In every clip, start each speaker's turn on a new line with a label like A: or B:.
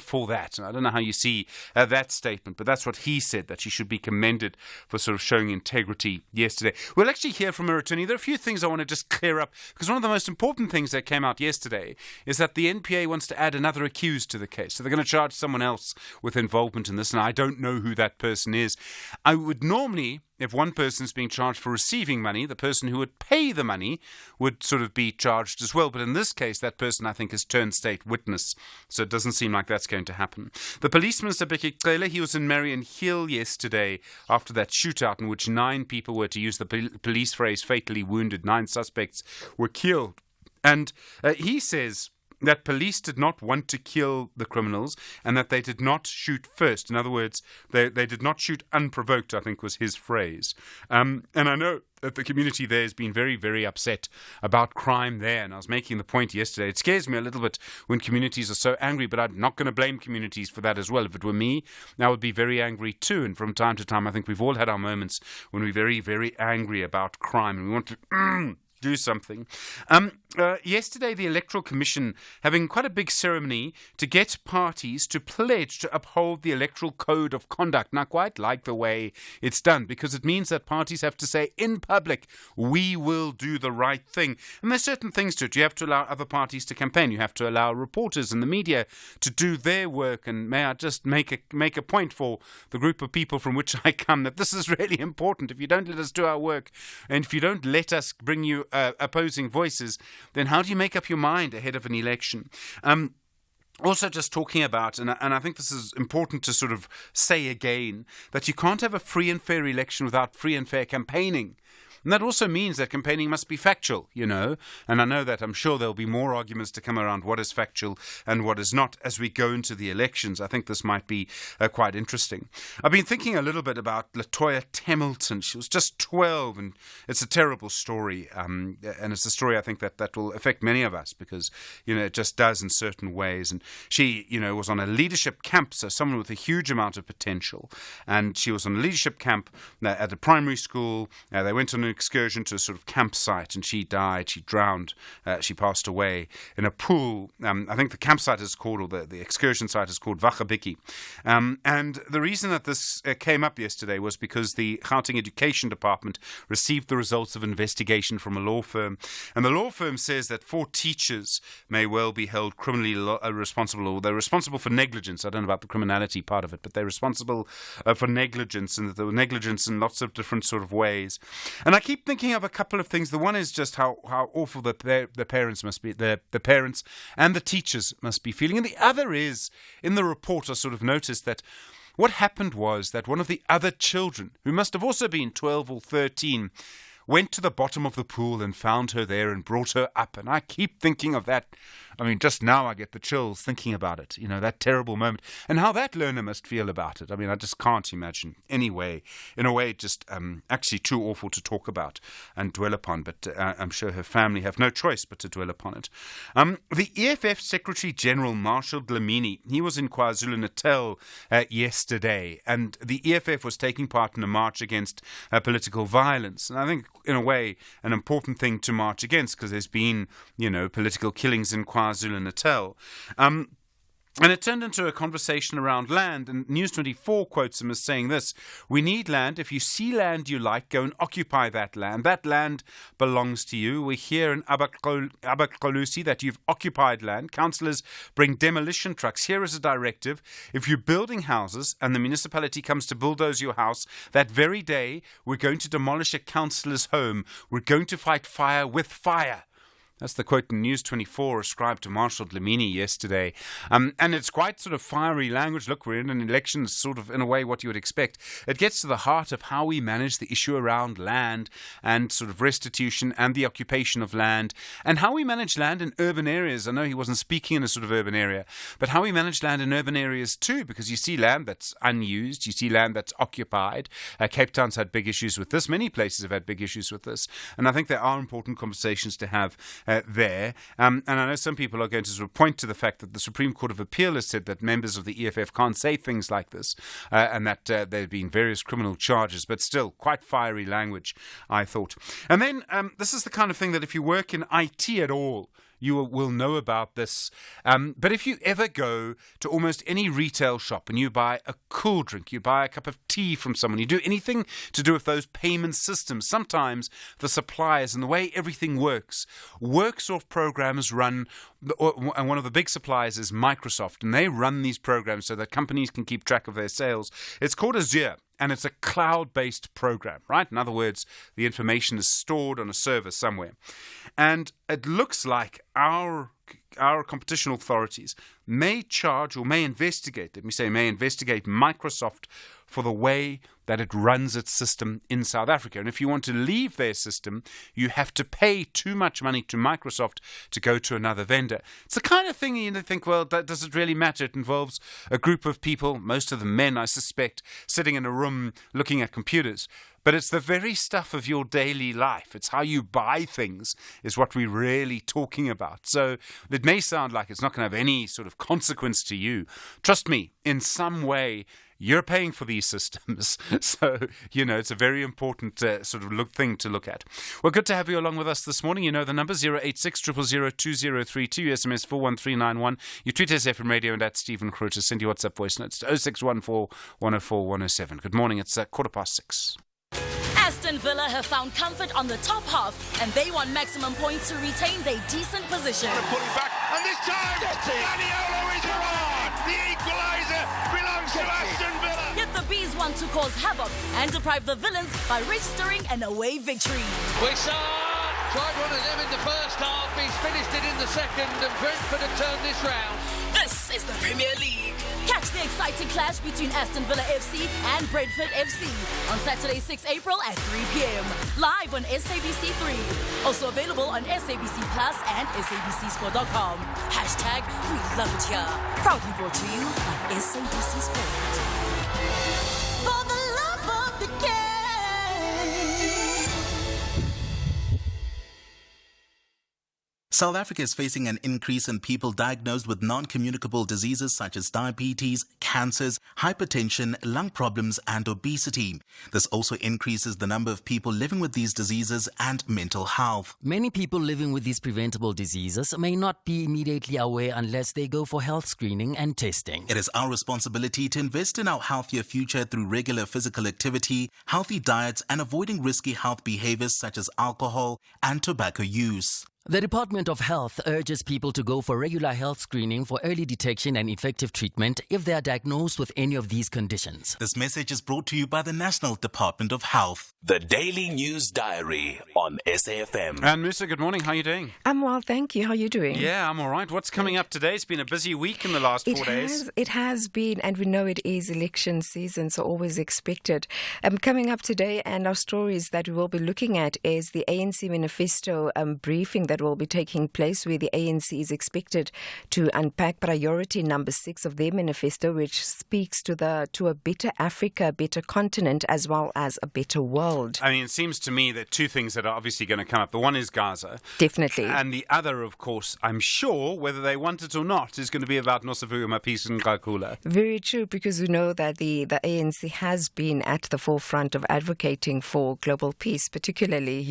A: for that. And I don't know how you see that statement, but that's what he said, that she should be commended for sort of showing integrity yesterday. We'll actually hear from her attorney. There are a few things I want to just clear up, because one of the most important things that came out yesterday is that the NPA wants to add another accused to the case. So they're going to charge someone else with involvement in this, and I don't know who that person is. I would normally, if one person is being charged for receiving money, the person who would pay the money would sort of be charged as well. But in this case, that person, I think, has turned state witness. So it doesn't seem like that's going to happen. The police minister, Bekele, he was in Marion Hill yesterday after that shootout in which 9 people were, to use the police phrase, fatally wounded. 9 suspects were killed. And he says that police did not want to kill the criminals and that they did not shoot first. In other words, they did not shoot unprovoked, I think was his phrase. And I know that the community there has been very, very upset about crime there. And I was making the point yesterday. It scares me a little bit when communities are so angry, but I'm not going to blame communities for that as well. If it were me, I would be very angry too. And from time to time, I think we've all had our moments when we're very, very angry about crime and we want to do something. Yesterday, the Electoral Commission having quite a big ceremony to get parties to pledge to uphold the Electoral Code of Conduct. And I quite like the way it's done, because it means that parties have to say in public, we will do the right thing. And there's certain things to it. You have to allow other parties to campaign. You have to allow reporters and the media to do their work. And may I just make a point for the group of people from which I come, that this is really important. If you don't let us do our work, and if you don't let us bring you opposing voices, then how do you make up your mind ahead of an election? Also just talking about, and I think this is important to sort of say again, that you can't have a free and fair election without free and fair campaigning. And that also means that campaigning must be factual, you know. And I know that I'm sure there'll be more arguments to come around what is factual and what is not as we go into the elections. I think this might be quite interesting. I've been thinking a little bit about Latoya Temilton. She was just 12, and it's a terrible story. And it's a story I think that will affect many of us, because, you know, it just does in certain ways. And she, you know, was on a leadership camp, so someone with a huge amount of potential. And she was on a leadership camp at a primary school. They went on an excursion to a sort of campsite, and she died. She drowned. She passed away in a pool. I think the campsite is called, or the excursion site is called Wachabiki. And the reason that this came up yesterday was because the Gauteng Education Department received the results of investigation from a law firm. And the law firm says that 4 teachers may well be held criminally responsible, or they're responsible for negligence. I don't know about the criminality part of it, but they're responsible for negligence, and that there were negligence in lots of different sort of ways. And I keep thinking of a couple of things. The one is just how awful the parents must be, the parents and the teachers must be feeling. And the other is, in the report, I sort of noticed that what happened was that one of the other children, who must have also been 12 or 13, went to the bottom of the pool and found her there and brought her up. And I keep thinking of that. I mean, just now I get the chills thinking about it, you know, that terrible moment, and how that learner must feel about it. I mean, I just can't imagine anyway. In a way, just actually too awful to talk about and dwell upon, but I'm sure her family have no choice but to dwell upon it. The EFF Secretary General, Marshall Dlamini, he was in KwaZulu-Natal yesterday, and the EFF was taking part in a march against political violence. And I think, in a way, an important thing to march against, because there's been, you know, political killings in KwaZulu-Natal. And it turned into a conversation around land, and News 24 quotes him as saying this: "We need land. If you see land you like, go and occupy that land. That land belongs to you. We hear in Abakolusi that you've occupied land. Councillors bring demolition trucks. Here is a directive. If you're building houses and the municipality comes to bulldoze your house, that very day we're going to demolish a councillor's home. We're going to fight fire with fire." That's the quote in News 24 ascribed to Marshall Dlamini yesterday. And it's quite sort of fiery language. Look, we're in an election, sort of in a way what you would expect. It gets to the heart of how we manage the issue around land and sort of restitution and the occupation of land, and how we manage land in urban areas. I know he wasn't speaking in a sort of urban area, but how we manage land in urban areas too, because you see land that's unused, you see land that's occupied. Cape Town's had big issues with this. Many places have had big issues with this. And I think there are important conversations to have there. And I know some people are going to sort of point to the fact that the Supreme Court of Appeal has said that members of the EFF can't say things like this, and that there have been various criminal charges, but still quite fiery language, I thought. And then this is the kind of thing that if you work in IT at all, you will know about this. But if you ever go to almost any retail shop and you buy a cool drink, you buy a cup of tea from someone, you do anything to do with those payment systems, sometimes the suppliers and the way everything works off programs run, and one of the big suppliers is Microsoft, and they run these programs so that companies can keep track of their sales. It's called Azure. And it's a cloud-based program, right? In other words, the information is stored on a server somewhere. And it looks like our competition authorities may charge or may investigate Microsoft for the way that it runs its system in South Africa. And if you want to leave their system, you have to pay too much money to Microsoft to go to another vendor. It's the kind of thing you think, well, does it really matter? It involves a group of people, most of them men, I suspect, sitting in a room looking at computers. But it's the very stuff of your daily life. It's how you buy things is what we're really talking about. So it may sound like it's not going to have any sort of consequence to you. Trust me, in some way, you're paying for these systems. So, it's a very important thing to look at. Well, good to have you along with us this morning. You know the number 086 000 2032, SMS 41391. You tweet us FM Radio and at Stephen Grootes. Send your WhatsApp voice notes to 0614 104 107. Good morning. It's 6:15.
B: Aston Villa have found comfort on the top half, and they want maximum points to retain their decent position.
C: Pulling back, and this time, Guardiola is on! The equaliser belongs to Aston Villa!
B: Yet the Bees want to cause havoc and deprive the Villains by registering an away victory.
D: Wissart tried one of them in the first half, he's finished it in the second, and Brentford have turned this round.
B: This is the Premier League. Catch the exciting clash between Aston Villa FC and Brentford FC on Saturday, 6 April at 3 p.m. Live on SABC3. Also available on SABC Plus and SABCSport.com. #We love it here. Proudly brought to you by SABC Sport. For the love of the game.
E: South Africa is facing an increase in people diagnosed with non-communicable diseases such as diabetes, cancers, hypertension, lung problems, and obesity. This also increases the number of people living with these diseases and mental health.
F: Many people living with these preventable diseases may not be immediately aware unless they go for health screening and testing.
E: It is our responsibility to invest in our healthier future through regular physical activity, healthy diets, and avoiding risky health behaviors such as alcohol and tobacco use.
F: The Department of Health urges people to go for regular health screening for early detection and effective treatment if they are diagnosed with any of these conditions.
E: This message is brought to you by the National Department of Health.
G: The Daily News Diary on SAFM.
A: And Musa, good morning. How are you doing?
H: I'm well, thank you. How are you doing?
A: Yeah, I'm all right. What's coming up today? It's been a busy week in the last 4 days.
H: It has been, and we know it is election season, so always expected. Coming up today, and our stories that we will be looking at is the ANC manifesto briefing that will be taking place, where the ANC is expected to unpack priority number 6 of their manifesto, which speaks to a better Africa, a better continent, as well as a better world.
A: I mean, it seems to me that two things that are obviously going to come up. The one is Gaza.
H: Definitely.
A: And the other, of course, I'm sure, whether they want it or not, is going to be about Nosivuma, peace and Kakula.
H: Very true, because we know that the ANC has been at the forefront of advocating for global peace, particularly,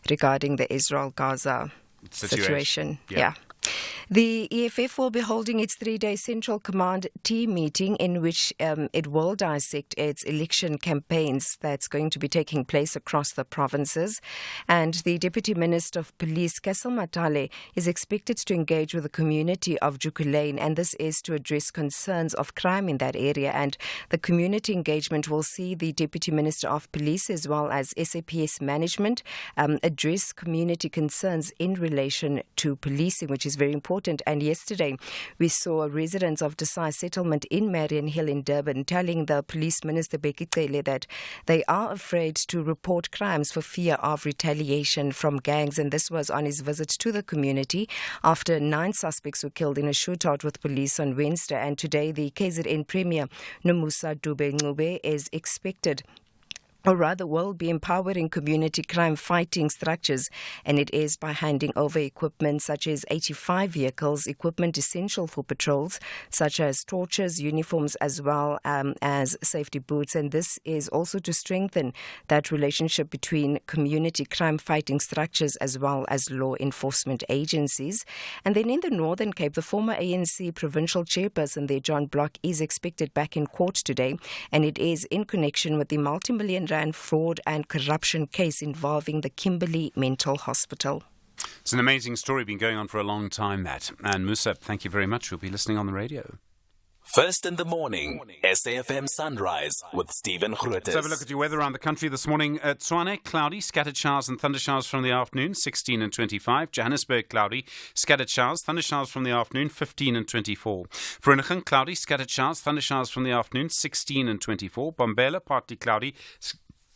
H: regarding the Israel-Gaza situation. Yeah. The EFF will be holding its 3-day Central Command team meeting in which it will dissect its election campaigns that's going to be taking place across the provinces. And the Deputy Minister of Police, Kessel Matale, is expected to engage with the community of Jukulane, and this is to address concerns of crime in that area. And the community engagement will see the Deputy Minister of Police as well as SAPS management address community concerns in relation to policing, which is very important. And yesterday, we saw residents of Desai settlement in Marion Hill in Durban telling the Police Minister, Bheki Cele, that they are afraid to report crimes for fear of retaliation from gangs. And this was on his visit to the community after 9 suspects were killed in a shootout with police on Wednesday. And today, the KZN Premier, Nomusa Dube-Ncube, is expected or rather will be empowering community crime fighting structures, and it is by handing over equipment such as 85 vehicles, equipment essential for patrols such as torches, uniforms, as well as safety boots. And this is also to strengthen that relationship between community crime fighting structures as well as law enforcement agencies. And then in the Northern Cape, the former ANC provincial chairperson there, John Block, is expected back in court today, and it is in connection with the multi-million rand fraud and corruption case involving the Kimberley Mental Hospital.
A: It's an amazing story, been going on for a long time, that. And Musa, thank you very much. We'll be listening on the radio.
G: First in the morning, SAFM Sunrise with Stephen Grootes.
A: Let's have a look at your weather around the country this morning. Tshwane, cloudy, scattered showers and thundershowers from the afternoon, 16 and 25. Johannesburg, cloudy, scattered showers, thundershowers from the afternoon, 15 and 24. Vereeniging, cloudy, scattered showers, thundershowers from the afternoon, 16 and 24. Bombela, partly cloudy,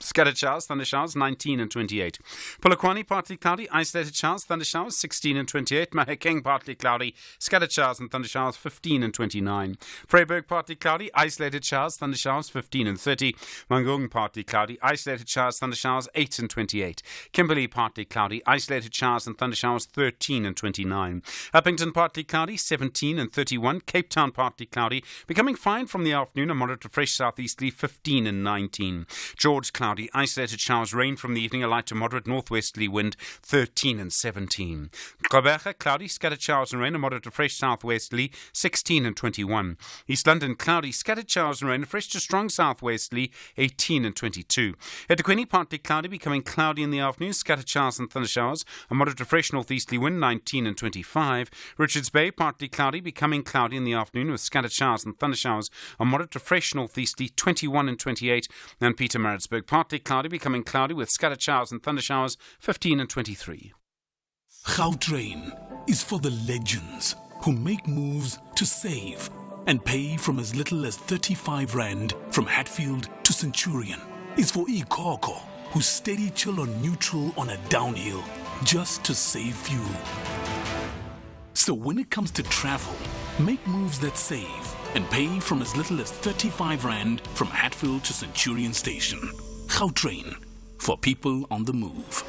A: scattered showers, thundershowers, 19 and 28. Polokwane, partly cloudy, isolated showers, thundershowers, 16 and 28. Mahikeng, partly cloudy, scattered showers and thundershowers, 15 and 29. Vryburg, partly cloudy, isolated showers, thundershowers, 15 and 30. Mangaung, partly cloudy, isolated showers, thundershowers, 8 and 28. Kimberley, partly cloudy, isolated showers and thundershowers, 13 and 29. Uppington, partly cloudy, 17 and 31. Cape Town, partly cloudy, becoming fine from the afternoon, a moderate to fresh southeasterly, 15 and 19. George, cloudy, isolated showers, rain from the evening, a light to moderate northwesterly wind, 13 and 17. Gqeberha, cloudy, scattered showers and rain, a moderate to fresh southwesterly, 16 and 21. East London, cloudy, scattered showers and rain, a fresh to strong southwesterly, 18 and 22. eThekwini, partly cloudy, becoming cloudy in the afternoon, scattered showers and thundershowers, a moderate to fresh northeasterly wind, 19 and 25. Richards Bay, partly cloudy, becoming cloudy in the afternoon with scattered showers and thundershowers, a moderate to fresh northeasterly, 21 and 28. And Pietermaritzburg, partly cloudy, becoming cloudy with scattered showers and thundershowers, 15 and 23.
I: Gautrain is for the legends who make moves to save and pay from as little as 35 Rand from Hatfield to Centurion. Is for Ikoko who steady chill on neutral on a downhill just to save fuel. So when it comes to travel, make moves that save and pay from as little as 35 Rand from Hatfield to Centurion Station. Gautrain, for people on the move.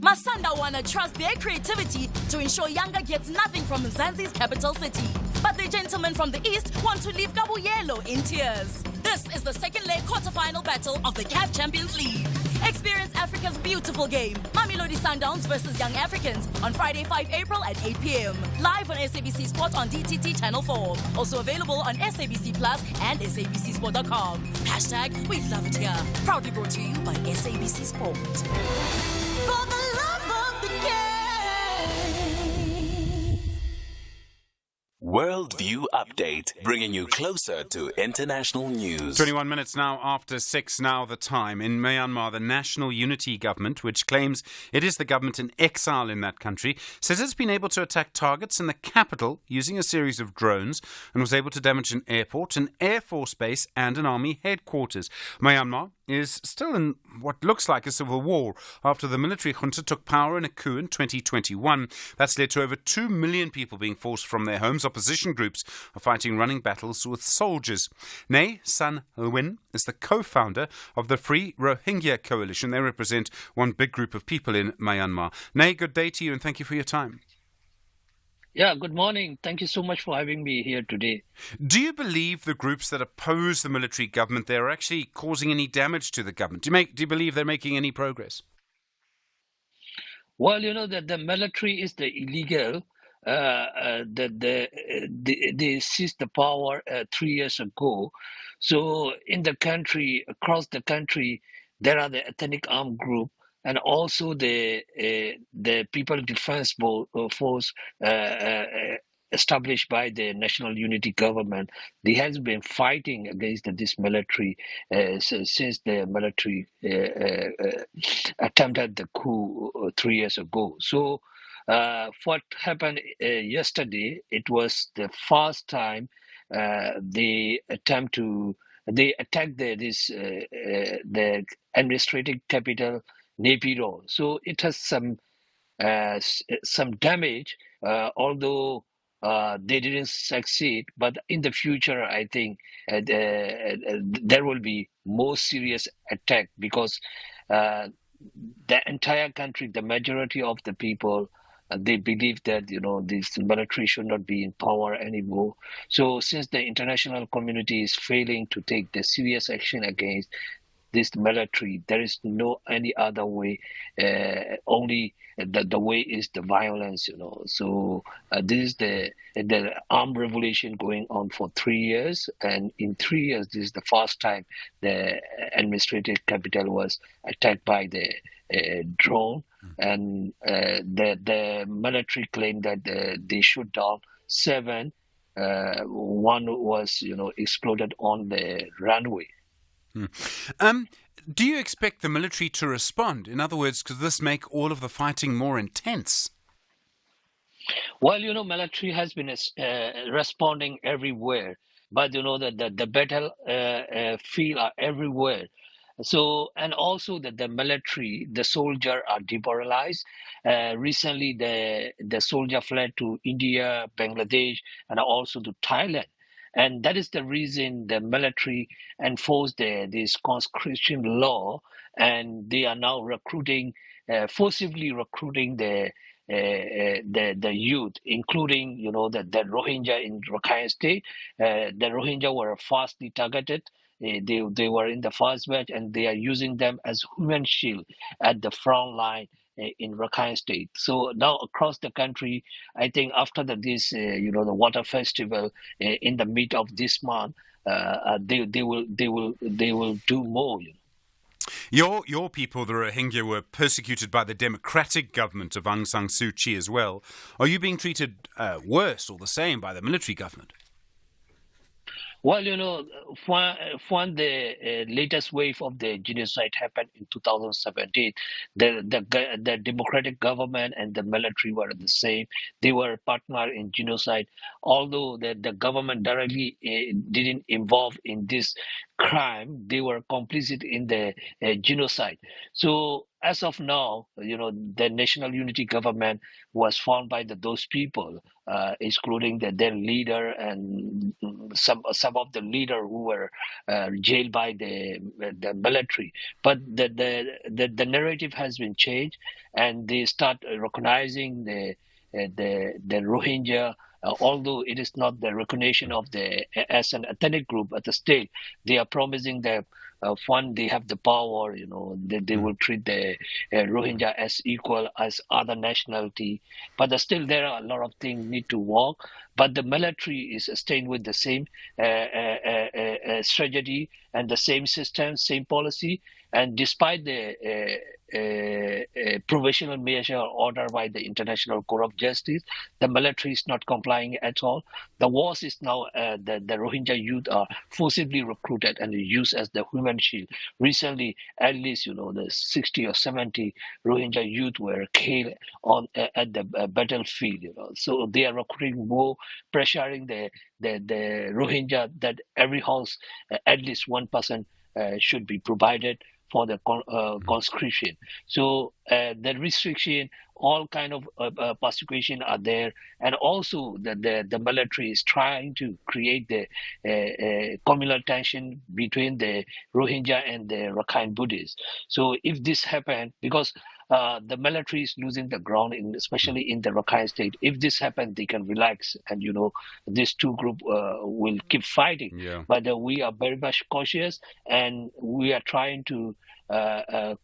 B: Masanda wanna trust their creativity to ensure Yanga gets nothing from Mzansi's capital city. But the gentlemen from the east want to leave Kabuyelo in tears. This is the second leg quarter-final battle of the CAF Champions League. Experience Africa's beautiful game, Mamelodi Sundowns versus Young Africans, on Friday, 5 April at 8 p.m. Live on SABC Sport on DTT Channel 4. Also available on SABC Plus and SABCSport.com. Hashtag We Love It Here. Proudly brought to you by SABC Sport. For the love of the game.
G: Worldview Update, bringing you closer to international news.
A: 21 minutes now after 6, now the time. In Myanmar, the National Unity Government, which claims it is the government in exile in that country, says it's been able to attack targets in the capital using a series of drones and was able to damage an airport, an air force base and an army headquarters. Myanmar is still in what looks like a civil war after the military junta took power in a coup in 2021. That's led to over 2 million people being forced from their homes. Opposition groups are fighting running battles with soldiers. Nay San Lwin is the co-founder of the Free Rohingya Coalition. They represent one big group of people in Myanmar. Nay, good day to you and thank you for your time.
J: Yeah, good morning. Thank you so much for having me here today.
A: Do you believe the groups that oppose the military government there are actually causing any damage to the government? Do you believe they're making any progress?
J: Well, you know that the military is the illegal. They seized the power 3 years ago. So in the country, across the country, there are the ethnic armed group and also the People Defense Force established by the National Unity Government. They has been fighting against this military since the military attempted the coup 3 years ago. So what happened yesterday, it was the first time they attacked the administrative capital Naypyidaw. So it has some damage, although they didn't succeed, but in the future, I think there will be more serious attack because the entire country, the majority of the people, they believe that this military should not be in power anymore. So since the international community is failing to take the serious action against this military, there is no any other way. Only the way is the violence. So this is the armed revolution going on for 3 years, and in 3 years, this is the first time the administrative capital was attacked by the drone, and the military claimed that they shot down 7. One was exploded on the runway.
A: Do you expect the military to respond? In other words, could this make all of the fighting more intense?
J: Well, military has been responding everywhere, but that the battle field are everywhere. So, and also that the military, the soldier are demoralized. Recently, the soldier fled to India, Bangladesh, and also to Thailand. And that is the reason the military enforced this conscription law, and they are now forcibly recruiting the youth, including the Rohingya in Rakhine State. The Rohingya were fastly targeted. They were in the first batch, and they are using them as human shield at the front line in Rakhine State. So now across the country, I think after this, the water festival in the mid of this month, they will do more.
A: Your people, the Rohingya, were persecuted by the democratic government of Aung San Suu Kyi as well. Are you being treated worse or the same by the military government?
J: Well, when the latest wave of the genocide happened in 2017, the democratic government and the military were the same. They were partner in genocide, although the government directly didn't involve in this crime. They were complicit in the genocide. So as of now, the national unity government was formed by those people, excluding their leader and some of the leader who were jailed by the military. But the narrative has been changed, and they start recognizing the Rohingya. Although it is not the recognition of as an ethnic group at the state, they are promising that when they have the power, they will treat the Rohingya as equal as other nationality. But still, there are a lot of things need to work. But the military is staying with the same strategy and the same system, same policy. And despite the provisional measure order by the International Court of Justice, the military is not complying at all. The worst is now the Rohingya youth are forcibly recruited and used as the human shield. Recently, at least the 60 or 70 Rohingya youth were killed at the battlefield. So they are recruiting more, pressuring the Rohingya that every house at least one person should be provided for the conscription. So the restriction, all kind of persecution are there, and also the military is trying to create the communal tension between the Rohingya and the Rakhine Buddhists. So if this happens, because the military is losing the ground, especially in the Rakhine State. If this happens, they can relax, and these two groups will keep fighting.
A: Yeah.
J: But we are very much cautious, and we are trying to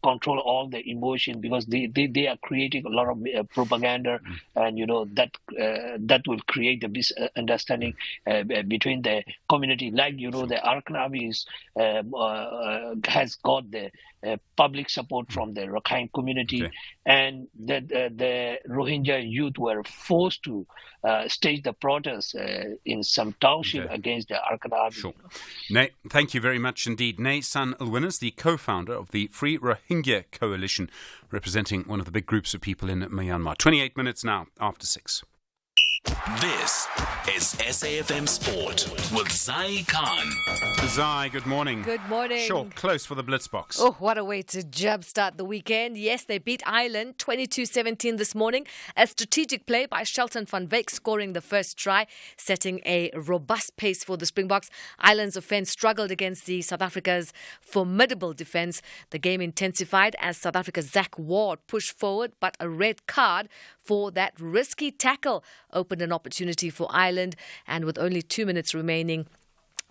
J: control all the emotion, because they are creating a lot of propaganda, and that will create the misunderstanding between the community. Like the Arkanavi has got the public support from the Rakhine community, and the Rohingya youth were forced to stage the protest in some township against the Arkanavi.
A: Sure. Nay, thank you very much indeed. Nay San Alwinas, the co-founder of the Free Rohingya Coalition, representing one of the big groups of people in Myanmar. 28 minutes now after 6.
G: This is SAFM Sport with Zai Khan.
A: Zai, good morning.
K: Good morning.
A: Sure, close for the Blitzbox.
K: Oh, what a way to jumpstart the weekend. Yes, they beat Ireland 22-17 this morning. A strategic play by Shelton van Wyk scoring the first try, setting a robust pace for the Springboks. Ireland's offence struggled against the South Africa's formidable defence. The game intensified as South Africa's Zach Ward pushed forward, but a red card for that risky tackle opened an opportunity for Ireland, and with only 2 minutes remaining,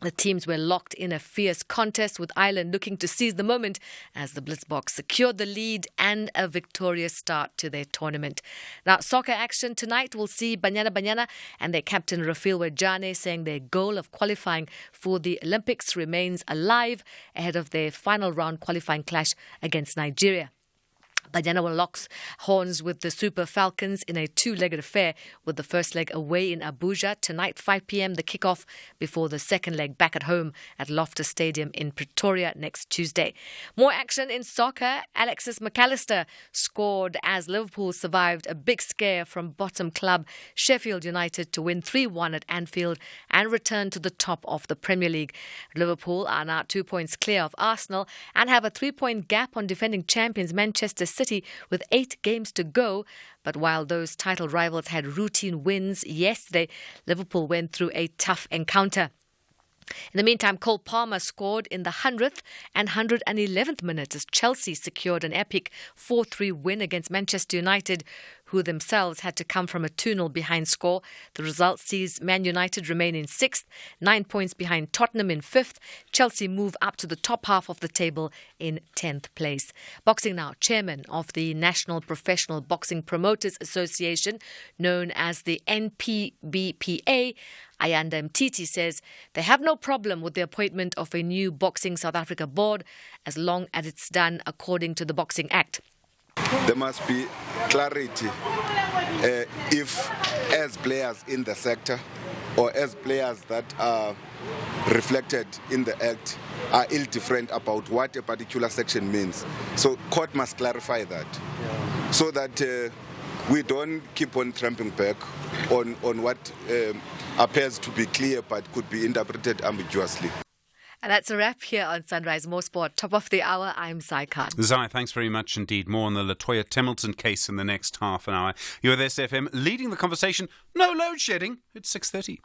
K: the teams were locked in a fierce contest, with Ireland looking to seize the moment as the Blitzboks secured the lead and a victorious start to their tournament. Now, soccer action tonight will see Banyana and their captain Rafael Wejane saying their goal of qualifying for the Olympics remains alive ahead of their final round qualifying clash against Nigeria. Banyana will lock horns with the Super Falcons in a two-legged affair, with the first leg away in Abuja tonight, 5 p.m, the kickoff, before the second leg back at home at Loftus Stadium in Pretoria next Tuesday. More action in soccer. Alexis McAllister scored as Liverpool survived a big scare from bottom club Sheffield United to win 3-1 at Anfield and return to the top of the Premier League. Liverpool are now 2 points clear of Arsenal and have a 3-point gap on defending champions Manchester City with 8 games to go. But while those title rivals had routine wins yesterday, Liverpool went through a tough encounter. In the meantime, Cole Palmer scored in the 100th and 111th minute as Chelsea secured an epic 4-3 win against Manchester United, who themselves had to come from a 2-0 behind score. The result sees Man United remain in 6th, 9 points behind Tottenham in 5th. Chelsea move up to the top half of the table in 10th place. Boxing now. Chairman of the National Professional Boxing Promoters Association, known as the NPBPA, Ayanda Mtiti, says they have no problem with the appointment of a new Boxing South Africa board as long as it's done according to the Boxing Act.
L: There must be clarity if as players in the sector or as players that are reflected in the Act are indifferent about what a particular section means. So court must clarify that so that we don't keep on tramping back on what appears to be clear but could be interpreted ambiguously.
K: And that's a wrap here on Sunrise More Sport. Top of the hour, I'm Zai Khan.
A: Zai, thanks very much indeed. More on the Latoya Templeton case in the next half an hour. You're with SFM leading the conversation. No load shedding. It's 6:30.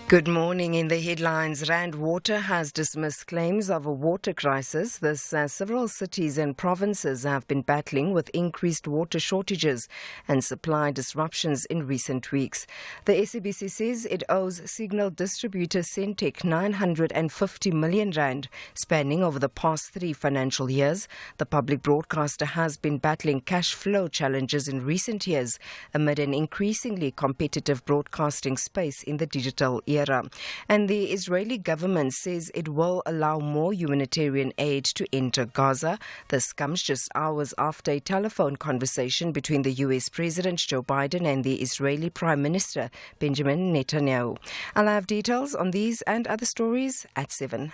H: Good morning. In the headlines, Rand Water has dismissed claims of a water crisis. This as several cities and provinces have been battling with increased water shortages and supply disruptions in recent weeks. The SABC says it owes signal distributor Centec 950 million rand, spanning over the past 3 financial years. The public broadcaster has been battling cash flow challenges in recent years amid an increasingly competitive broadcasting space in the digital era. And the Israeli government says it will allow more humanitarian aid to enter Gaza. This comes just hours after a telephone conversation between the US President Joe Biden and the Israeli Prime Minister Benjamin Netanyahu. I'll have details on these and other stories at 7.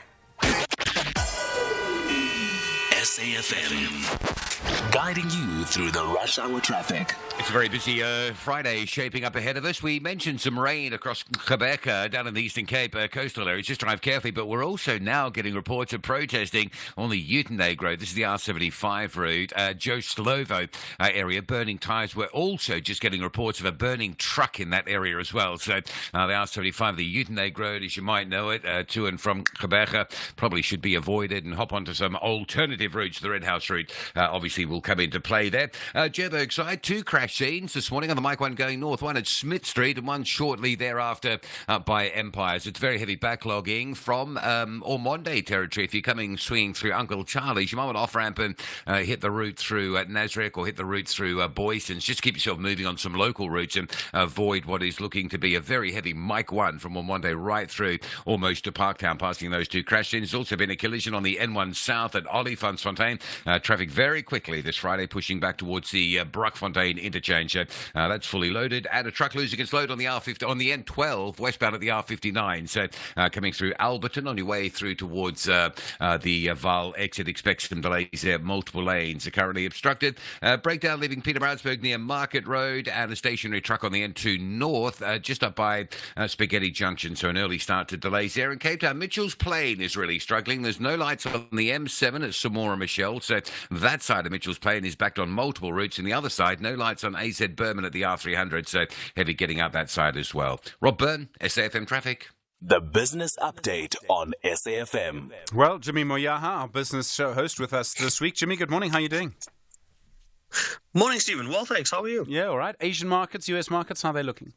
G: SAFM, guiding you through the rush hour traffic.
M: It's a very busy Friday shaping up ahead of us. We mentioned some rain across Quebec, down in the Eastern Cape coastal areas. Just drive carefully, but we're also now getting reports of protesting on the Uitenhage Road. This is the R75 route. Joe Slovo area, burning tyres. We're also just getting reports of a burning truck in that area as well. So the R75, the Uitenhage Road, as you might know it, to and from Quebec, probably should be avoided and hop onto some alternative routes. The Red House route obviously will come into play there. Joburg side, 2 crash scenes this morning on the Mike 1 going north, one at Smith Street and one shortly thereafter by Empires. It's very heavy backlogging from Ormonde territory. If you're coming swinging through Uncle Charlie's, you might want to off-ramp and hit the route through Nazareth or hit the route through Boyston's. Just keep yourself moving on some local routes and avoid what is looking to be a very heavy Mike 1 from Ormonde right through almost to Parktown, passing those 2 crash scenes. There's also been a collision on the N1 South at Olifantsfontein. Traffic very quickly this Friday, pushing back towards the Brockfontein interchange. That's fully loaded. And a truck losing its load on the R50 on the N12 westbound at the R59. So coming through Alberton on your way through towards the Vaal exit. Expect some delays there. Multiple lanes are currently obstructed. Breakdown leaving Pietermaritzburg near Market Road, and a stationary truck on the N2 North just up by Spaghetti Junction. So an early start to delays there. In Cape Town, Mitchell's Plain is really struggling. There's no lights on the M7 at Samora Michelle. So that side of Mitchell's Plain is backed on multiple routes. And the other side, no lights on AZ Berman at the R300. So heavy getting out that side as well. Rob Byrne, SAFM Traffic.
G: The business update on SAFM.
A: Well, Jimmy Moyaha, our business show host, with us this week. Jimmy, good morning. How are you doing?
N: Morning, Stephen. Well, thanks. How are you?
A: Yeah, all right. Asian markets, US markets, how are they looking?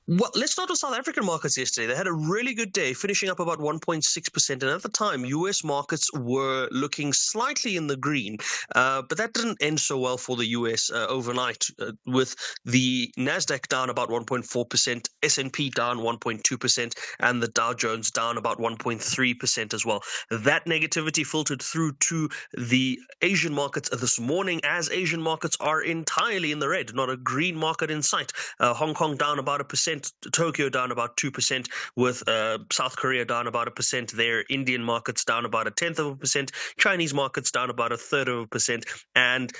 N: Well, let's start with South African markets yesterday. They had a really good day, finishing up about 1.6%. And at the time, US markets were looking slightly in the green. But that didn't end so well for the US overnight, with the NASDAQ down about 1.4%, S&P down 1.2%, and the Dow Jones down about 1.3% as well. That negativity filtered through to the Asian markets this morning, as Asian markets are entirely in the red, not a green market in sight. Hong Kong down about 1%. Tokyo down about 2%, with South Korea down about 1% there. Indian markets down about 0.1%. Chinese markets down about 0.33%, and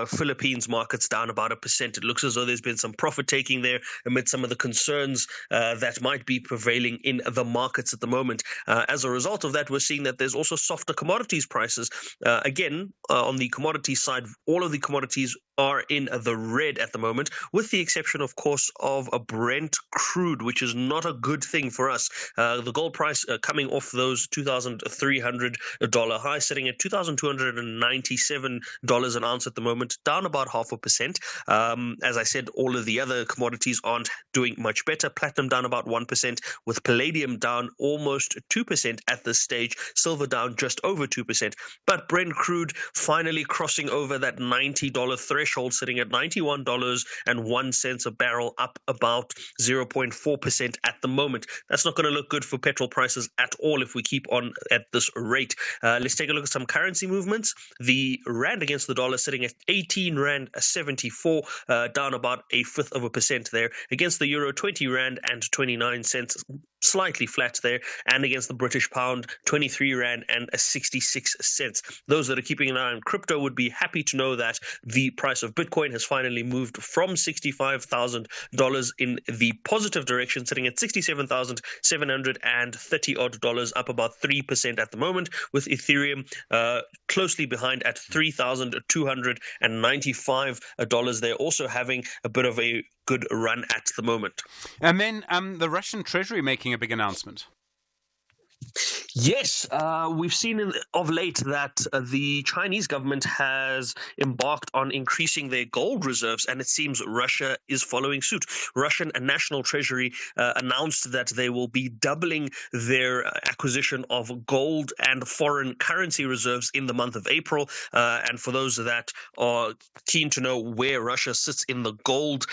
N: Philippines markets down about 1%. It looks as though there's been some profit taking there amid some of the concerns that might be prevailing in the markets at the moment. As a result of that, we're seeing that there's also softer commodities prices. Again, on the commodity side, all of the commodities are in the red at the moment, with the exception, of course, of a Brent crude, which is not a good thing for us. The gold price coming off those $2,300 high, sitting at $2,297 an ounce at the moment, down about 0.5%. As I said, all of the other commodities aren't doing much better. Platinum down about 1%, with palladium down almost 2% at this stage, silver down just over 2%. But Brent crude finally crossing over that $90 threshold, sitting at $91.01 a barrel, up about 0.4% at the moment. That's not going to look good for petrol prices at all if we keep on at this rate. Let's take a look at some currency movements. The rand against the dollar sitting at 18 rand 74, down about 0.5% there. Against the euro, 20 rand and 29 cents, slightly flat there. And against the British pound, 23 rand and 66 cents. Those that are keeping an eye on crypto would be happy to know that the price of Bitcoin has finally moved from $65,000 in the positive direction, sitting at $67,730 odd, up about 3% at the moment, with Ethereum closely behind at $3,295. They're also having a bit of a good run at the moment.
A: And then the Russian Treasury making a big announcement.
N: Yes, we've seen of late that the Chinese government has embarked on increasing their gold reserves, and it seems Russia is following suit. Russian National Treasury announced that they will be doubling their acquisition of gold and foreign currency reserves in the month of April. And for those that are keen to know where Russia sits in the gold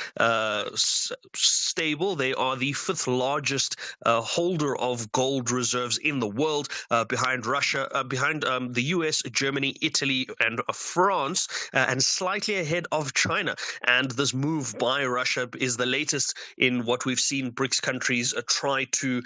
N: stable, they are the fifth largest holder of gold reserves in the world, behind Russia, behind the US, Germany, Italy, and France, and slightly ahead of China. And this move by Russia is the latest in what we've seen BRICS countries try to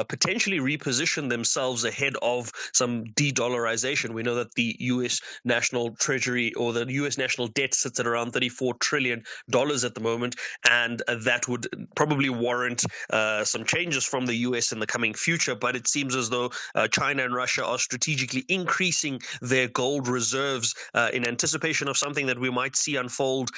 N: potentially reposition themselves ahead of some de-dollarization. We know that the US National Treasury, or the US national debt, sits at around $34 trillion at the moment, and that would probably warrant some changes from the US in the coming future. But it seems as though China and Russia are strategically increasing their gold reserves in anticipation of something that we might see unfold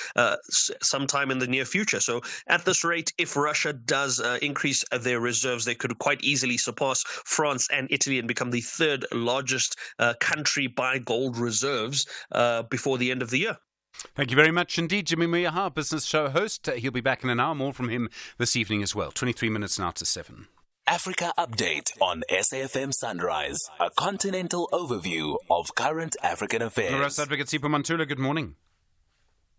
N: sometime in the near future. So at this rate, if Russia does increase their reserves, they could quite easily surpass France and Italy and become the third largest country by gold reserves before the end of the year.
A: Thank you very much indeed, Jimmy Moyaha, business show host. He'll be back in an hour. More from him this evening as well. 23 minutes now to 7.
G: Africa Update on SAFM Sunrise, a continental overview of current African affairs.
A: Arrest Advocate Sipho Mantula, good morning.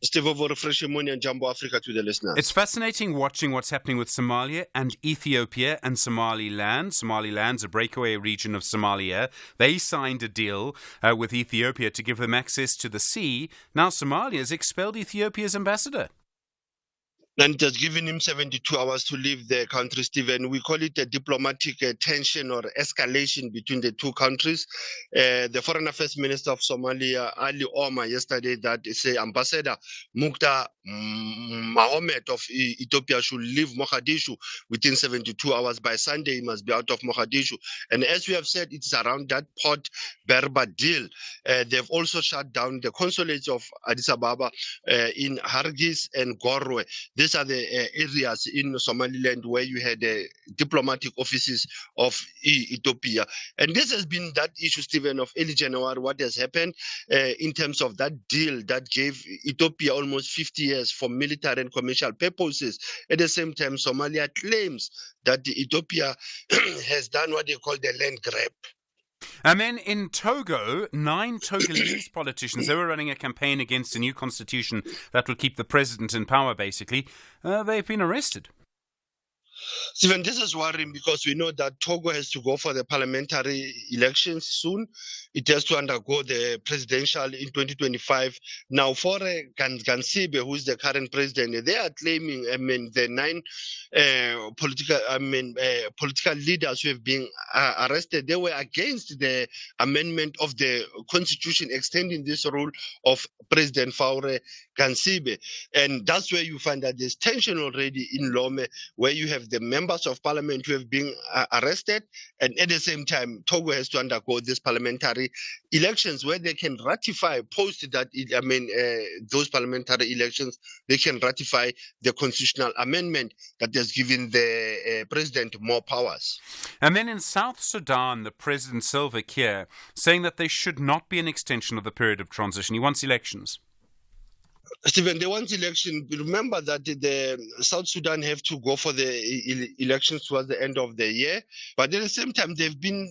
O: Steve, over refreshing morning and Jumbo Africa to the listeners.
A: It's fascinating watching what's happening with Somalia and Ethiopia and Somaliland. Somaliland's a breakaway region of Somalia. They signed a deal with Ethiopia to give them access to the sea. Now Somalia has expelled Ethiopia's ambassador.
O: And it has given him 72 hours to leave the country, Stephen. We call it a diplomatic tension or escalation between the two countries. The Foreign Affairs Minister of Somalia, Ali Omar, yesterday, that is Ambassador Mukhtar Mohammed of Ethiopia should leave Mogadishu within 72 hours. By Sunday, he must be out of Mogadishu. And as we have said, it's around that Port Berber deal. They've also shut down the consulates of Addis Ababa in Hargeisa and Gorwe. These are the areas in Somaliland where you had diplomatic offices of Ethiopia. And this has been that issue, Stephen, of early January, what has happened in terms of that deal that gave Ethiopia almost 50 years for military and commercial purposes. At the same time, Somalia claims that Ethiopia has done what they call the land grab.
A: And then in Togo, 9 Togolese politicians, they were running a campaign against a new constitution that would keep the president in power, basically. They've been arrested.
O: Stephen, this is worrying because we know that Togo has to go for the parliamentary elections soon. It has to undergo the presidential in 2025. Now, for Gansibe, who is the current president, they are claiming, the 9 political leaders who have been arrested, they were against the amendment of the constitution extending this role of President Faure Gansibe. And that's where you find that there's tension already in Lome, where you have the members of parliament who have been arrested, and at the same time, Togo has to undergo these parliamentary elections where they can ratify, post that, those parliamentary elections, they can ratify the constitutional amendment that has given the president more powers.
A: And then in South Sudan, the President Salva Kiir saying that there should not be an extension of the period of transition. He wants elections.
O: Stephen, they want election. Remember that the South Sudan have to go for the elections towards the end of the year. But at the same time, they've been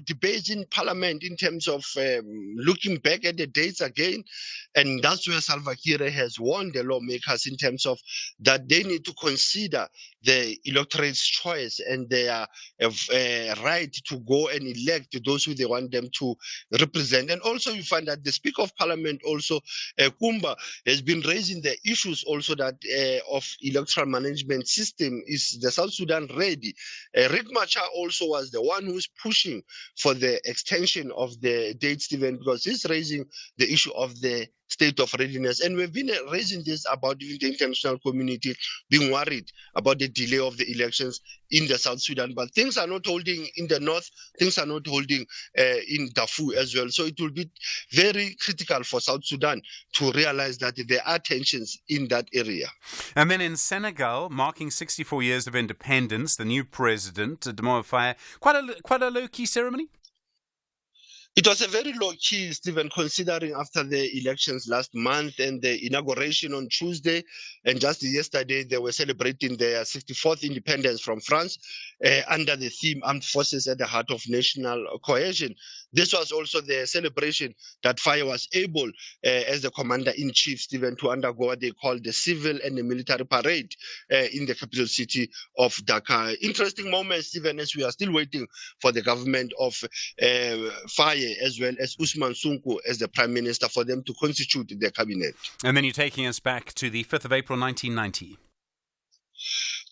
O: debates in parliament in terms of looking back at the dates again. And that's where Salva Kiir has warned the lawmakers in terms of that they need to consider the electorate's choice and their right to go and elect those who they want them to represent. And also you find that the Speaker of Parliament also, Kumba, has been raising the issues also that of electoral management system. Is the South Sudan ready? Riek Machar also was the one who's pushing for the extension of the date, Stephen, because he's raising the issue of the state of readiness. And we've been raising this about the international community being worried about the delay of the elections in the South Sudan. But things are not holding in the north, things are not holding in Darfur as well. So it will be very critical for South Sudan to realize that there are tensions in that area.
A: And then in Senegal, marking 64 years of independence, the new president, Diomaye Faye, quite a low-key ceremony?
O: It was a very low key, Stephen, considering after the elections last month and the inauguration on Tuesday, and just yesterday they were celebrating their 64th independence from France under the theme Armed Forces at the Heart of National Cohesion. This was also the celebration that Faye was able, as the commander-in-chief, Stephen, to undergo what they call the civil and the military parade in the capital city of Dakar. Interesting moment, Stephen, as we are still waiting for the government of Faye as well as Usman Sonko as the Prime Minister for them to constitute the cabinet.
A: And then you're taking us back to the 5th of April 1990.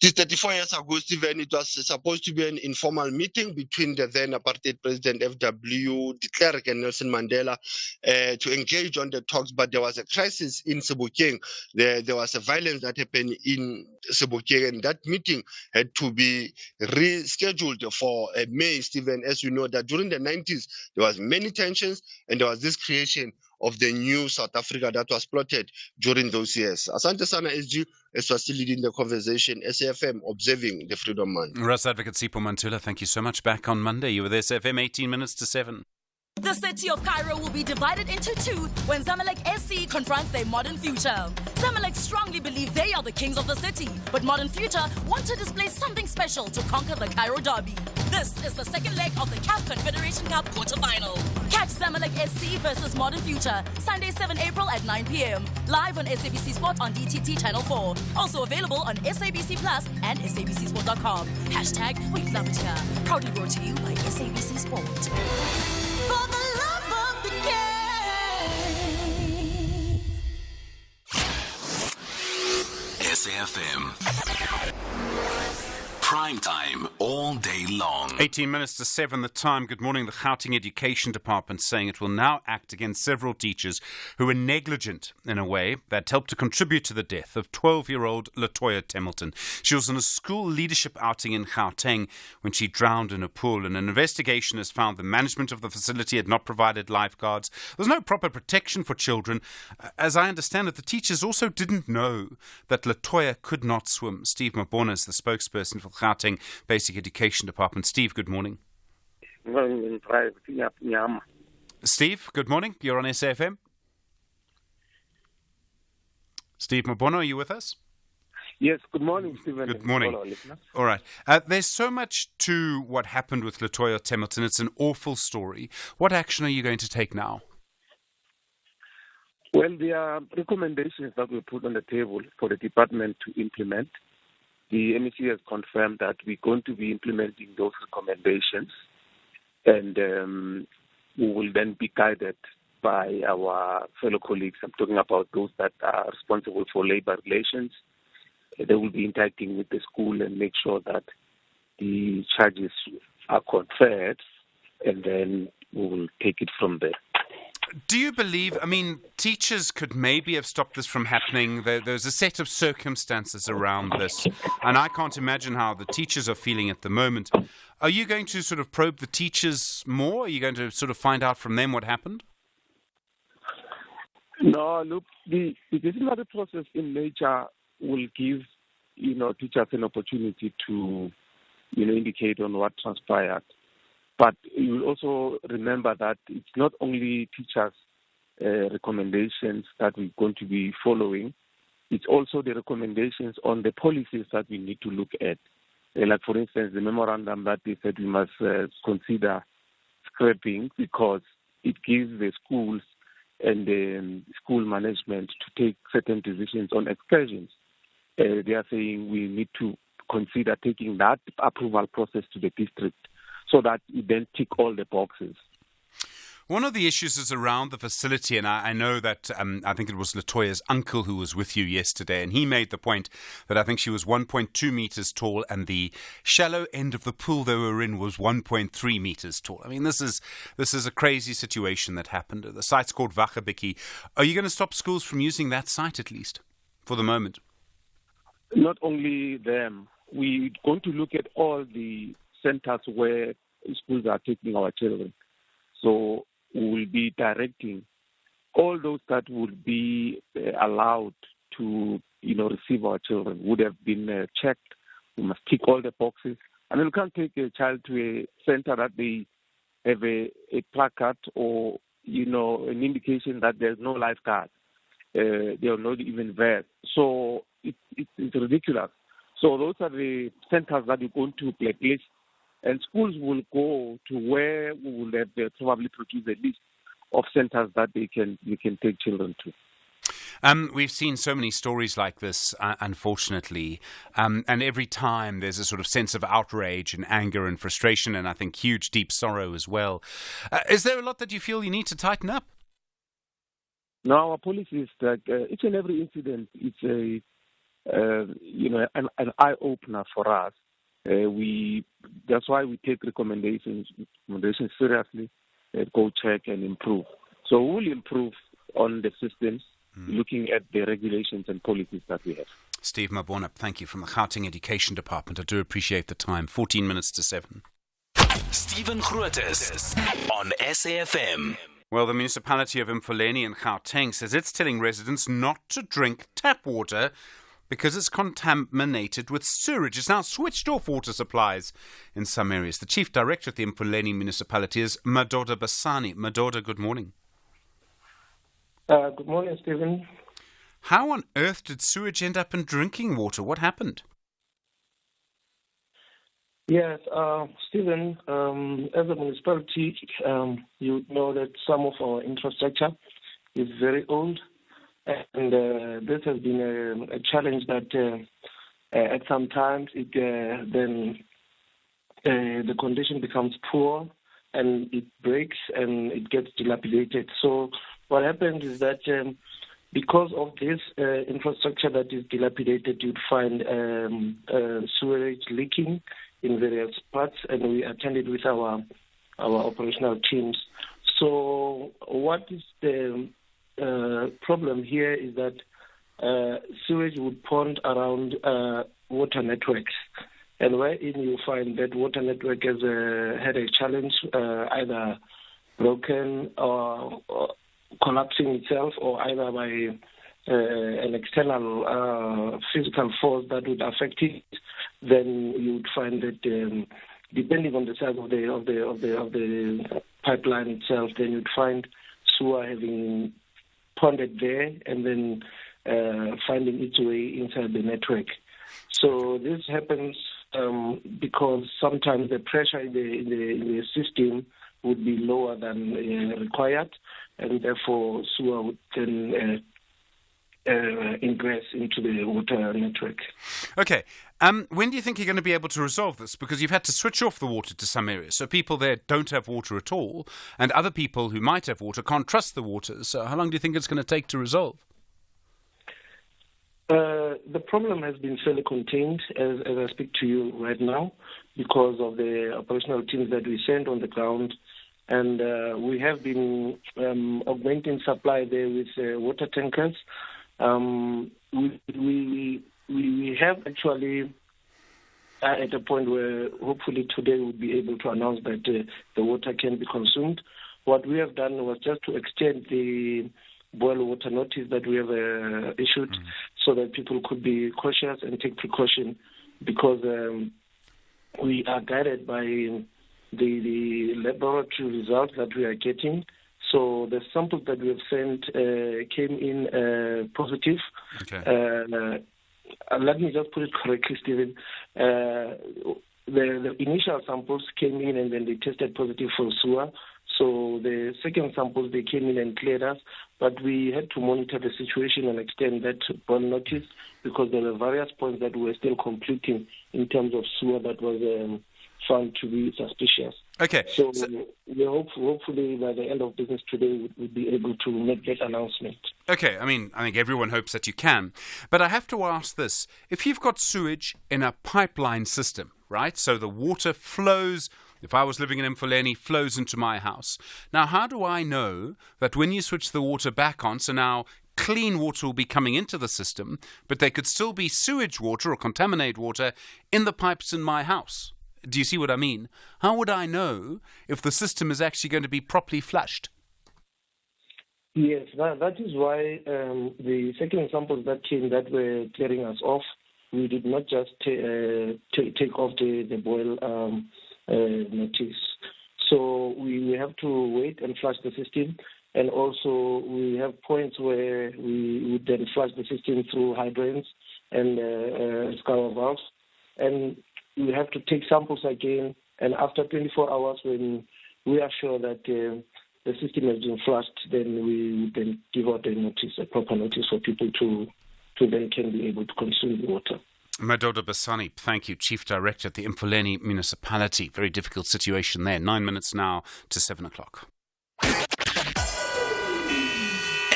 O: This 34 years ago, Stephen, it was supposed to be an informal meeting between the then apartheid president F.W. de Klerk and Nelson Mandela to engage on the talks, but there was a crisis in Sebokeng. There was a violence that happened in Sebokeng, and that meeting had to be rescheduled for May, Stephen. As you know, that during the 90s, there was many tensions, and there was this creation of the new South Africa that was plotted during those years. Asante Sana SG is still leading the conversation, SAFM observing the Freedom Month.
A: Russ Advocate Sipho Mantula, thank you so much. Back on Monday, you were there, SAFM 18 minutes to 7.
B: The city of Cairo will be divided into two when Zamalek SC confronts their Modern Future. Zamalek strongly believe they are the kings of the city, but Modern Future want to display something special to conquer the Cairo derby. This is the second leg of the CAF Confederation Cup quarter-final. Catch Zamalek SC versus Modern Future, Sunday 7 April at 9 p.m. Live on SABC Sport on DTT Channel 4. Also available on SABC Plus and SABCSport.com. Hashtag We Love It Here. Proudly brought to you by SABC Sport. For the love of the game.
G: SAFM. Prime time all day long.
A: 18 minutes to 7 the time. Good morning. The Gauteng Education Department saying it will now act against several teachers who were negligent in a way that helped to contribute to the death of 12-year-old Latoya Templeton. She was on a school leadership outing in Gauteng when she drowned in a pool, and an investigation has found the management of the facility had not provided lifeguards. There was no proper protection for children. As I understand it, the teachers also didn't know that Latoya could not swim. Steve Mabona is the spokesperson for Gauteng Basic Education Department. Steve, good morning. Steve, good morning. You're on SAFM. Steve Mabona, are you with us?
P: Yes, good morning, Stephen.
A: Good morning. All right. There's so much to what happened with Latoya Templeton. It's an awful story. What action are you going to take now?
P: Well, there are recommendations that we put on the table for the department to implement. The MEC has confirmed that we're going to be implementing those recommendations, and we will then be guided by our fellow colleagues. I'm talking about those that are responsible for labor relations. They will be interacting with the school and make sure that the charges are conferred, and then we will take it from there.
A: Do you believe, teachers could maybe have stopped this from happening? There's a set of circumstances around this, and I can't imagine how the teachers are feeling at the moment. Are you going to sort of probe the teachers more? Are you going to sort of find out from them what happened?
P: No, look, the disciplinary process in nature will give, teachers an opportunity to, indicate on what transpired. But you will also remember that it's not only teachers' recommendations that we're going to be following. It's also the recommendations on the policies that we need to look at. Like, for instance, the memorandum that they said we must consider scrapping because it gives the schools and the school management to take certain decisions on excursions. They are saying we need to consider taking that approval process to the district, so that you then tick all the boxes.
A: One of the issues is around the facility, and I know that I think it was Latoya's uncle who was with you yesterday, and he made the point that I think she was 1.2 meters tall, and the shallow end of the pool they were in was 1.3 meters tall. This is a crazy situation that happened. The site's called Vachabiki. Are you going to stop schools from using that site, at least, for the moment?
P: Not only them. We're going to look at all the centers where schools are taking our children. So we will be directing all those that would be allowed to, receive our children would have been checked. We must tick all the boxes. We can't take a child to a center that they have a placard or, an indication that there's no lifeguard. They are not even there. So it's ridiculous. So those are the centers that we're going to place. And schools will go to where we will have probably produce a list of centers that we can take children to.
A: We've seen so many stories like this, unfortunately, and every time there's a sort of sense of outrage and anger and frustration, and I think huge, deep sorrow as well. Is there a lot that you feel you need to tighten up?
P: No, our policy is that each and every incident is an eye-opener for us. That's why we take recommendations seriously, go check and improve. So we'll improve on the systems, looking at the regulations and policies that we have.
A: Steve Mabona, thank you, from the Gauteng Education Department. I do appreciate the time. 14 minutes to 7.
G: Stephen Grootes on SAFM.
A: Well, the municipality of Mfuleni in Gauteng says it's telling residents not to drink tap water because it's contaminated with sewage. It's now switched off water supplies in some areas. The Chief Director of the Mfuleni municipality is Madoda Basani. Madoda, good morning.
Q: Good morning, Stephen.
A: How on earth did sewage end up in drinking water? What happened?
Q: Yes, Stephen, as a municipality, you know that some of our infrastructure is very old, and this has been a challenge that at some times then the condition becomes poor and it breaks and it gets dilapidated. So what happens is that because of this infrastructure that is dilapidated, you'd find sewerage leaking in various parts, and we attended with our operational teams. So what is the problem here is that sewage would pond around water networks, and wherein you find that water network has had a challenge, either broken or collapsing itself, or either by an external physical force that would affect it, then you would find that depending on the size of the pipeline itself, then you'd find sewer having ponded there and then finding its way inside the network. So this happens because sometimes the pressure in the system would be lower than required, and therefore sewer would then ingress into the water network.
A: Okay. When do you think you're going to be able to resolve this? Because you've had to switch off the water to some areas. So people there don't have water at all, and other people who might have water can't trust the water. So how long do you think it's going to take to resolve?
Q: The problem has been fairly contained as I speak to you right now because of the operational teams that we sent on the ground. And we have been augmenting supply there with water tankers. We have actually at a point where hopefully today we'll be able to announce that the water can be consumed. What we have done was just to extend the boil water notice that we have issued so that people could be cautious and take precaution, because we are guided by the laboratory results that we are getting. So the samples that we have sent came in positive.
A: Okay.
Q: Let me just put it correctly, Stephen. The initial samples came in and then they tested positive for sewer. So the second samples, they came in and cleared us, but we had to monitor the situation and extend that boil notice because there were various points that we were still completing in terms of sewer that was found to be suspicious.
A: Okay.
Q: So we hopefully by the end of business today we'll be able to make that announcement.
A: Okay, I think everyone hopes that you can. But I have to ask this. If you've got sewage in a pipeline system, right, so the water flows, if I was living in Mfuleni, flows into my house. Now, how do I know that when you switch the water back on, so now clean water will be coming into the system, but there could still be sewage water or contaminated water in the pipes in my house? Do you see what I mean? How would I know if the system is actually going to be properly flushed?
Q: Yes, that is why the second samples that came that were clearing us off, we did not just take off the boil notice. So we have to wait and flush the system. And also we have points where we would then flush the system through hydrants and scour valves. And we have to take samples again, and after 24 hours, when we are sure that the system has been flushed, then we would then give out a proper notice for people to then can be able to consume the water.
A: Madoda Basani, thank you, Chief Director at the Mfuleni Municipality. Very difficult situation there. 9 minutes now to 7 o'clock.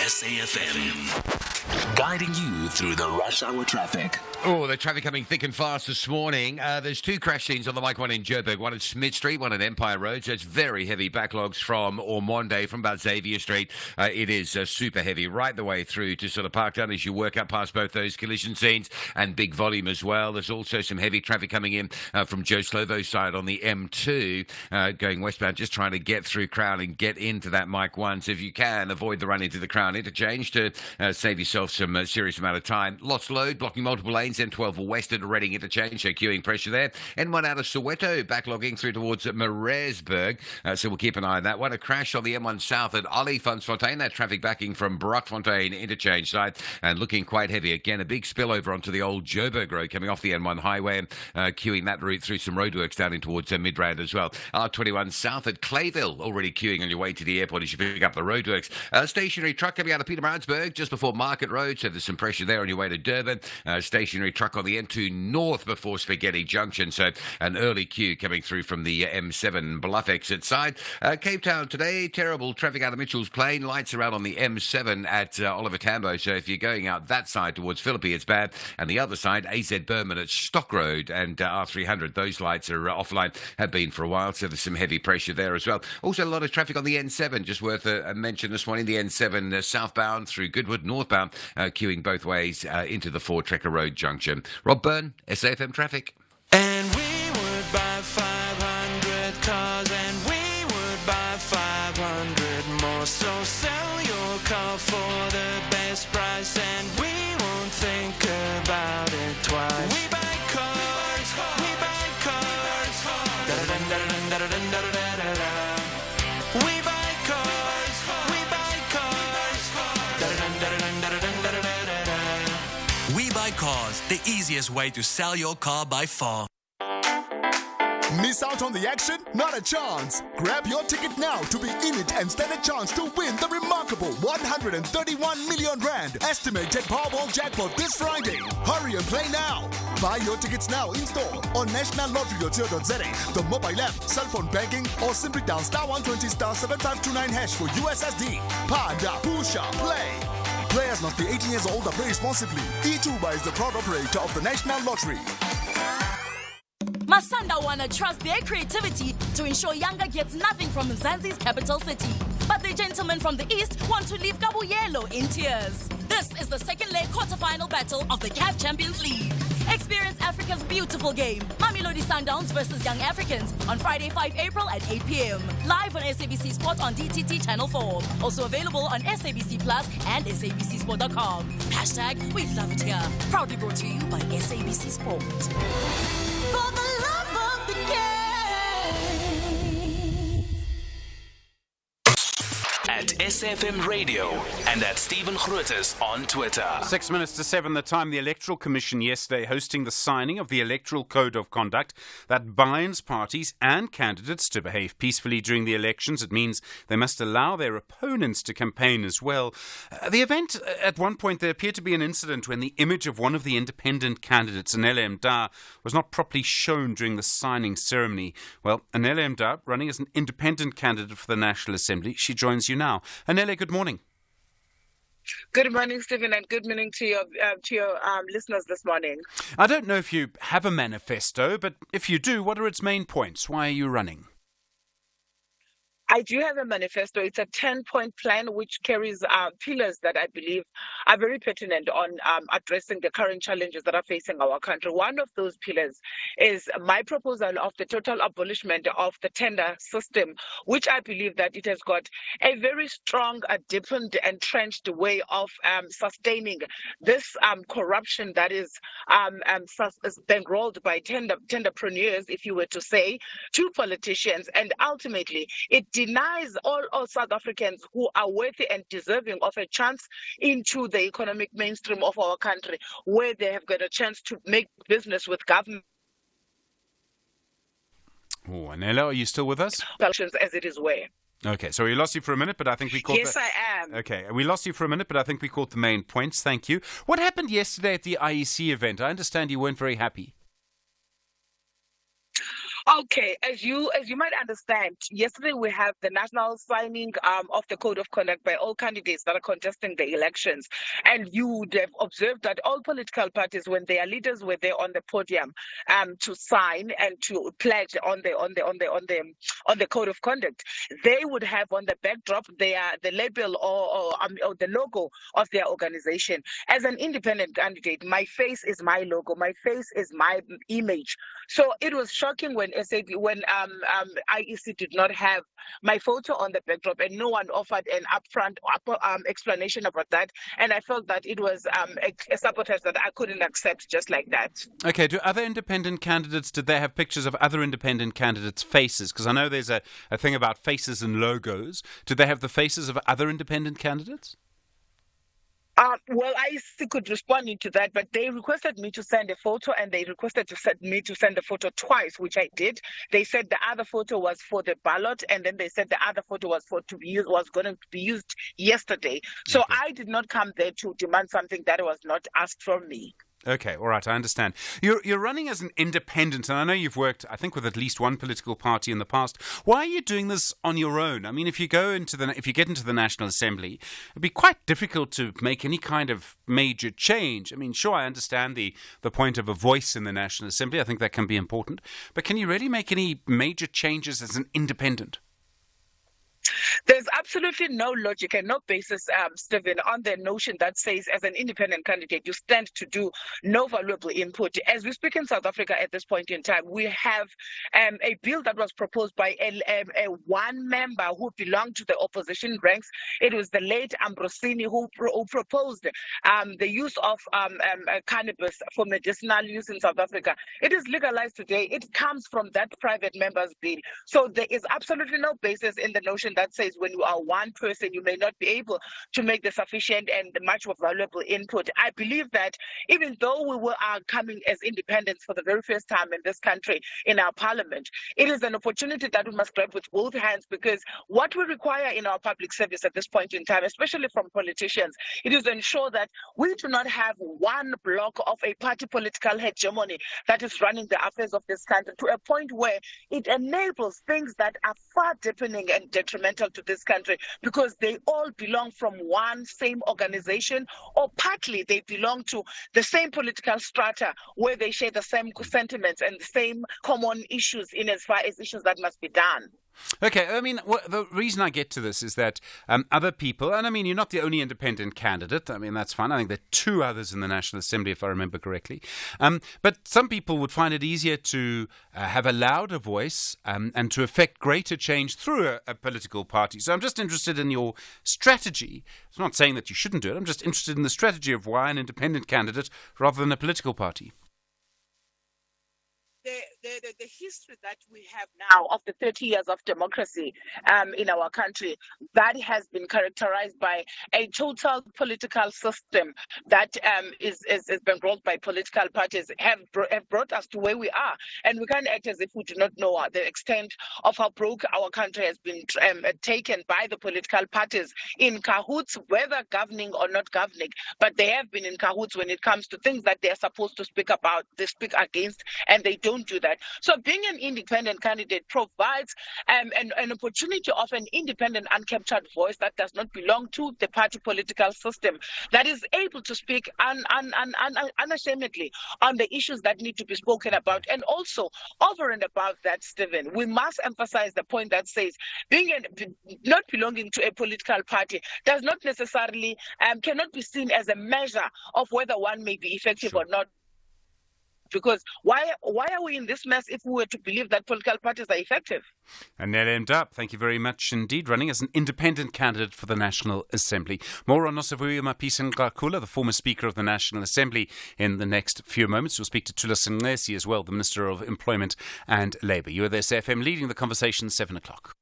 G: SAFM, guiding you through the rush hour traffic.
M: Oh, the traffic coming thick and fast this morning. There's two crash scenes on the Mike 1 in Joburg, one at Smith Street, one at Empire Road. So it's very heavy backlogs from Ormonde, from about Xavier Street. It is super heavy right the way through to sort of Parktown as you work up past both those collision scenes, and big volume as well. There's also some heavy traffic coming in from Joe Slovo's side on the M2 going westbound, just trying to get through Crown and get into that Mike 1. So if you can, avoid the run into the Crown interchange to save yourself yourself some serious amount of time. Lots load, blocking multiple lanes, M12 Western Reading interchange, so queuing pressure there. N1 out of Soweto, backlogging through towards Maresburg, so we'll keep an eye on that one. A crash on the M1 South at Olifantsfontein, that traffic backing from Brockfontein interchange side, and looking quite heavy. Again, a big spillover onto the old Joburg Road coming off the N1 highway, and queuing that route through some roadworks down in towards Midrand as well. R21 South at Clayville, already queuing on your way to the airport as you pick up the roadworks. Stationary truck coming out of Pietermaritzburg just before Market Road, so there's some pressure there on your way to Durban. Stationary truck on the N2 North before Spaghetti Junction, so an early queue coming through from the M7 Bluff exit side. Cape Town today, terrible traffic out of Mitchell's Plain. Lights are out on the M7 at Oliver Tambo, so if you're going out that side towards Philippi, it's bad. And the other side, AZ Berman at Stock Road and R300, those lights are offline, have been for a while, so there's some heavy pressure there as well. Also, a lot of traffic on the N7, just worth a mention this morning. The N7 southbound through Goodwood, northbound, queuing both ways into the Ford Trekker Road junction. Rob Byrne, SAFM Traffic.
R: And we would buy 500 cars, and we would buy 500 more. So sell your car for the best price, and we won't think about it twice. We buy cars, we buy cars. Da-da-dun-da-da-dun-da-da-dun-da-da-da-da. We buy cars, we buy cars. Da-da-dun-da-da-dun-da-da-dun-da-da-da.
S: We Buy Cars, the easiest way to sell your car by far.
T: Miss out on the action? Not a chance. Grab your ticket now to be in it and stand a chance to win the remarkable 131 million rand estimated Powerball jackpot this Friday. Hurry and play now. Buy your tickets now in store on nationallottery.co.za, the mobile app, cell phone banking, or simply dial *120 *7529# for USSD. Panda, Pusha, play. Players must be 18 years old and play responsibly. eTuba is the proud operator of the National Lottery.
B: Masanda wanna trust their creativity to ensure Yanga gets nothing from Mzansi's capital city. But the gentlemen from the east want to leave Kabuyelo in tears. This is the second leg quarterfinal battle of the CAF Champions League. Experience Africa's beautiful game, Mamelodi Sundowns versus Young Africans, on Friday 5 April at 8 p.m. Live on SABC Sport on DTT Channel 4. Also available on SABC Plus and SABCSport.com. Hashtag we love it here. Proudly brought to you by SABC Sport. For the love of the game.
G: At SFM Radio and at Stephen Grootes on Twitter.
A: 6 minutes to 7, the time. The Electoral Commission yesterday hosting the signing of the Electoral Code of Conduct that binds parties and candidates to behave peacefully during the elections. It means they must allow their opponents to campaign as well. The event, at one point, there appeared to be an incident when the image of one of the independent candidates, Anele Mda, was not properly shown during the signing ceremony. Well, Anele Mda, running as an independent candidate for the National Assembly, she joins you now. Anele, good morning.
U: Good morning, Stephen, and good morning to your listeners this morning.
A: I don't know if you have a manifesto, but if you do, what are its main points? Why are you running?
U: I do have a manifesto. It's a 10-point plan which carries pillars that I believe are very pertinent on addressing the current challenges that are facing our country. One of those pillars is my proposal of the total abolishment of the tender system, which I believe that it has got a very strong, deepened, entrenched way of sustaining this corruption that is bankrolled by tenderpreneurs, if you were to say, to politicians, and ultimately it denies all South Africans who are worthy and deserving of a chance into the economic mainstream of our country, where they have got a chance to make business with government.
A: Oh, Anela, are you still with us?
U: As it is where.
A: Okay, so we lost you for a minute, but I think we caught
U: Yes, I am.
A: Okay, we lost you for a minute, but I think we caught the main points. Thank you. What happened yesterday at the IEC event? I understand you weren't very happy.
U: Okay, as you might understand, yesterday we have the national signing of the Code of Conduct by all candidates that are contesting the elections, and you would have observed that all political parties, when their leaders were there on the podium to sign and to pledge on the Code of Conduct, they would have on the backdrop the label or the logo of their organization. As an independent candidate, my face is my logo, my face is my image. So it was shocking when, as said when IEC did not have my photo on the backdrop and no one offered an upfront explanation about that, and I felt that it was a sabotage that I couldn't accept just like that.
A: Okay, do other independent candidates, did they have pictures of other independent candidates' faces? Because I know there's a thing about faces and logos. Did they have the faces of other independent candidates?
U: Well, I could respond to that, but they requested me to send a photo, and they requested me to send the photo twice, which I did. They said the other photo was for the ballot, and then they said the other photo was going to be used yesterday. So I did not come there to demand something that was not asked from me.
A: Okay, all right, I understand. You're running as an independent, and I know you've worked, I think, with at least one political party in the past. Why are you doing this on your own? I mean, if you get into the National Assembly, it'd be quite difficult to make any kind of major change. I mean, sure, I understand the point of a voice in the National Assembly. I think that can be important. But can you really make any major changes as an independent?
U: There's absolutely no logic and no basis, Stephen, on the notion that says as an independent candidate, you stand to do no valuable input. As we speak in South Africa at this point in time, we have a bill that was proposed by a one member who belonged to the opposition ranks. It was the late Ambrosini who proposed the use of cannabis for medicinal use in South Africa. It is legalized today. It comes from that private member's bill. So there is absolutely no basis in the notion that says when you are one person, you may not be able to make the sufficient and much of valuable input. I believe that even though we are coming as independents for the very first time in this country in our parliament, it is an opportunity that we must grab with both hands, because what we require in our public service at this point in time, especially from politicians, it is to ensure that we do not have one block of a party political hegemony that is running the affairs of this country to a point where it enables things that are far deepening and detrimental to this country, because they all belong from one same organization, or partly they belong to the same political strata where they share the same sentiments and the same common issues in as far as issues that must be done.
A: Okay, I mean, the reason I get to this is that other people, and I mean, you're not the only independent candidate. I mean, that's fine. I think there are two others in the National Assembly, if I remember correctly. But some people would find it easier to have a louder voice and to effect greater change through a political party. So I'm just interested in your strategy. I'm not saying that you shouldn't do it. I'm just interested in the strategy of why an independent candidate rather than a political party.
U: The history that we have now of the 30 years of democracy in our country, that has been characterized by a total political system that is been brought by political parties, have brought us to where we are. And we can't act as if we do not know the extent of how broke our country has been taken by the political parties in cahoots, whether governing or not governing. But they have been in cahoots when it comes to things that they're supposed to speak about, they speak against, and they don't do that. So being an independent candidate provides an opportunity of an independent, uncaptured voice that does not belong to the party political system, that is able to speak unashamedly on the issues that need to be spoken about. And also, over and above that, Stephen, we must emphasize the point that says not belonging to a political party does not necessarily, cannot be seen as a measure of whether one may be effective or not. Because why are we in this mess if we were to believe that political parties are effective?
A: And Nell Mdap, thank you very much indeed, running as an independent candidate for the National Assembly. More on Nosavuyo Mapisa-Nqakula, the former Speaker of the National Assembly, in the next few moments. We'll speak to Tula Singesi as well, the Minister of Employment and Labour. You are there, SFM, leading the conversation, 7 o'clock.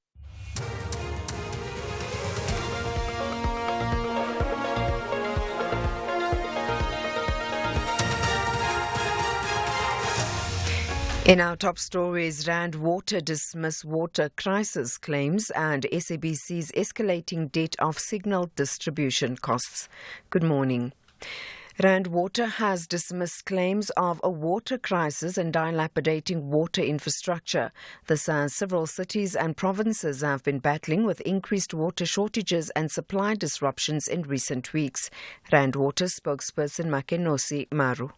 H: In our top stories, Rand Water dismiss water crisis claims and SABC's escalating debt of signal distribution costs. Good morning. Rand Water has dismissed claims of a water crisis and dilapidating water infrastructure. This as several cities and provinces have been battling with increased water shortages and supply disruptions in recent weeks. Rand Water spokesperson Makenosi Maru.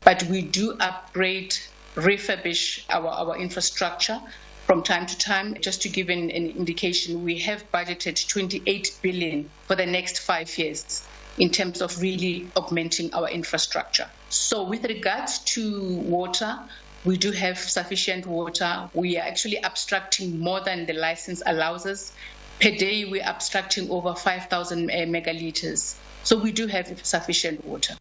C: But we do upgrade, refurbish our infrastructure from time to time. Just to give an indication, we have budgeted 28 billion for the next 5 years in terms of really augmenting our infrastructure. So with regards to water, We do have sufficient water. We are actually abstracting more than the license allows us. Per day, we're abstracting over 5,000 megalitres. So we do have sufficient water.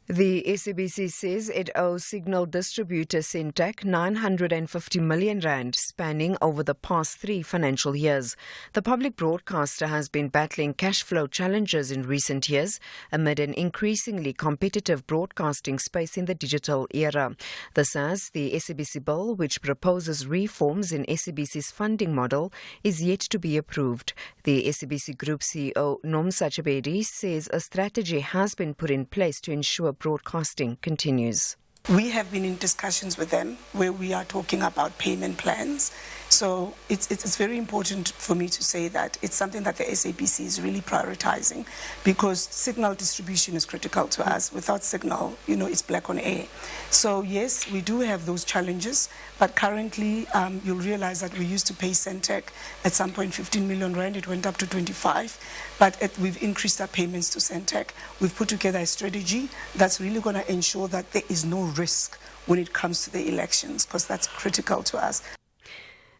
H: The SABC says it owes signal distributor Syntec 950 million rand, spanning over the past 3 financial years. The public broadcaster has been battling cash flow challenges in recent years amid an increasingly competitive broadcasting space in the digital era. This as the SABC bill, which proposes reforms in SABC's funding model, is yet to be approved. The SABC Group CEO Nomsa Chabedi says a strategy has been put in place to ensure broadcasting continues.
D: We have been in discussions with them where we are talking about payment plans. So it's very important for me to say that it's something that the SABC is really prioritizing, because signal distribution is critical to us. Without signal, it's black on air. So yes, we do have those challenges, but currently you'll realize that we used to pay Syntec at some point 15 million rand. It went up to 25, but we've increased our payments to Syntec. We've put together a strategy that's really going to ensure that there is no risk when it comes to the elections, because that's critical to us.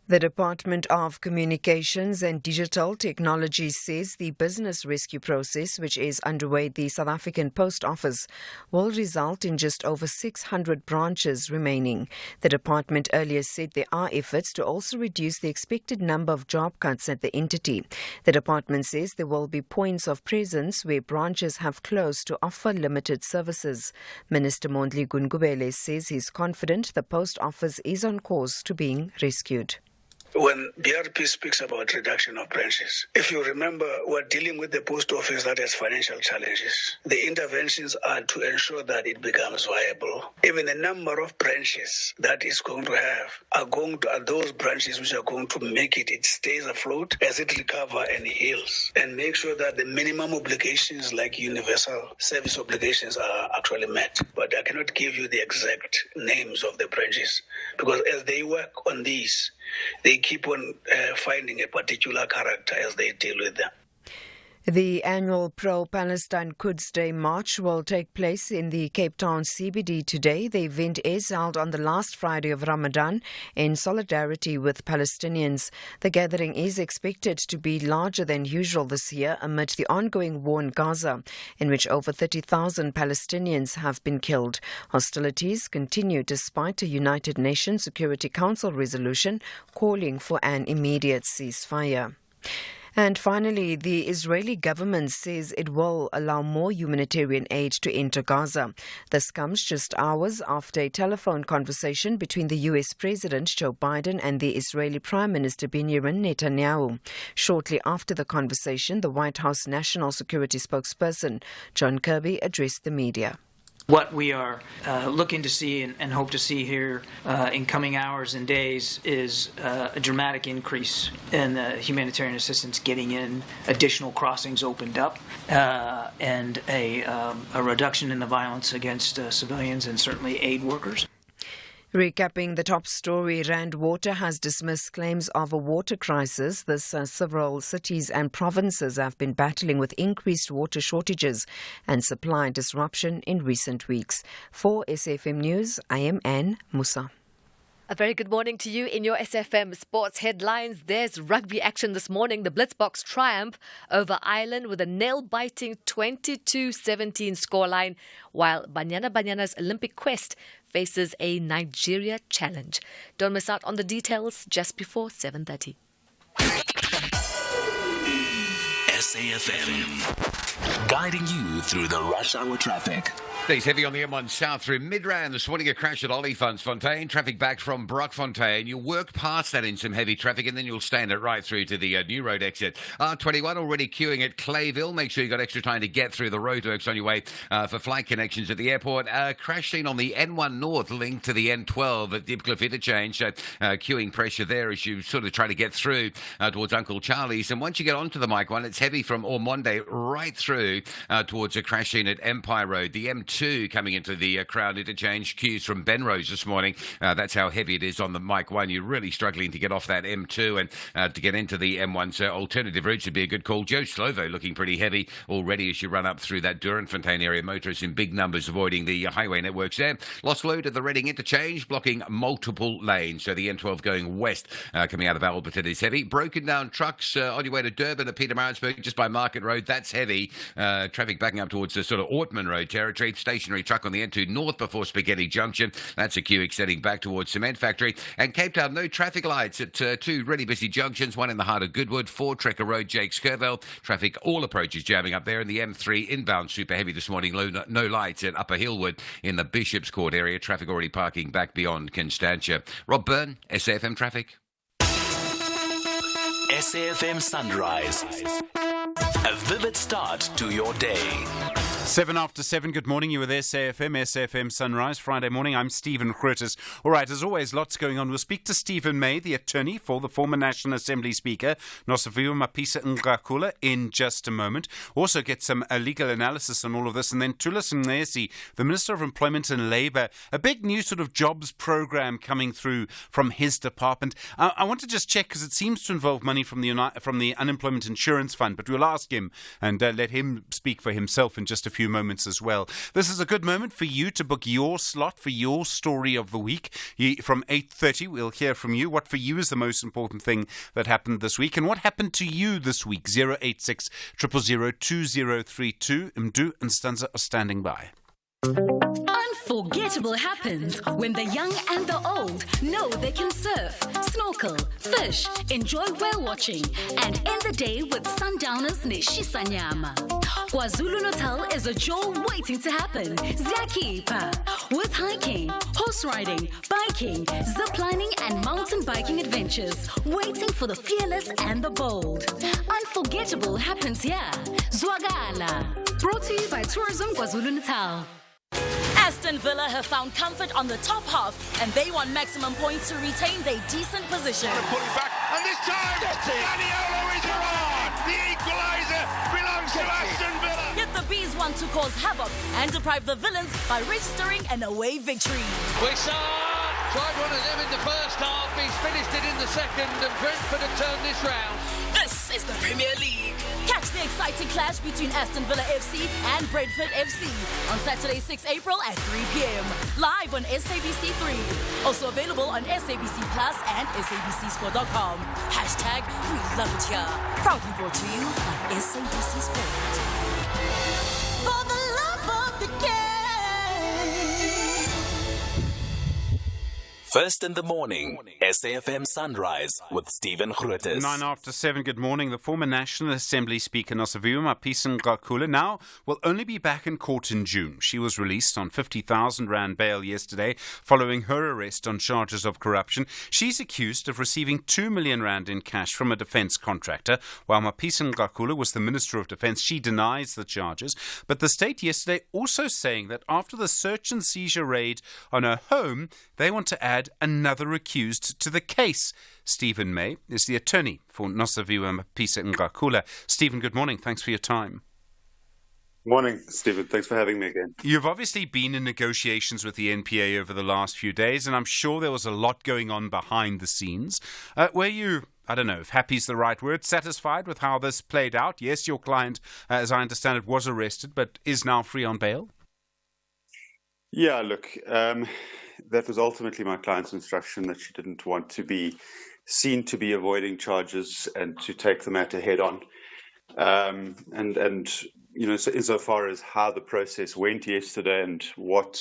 H: The Department of Communications and Digital Technology says the business rescue process, which is underway at the South African Post Office, will result in just over 600 branches remaining. The department earlier said there are efforts to also reduce the expected number of job cuts at the entity. The department says there will be points of presence where branches have closed to offer limited services. Minister Mondli Gungubele says he's confident the Post Office is on course to being rescued.
V: When BRP speaks about reduction of branches, if you remember, we're dealing with the post office that has financial challenges. The interventions are to ensure that it becomes viable. Even the number of branches that it's going to have are those branches which are going to make it stays afloat as it recovers and heals, and make sure that the minimum obligations like universal service obligations are actually met. But I cannot give you the exact names of the branches, because as they work on these, they keep on finding a particular character as they deal with them.
H: The annual Pro-Palestine Quds Day March will take place in the Cape Town CBD today. The event is held on the last Friday of Ramadan in solidarity with Palestinians. The gathering is expected to be larger than usual this year amid the ongoing war in Gaza, in which over 30,000 Palestinians have been killed. Hostilities continue despite a United Nations Security Council resolution calling for an immediate ceasefire. And finally, the Israeli government says it will allow more humanitarian aid to enter Gaza. This comes just hours after a telephone conversation between the U.S. President Joe Biden and the Israeli Prime Minister Benjamin Netanyahu. Shortly after the conversation, the White House National Security spokesperson John Kirby addressed the media.
W: What we are looking to see and hope to see here in coming hours and days is a dramatic increase in the humanitarian assistance getting in, additional crossings opened up, and a reduction in the violence against civilians and certainly aid workers.
H: Recapping the top story, Rand Water has dismissed claims of a water crisis. Several cities and provinces have been battling with increased water shortages and supply disruption in recent weeks. For SAFM News, I am Anne Musa.
K: A very good morning to you in your SFM sports headlines. There's rugby action this morning. The Blitzboks triumph over Ireland with a nail-biting 22-17 scoreline, while Banyana's Olympic quest faces a Nigeria challenge. Don't miss out on the details just before 7:30.
G: SAFM, guiding you through the rush hour traffic.
M: Stays heavy on the M1 South through Midrand this morning. A crash at Olifantsfontein. Traffic back from Brockfontein. You'll work past that in some heavy traffic, and then you'll stand it right through to the New Road exit. R21 already queuing at Clayville. Make sure you've got extra time to get through the roadworks on your way for flight connections at the airport. Crash scene on the N1 North linked to the N12 at Dipcliffe Interchange. So queuing pressure there as you sort of try to get through towards Uncle Charlie's. And once you get onto the Mike 1, it's heavy from Ormonde right through M2 towards a crash scene at Empire Road. The M2 coming into the Crown Interchange, queues from Benrose this morning. That's how heavy it is on the Mike 1. You're really struggling to get off that M2 and to get into the M1. So alternative routes would be a good call. Joe Slovo looking pretty heavy already as you run up through that Duranfontein area. Motorists in big numbers avoiding the highway networks there. Lost load at the Reading Interchange, blocking multiple lanes. So the N12 going west, coming out of Alberton is heavy. Broken down trucks on your way to Durban at Pietermaritzburg, just by Market Road. That's heavy. Traffic backing up towards the sort of Ortman Road territory. Stationary truck on the N2 north before Spaghetti Junction. That's a queue extending back towards Cement Factory. And Cape Town, no traffic lights at two really busy junctions. One in the heart of Goodwood, 4 Trekker Road, Jakes Kerwell. Traffic, all approaches jamming up there. And the M3 inbound super heavy this morning. No lights at Upper Hillwood in the Bishop's Court area. Traffic already parking back beyond Constantia. Rob Byrne, SAFM Traffic.
G: SAFM Sunrise. A vivid start to your day.
A: 7 after 7, good morning. You were there, SAFM Sunrise, Friday morning. I'm Stephen Grootes. All right, as always, lots going on. We'll speak to Stephen May, the attorney for the former National Assembly Speaker, Nosiviwe Mapisa-Nqakula, in just a moment. Also get some legal analysis on all of this. And then Thulas Nxesi, the Minister of Employment and Labour, a big new sort of jobs program coming through from his department. I want to just check, because it seems to involve money from the Unemployment Insurance Fund, but we'll ask him and let him speak for himself in just a few moments as well. This is a good moment for you to book your slot for your story of the week. From 8:30, we'll hear from you. What for you is the most important thing that happened this week, and what happened to you this week? 086 000 2032. Mdu and Stanza are standing by.
B: Unforgettable happens when the young and the old know they can surf, snorkel, fish, enjoy whale watching, and end the day with sundowners Neshisa Nyama. KwaZulu-Natal is a jewel waiting to happen. Ziyakhipha. With hiking, horse riding, biking, ziplining, and mountain biking adventures waiting for the fearless and the bold. Unforgettable happens here. Zwagala. Brought to you by Tourism KwaZulu-Natal. Aston Villa have found comfort on the top half, and they want maximum points to retain their decent position.
E: Pull it back, and this time, Daniolo is on! The equaliser belongs to Aston Villa!
B: Yet the Bees want to cause havoc and deprive the Villains by registering an away victory.
F: Wissart tried one of them in the first half, he's finished it in the second, and Brentford have turned this round.
B: This is the Premier League. Catch the exciting clash between Aston Villa FC and Brentford FC on Saturday, 6 April at 3 p.m. live on SABC3. Also available on SABC Plus and SABCSport.com. Hashtag we love it here. Proudly brought to you on SABC Sport. For the love of the game.
G: First in the morning, SAFM Sunrise with Stephen Grootes.
A: 9 after 7, good morning. The former National Assembly Speaker, Nosiviwe Mapisa-Nqakula, now will only be back in court in June. She was released on 50,000 Rand bail yesterday following her arrest on charges of corruption. She's accused of receiving 2 million Rand in cash from a defence contractor. While Mapisa-Nqakula was the Minister of Defence, she denies the charges. But the state yesterday also saying that after the search and seizure raid on her home, they want to add another accused to the case. Stephen May is the attorney for Nosiviwe Mapisa-Nqakula. Stephen, good morning. Thanks for your time.
I: Morning, Stephen. Thanks for having me again.
A: You've obviously been in negotiations with the NPA over the last few days, and I'm sure there was a lot going on behind the scenes. Were you, I don't know if happy's the right word, satisfied with how this played out? Yes, your client, as I understand it, was arrested, but is now free on bail?
I: Yeah, look, that was ultimately my client's instruction, that she didn't want to be seen to be avoiding charges and to take the matter head on. And you know, so insofar as how the process went yesterday and what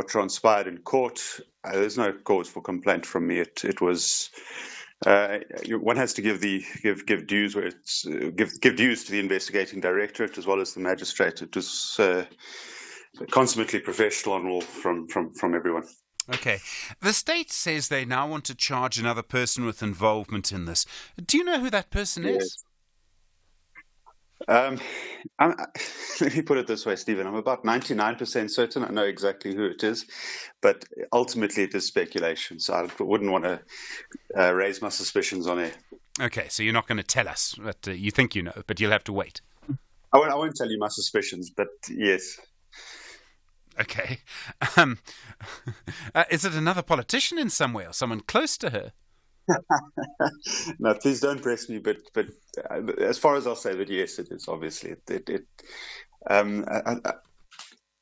I: transpired in court, there's no cause for complaint from me. It was one has to give dues where it's give dues to the investigating directorate as well as the magistrate. It was consummately professional on all from everyone.
A: Okay. The state says they now want to charge another person with involvement in this. Do you know who that person is?
I: Let me put it this way, Stephen. I'm about 99% certain I know exactly who it is, but ultimately it is speculation, so I wouldn't want to raise my suspicions on air.
A: Okay, so you're not going to tell us, but you think you know, but you'll have to wait.
I: I won't tell you my suspicions, but yes.
A: Okay. Is it another politician in some way or someone close to her?
I: No, please don't press me. But as far as I'll say that, yes, it is. Obviously,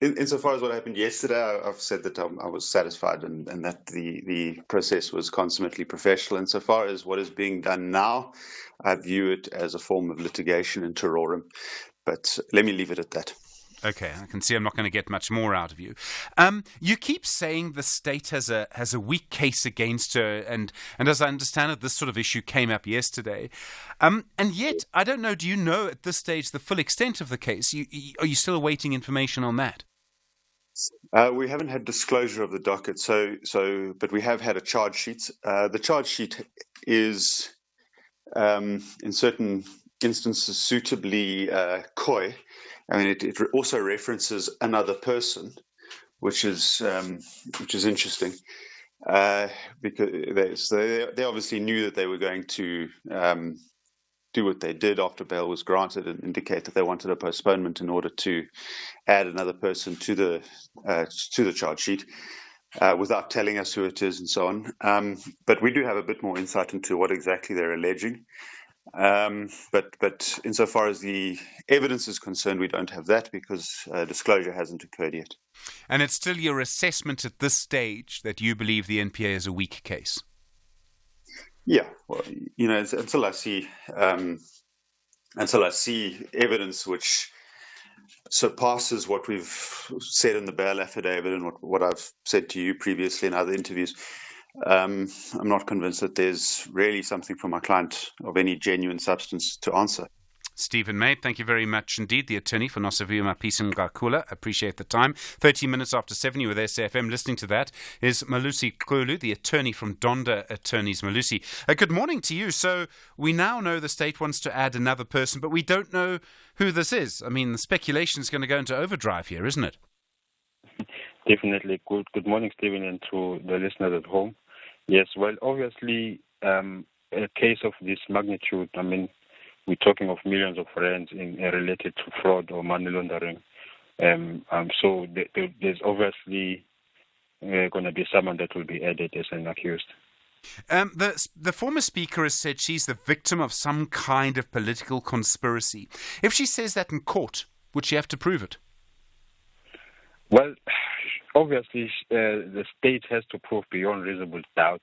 I: insofar as what happened yesterday, I've said that I was satisfied and that the process was consummately professional. Insofar as what is being done now, I view it as a form of litigation in terrorem. But let me leave it at that.
A: Okay, I can see I'm not going to get much more out of you. You keep saying the state has a weak case against her, and as I understand it, this sort of issue came up yesterday. And yet, I don't know, do you know at this stage the full extent of the case? Are you still awaiting information on that?
I: We haven't had disclosure of the docket, but we have had a charge sheet. The charge sheet is, in certain instances, suitably coy. I mean, it also references another person, which is interesting, because they obviously knew that they were going to do what they did after bail was granted and indicate that they wanted a postponement in order to add another person to the charge sheet without telling us who it is and so on. But we do have a bit more insight into what exactly they're alleging. But insofar as the evidence is concerned, we don't have that because disclosure hasn't occurred yet.
A: And it's still your assessment at this stage that you believe the NPA is a weak case?
I: Yeah, well, until I see evidence which surpasses what we've said in the bail affidavit and what I've said to you previously in other interviews, I'm not convinced that there's really something for my client of any genuine substance to answer.
A: Stephen May, thank you very much indeed, the attorney for Nosavio Mapisa Ngakula. Appreciate the time. 30 minutes after 7, you with SAFM. Listening to that is Malusi Kulu, the attorney from Donda Attorneys. Malusi, good morning to you. So we now know the state wants to add another person, but we don't know who this is. I mean, the speculation is going to go into overdrive here, isn't it?
J: Definitely. Good morning, Stephen, and to the listeners at home. Yes, well, obviously, a case of this magnitude, I mean, we're talking of millions of rands related to fraud or money laundering. So there's obviously going to be someone that will be added as an accused.
A: The former speaker has said she's the victim of some kind of political conspiracy. If she says that in court, would she have to prove it?
J: Well, obviously, the state has to prove beyond reasonable doubt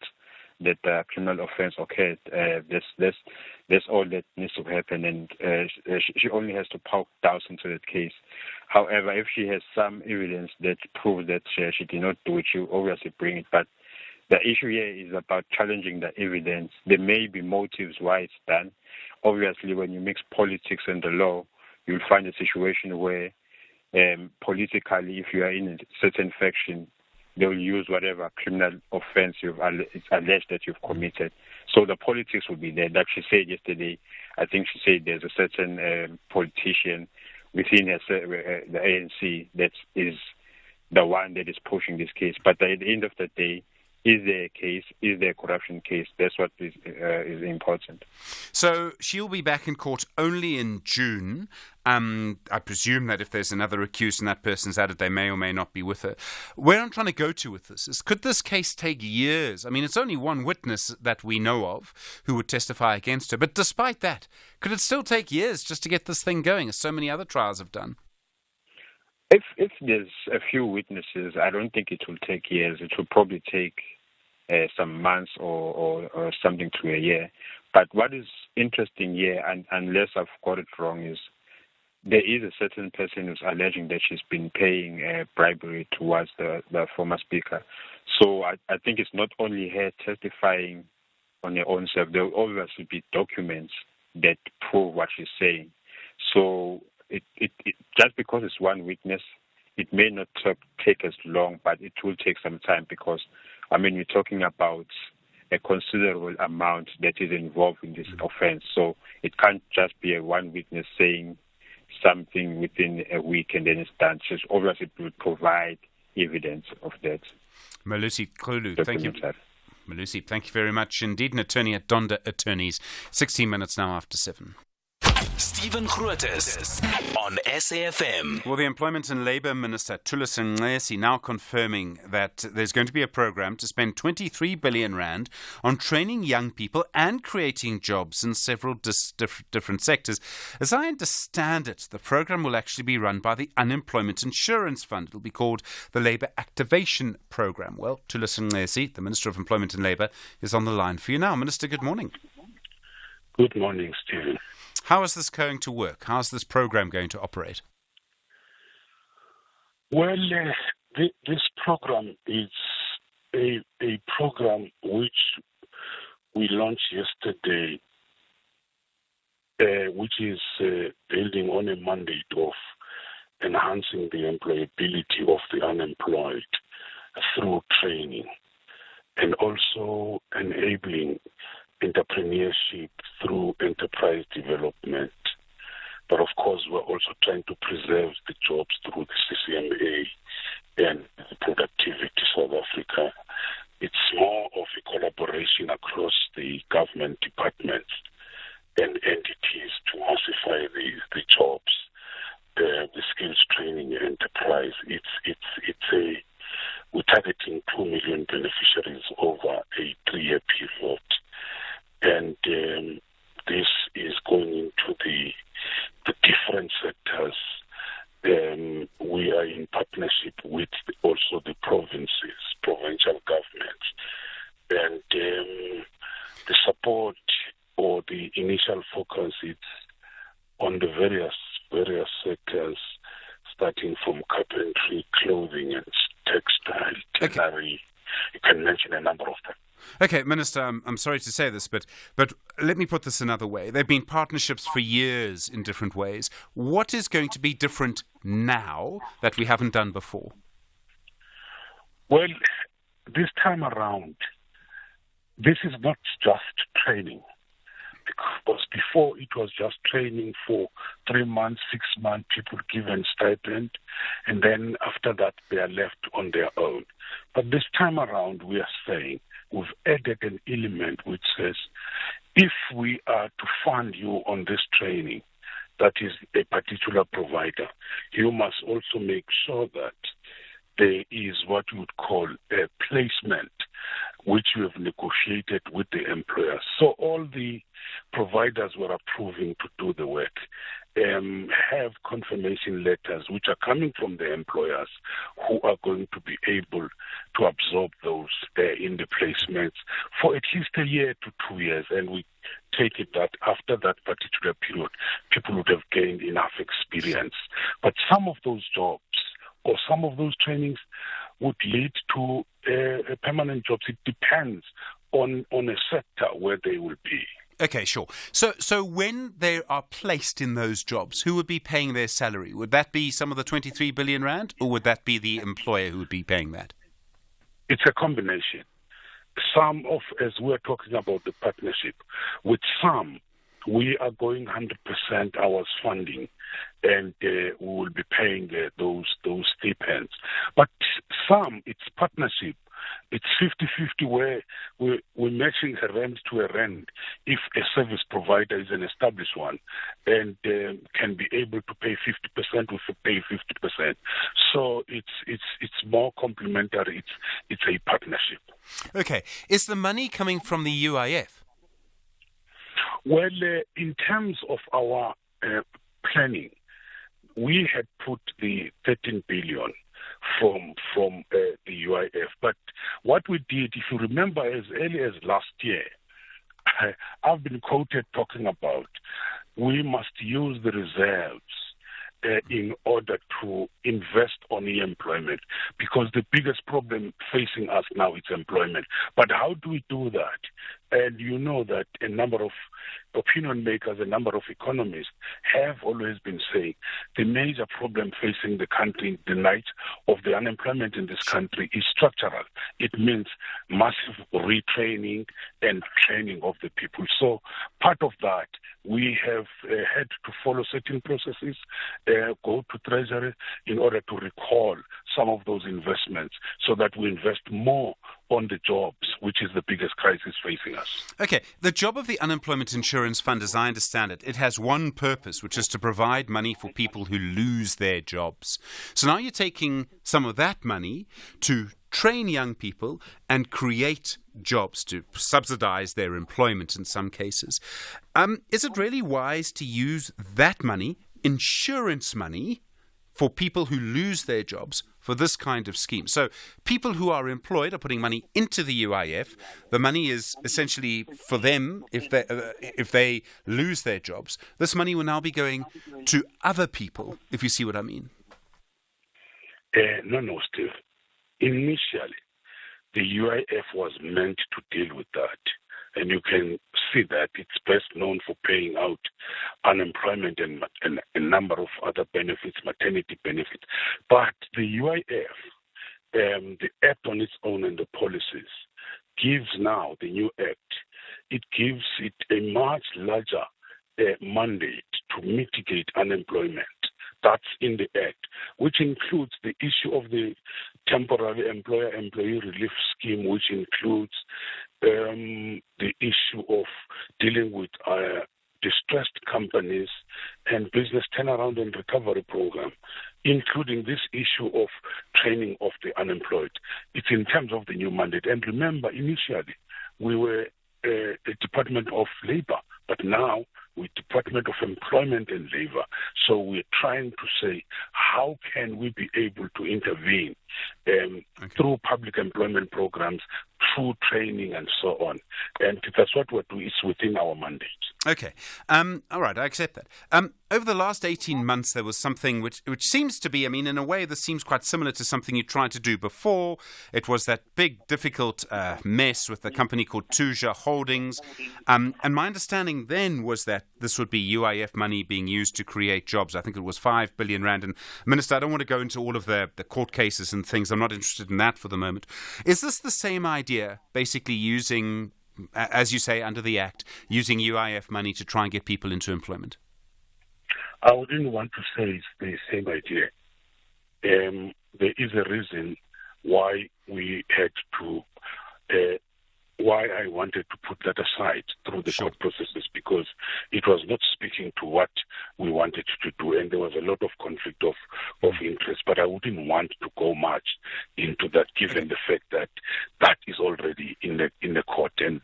J: that the criminal offense occurred. That's all that needs to happen, and she only has to poke doubts into that case. However, if she has some evidence that proves that she did not do it, she will obviously bring it. But the issue here is about challenging the evidence. There may be motives why it's done. Obviously, when you mix politics and the law, you'll find a situation where politically, if you are in a certain faction, they will use whatever criminal offense it's alleged that you've committed. So the politics will be there. Like she said yesterday, I think she said there's a certain politician within the ANC that is the one that is pushing this case. But at the end of the day, is there a case? Is there a corruption case? That's what is important.
A: So she'll be back in court only in June. I presume that if there's another accused and that person's added, they may or may not be with her. Where I'm trying to go to with this is, could this case take years? I mean, it's only one witness that we know of who would testify against her. But despite that, could it still take years just to get this thing going, as so many other trials have done?
J: If there's a few witnesses, I don't think it will take years. It will probably take some months or something to a year. But what is interesting here, and unless I've got it wrong, is there is a certain person who's alleging that she's been paying bribery towards the former speaker. So I think it's not only her testifying on her own self. There will obviously be documents that prove what she's saying. So it just because it's one witness, it may not take as long, but it will take some time because, I mean, we're talking about a considerable amount that is involved in this offense. So it can't just be a one witness saying something within a week and then it's done. So obviously it will provide evidence of that.
A: Malusi Kulu, thank you. Malusi, thank you very much indeed. An attorney at Donda Attorneys. 16 minutes now after 7.
G: Stephen Grootes on SAFM.
A: Well, the Employment and Labour Minister, Thulisang Nxesi, now confirming that there's going to be a program to spend 23 billion rand on training young people and creating jobs in several different sectors. As I understand it, the program will actually be run by the Unemployment Insurance Fund. It'll be called the Labour Activation Program. Well, Thulisang Nxesi, the Minister of Employment and Labour, is on the line for you now. Minister, good morning.
L: Good morning, Stephen.
A: How is this going to work? How is this program going to operate?
L: Well, this program is a program which we launched yesterday, which is building on a mandate of enhancing the employability of the unemployed through training and also enabling entrepreneurship through enterprise development. But of course, we're also trying to preserve the jobs through the CCMA and the productivity South Africa. It's more of a collaboration across the government departments and entities to massify the jobs, the skills training enterprise. We're targeting 2 million beneficiaries over a 3-year period. And this is going into the different sectors. We are in partnership with also the provinces, provincial governments, and the support or the initial focus is on the various sectors, starting from carpentry, clothing, and textile, tailoring. You can mention a number of them.
A: Okay, Minister, I'm sorry to say this, but let me put this another way. There have been partnerships for years in different ways. What is going to be different now that we haven't done before?
L: Well, this time around, this is not just training. Because before it was just training for 3 months, 6 months, people given stipend, and then after that they are left on their own. But this time around we are saying we've added an element which says if we are to fund you on this training, that is a particular provider, you must also make sure that there is what you would call a placement, which you have negotiated with the employer. So all the providers who are approving to do the work have confirmation letters which are coming from the employers who are going to be able to absorb those in the placements for at least a year to 2 years. And we take it that after that particular period, people would have gained enough experience. But some of those jobs or some of those trainings would lead to permanent jobs. It depends on a sector where they will be.
A: Okay, sure. So when they are placed in those jobs, who would be paying their salary? Would that be some of the 23 billion rand, or would that be the employer who would be paying that?
L: It's a combination. As we're talking about the partnership, with some, we are going 100% hours funding, and we will be paying those stipends. But some, it's partnership. It's 50-50 where we're matching a rent to a rent if a service provider is an established one and can be able to pay 50%, we pay 50%. So it's more complementary. It's a partnership.
A: Okay. Is the money coming from the UIF?
L: Well, in terms of our planning, we had put the 13 billion from the UIF. But what we did, if you remember, as early as last year, I've been quoted talking about we must use the reserves in order to invest on employment, because the biggest problem facing us now is employment. But how do we do that? And you know that a number of opinion makers, a number of economists have always been saying the major problem facing the country, the night of the unemployment in this country, is structural. It means massive retraining and training of the people. So part of that, we have had to follow certain processes, go to Treasury in order to recall some of those investments so that we invest more on the jobs which is the biggest crisis facing us.
A: Okay, the job of the Unemployment Insurance Fund, as I understand it, it has one purpose, which is to provide money for people who lose their jobs. So now you're taking some of that money to train young people and create jobs to subsidize their employment in some cases. Is it really wise to use that money, insurance money, for people who lose their jobs for this kind of scheme? So people who are employed are putting money into the UIF. The money is essentially for them if they lose their jobs. This money will now be going to other people, if you see what I mean.
L: No, Steve. Initially, the UIF was meant to deal with that. And you can see that it's best known for paying out unemployment and a number of other benefits, maternity benefits. But the UIF, the Act on its own and the policies, gives now, the new Act, it gives it a much larger mandate to mitigate unemployment. That's in the Act, which includes the issue of the temporary employer-employee relief scheme, which includes the issue of dealing with distressed companies and business turnaround and recovery program, including this issue of training of the unemployed. It's in terms of the new mandate. And remember, initially, we were a Department of Labor, but now we're Department of Employment and Labor. So we're trying to say, how can we be able to intervene through public employment programs, through training and so on. And that's what we're doing. It's within our mandate.
A: Okay. All right, I accept that. Over the last 18 months, there was something which seems to be, I mean, in a way, this seems quite similar to something you tried to do before. It was that big, difficult mess with a company called Tuja Holdings. And my understanding then was that this would be UIF money being used to create jobs. I think it was 5 billion rand. And, Minister, I don't want to go into all of the court cases and things. I'm not interested in that for the moment. Is this the same idea, basically using, as you say, under the Act, using UIF money to try and get people into employment?
L: I wouldn't want to say it's the same idea. There is a reason why we had to, why I wanted to put that aside through the court processes, because it was not speaking to what we wanted to do, and there was a lot of conflict of interest. But I wouldn't want to go much into that, given the fact that that is already in the court, and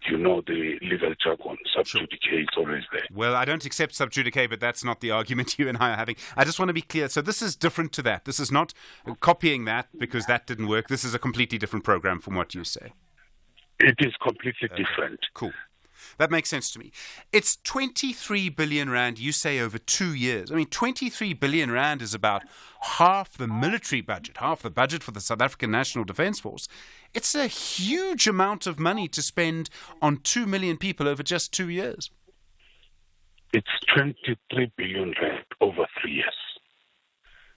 L: you know the legal jargon, sub judice, is always there.
A: Well, I don't accept sub judice, but that's not the argument you and I are having. I just want to be clear. So this is different to that. This is not copying that because that didn't work. This is a completely different program from what you say.
L: It is completely different.
A: Cool. That makes sense to me. It's 23 billion rand, you say, over 2 years. I mean, 23 billion rand is about half the military budget, half the budget for the South African National Defence Force. It's a huge amount of money to spend on 2 million people over just 2 years.
L: It's 23 billion rand over 3 years.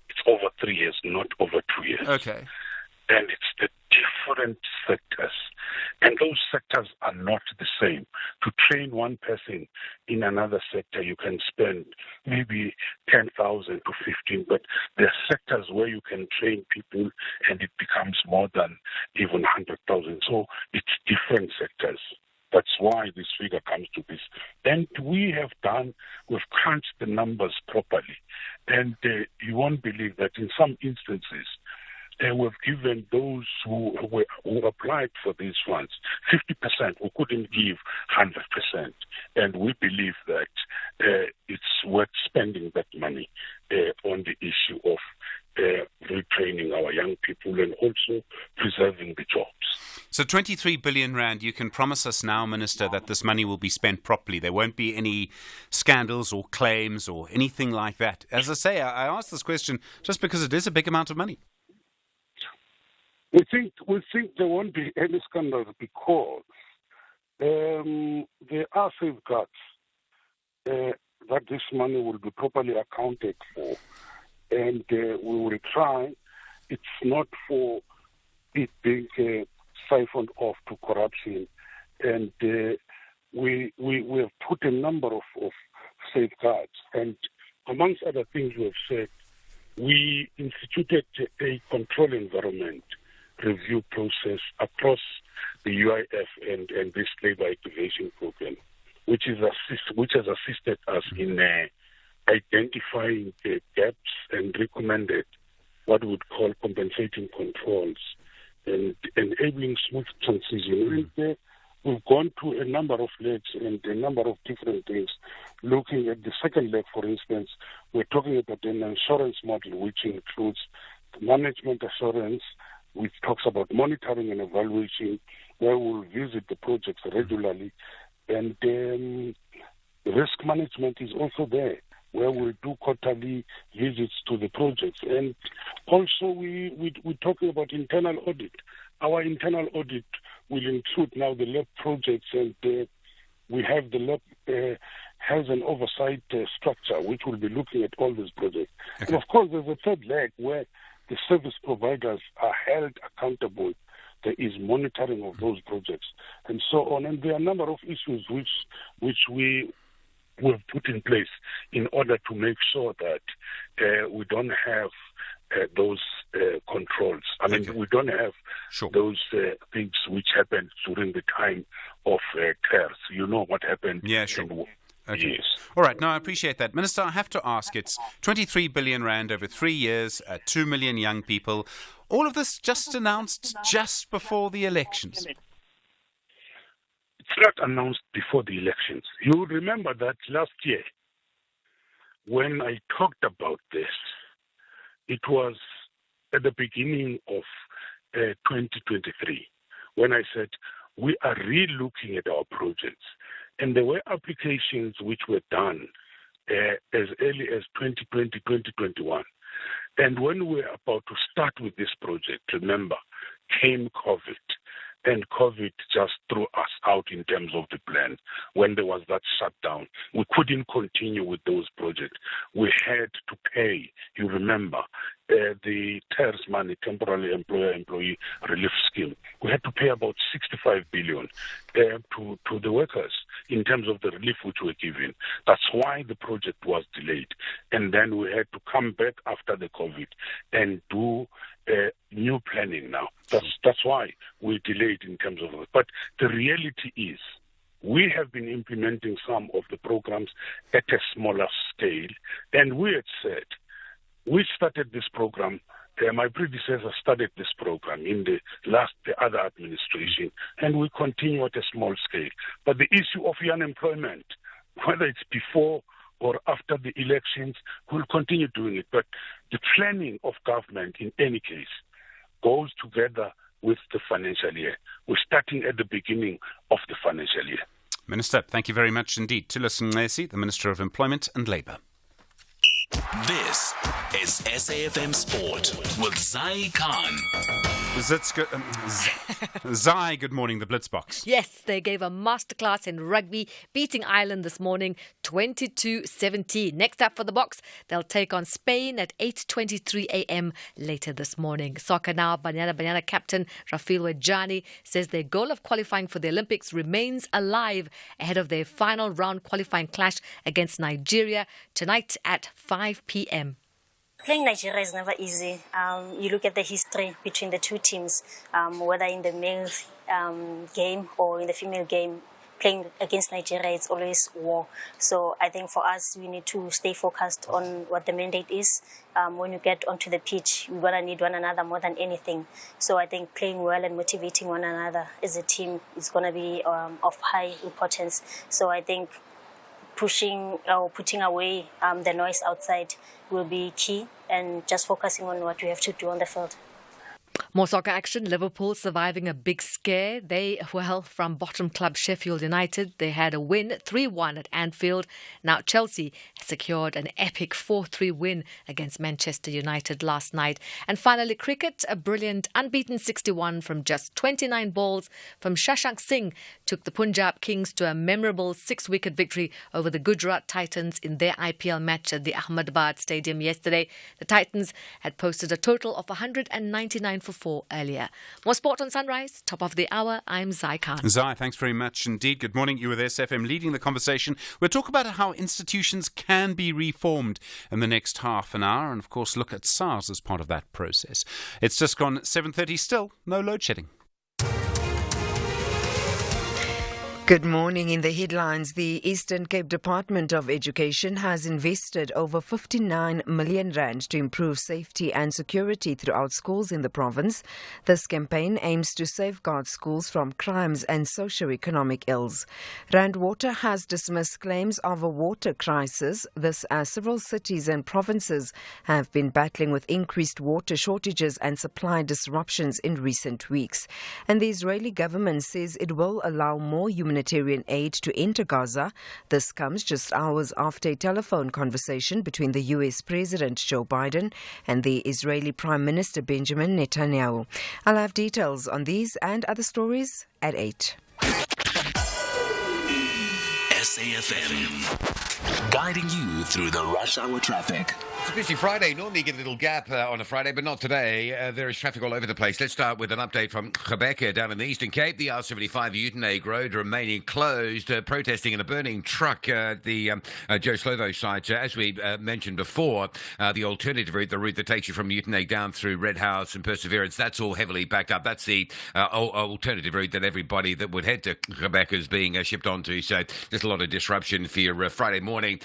L: It's over 3 years, not over 2 years.
A: Okay.
L: And it's the different sectors. And those sectors are not the same. To train one person in another sector, you can spend maybe 10,000 to 15, but there are sectors where you can train people and it becomes more than even 100,000. So it's different sectors. That's why this figure comes to this. And we've crunched the numbers properly. And you won't believe that in some instances, we've given those who applied for these funds 50%. We couldn't give 100%. And we believe that it's worth spending that money on the issue of retraining our young people and also preserving the jobs.
A: So 23 billion rand, you can promise us now, Minister, that this money will be spent properly. There won't be any scandals or claims or anything like that. As I say, I asked this question just because it is a big amount of money.
L: We think there won't be any scandals because there are safeguards that this money will be properly accounted for, and we will try. It's not for it being siphoned off to corruption, and we have put a number of safeguards, and amongst other things we have said, we instituted a control environment review process across the UIF and this labor activation program, which has assisted us in identifying the gaps and recommended what we would call compensating controls and enabling smooth transition. And we've gone to a number of legs and a number of different things. Looking at the second leg, for instance, we're talking about an insurance model which includes management assurance, which talks about monitoring and evaluation, where we'll visit the projects regularly. And risk management is also there, where we'll do quarterly visits to the projects. And also we're talking about internal audit. Our internal audit will include now the lab projects, and we have the lab has an oversight structure which will be looking at all these projects. Okay. And of course, there's a third leg where the service providers are held accountable. There is monitoring of those projects and so on. And there are a number of issues which we have put in place in order to make sure that we don't have those controls. I mean, we don't have those things which happened during the time of CARES. You know what happened.
A: Yeah, sure. Okay.
L: Yes.
A: All right. No, I appreciate that. Minister, I have to ask, it's 23 billion rand over 3 years, 2 million young people. All of this just announced just before the elections.
L: It's not announced before the elections. You remember that last year when I talked about this, it was at the beginning of 2023 when I said we are re-looking at our projects. And there were applications which were done as early as 2020, 2021. And when we were about to start with this project, remember, came COVID. And COVID just threw us out in terms of the plan. When there was that shutdown, we couldn't continue with those projects. We had to pay, you remember, the TERS money, Temporary Employee Relief Scheme. We had to pay about 65 billion to the workers in terms of the relief which we're given. That's why the project was delayed. And then we had to come back after the COVID and do new planning now. That's why we delayed in terms of it. But the reality is we have been implementing some of the programs at a smaller scale. And we had said, we started this program, my predecessor started this program in the other administration, and we continue at a small scale. But the issue of young employment, whether it's before or after the elections, we'll continue doing it. But the planning of government, in any case, goes together with the financial year. We're starting at the beginning of the financial year.
A: Minister, thank you very much indeed. Thulas Nxesi, the Minister of Employment and Labour.
G: This is SAFM Sport with Zai Khan.
A: Zai, good morning, the Blitzbox.
K: Yes, they gave a masterclass in rugby, beating Ireland this morning 22-17. Next up for the Box, they'll take on Spain at 8:23 a.m. later this morning. Soccer Now, Banyana captain Rafael Wejani says their goal of qualifying for the Olympics remains alive ahead of their final round qualifying clash against Nigeria tonight at 5 p.m.
N: Playing Nigeria is never easy. You look at the history between the two teams, whether in the male game or in the female game, playing against Nigeria, it's always war. So I think for us, we need to stay focused on what the mandate is. When you get onto the pitch, we're going to need one another more than anything. So I think playing well and motivating one another as a team is going to be of high importance. So I think pushing or putting away the noise outside will be key, and just focusing on what we have to do on the field.
K: More soccer action. Liverpool surviving a big scare. They, from bottom club Sheffield United, they had a win 3-1 at Anfield. Now Chelsea secured an epic 4-3 win against Manchester United last night. And finally, cricket, a brilliant unbeaten 61 from just 29 balls from Shashank Singh took the Punjab Kings to a memorable 6-wicket victory over the Gujarat Titans in their IPL match at the Ahmedabad Stadium yesterday. The Titans had posted a total of 199 for 4 earlier. More sport on Sunrise, top of the hour. I'm Zai Khan.
A: Zai, thanks very much indeed. Good morning. You with SFM leading the conversation. We'll talk about how institutions can be reformed in the next half an hour, and of course look at SARS as part of that process. It's just gone 7:30 still. No load shedding.
O: Good morning. In the headlines, the Eastern Cape Department of Education has invested over 59 million rand to improve safety and security throughout schools in the province. This campaign aims to safeguard schools from crimes and socio-economic ills. Rand Water has dismissed claims of a water crisis, this as several cities and provinces have been battling with increased water shortages and supply disruptions in recent weeks. And the Israeli government says it will allow more humanitarian aid to enter Gaza. This comes just hours after a telephone conversation between the US President Joe Biden and the Israeli Prime Minister Benjamin Netanyahu. I'll have details on these and other stories at 8.
G: SAFM, guiding you through the rush hour traffic.
M: It's a busy Friday. Normally you get a little gap on a Friday, but not today. There is traffic all over the place. Let's start with an update from Rebecca down in the Eastern Cape. The R75 Uitenhage Road remaining closed, protesting in a burning truck at the Joe Slovo site. As we mentioned before, the alternative route, the route that takes you from Uitenhage down through Red House and Perseverance, that's all heavily backed up. That's the alternative route that everybody that would head to Rebecca is being shipped onto. So there's a lot of disruption for your Friday morning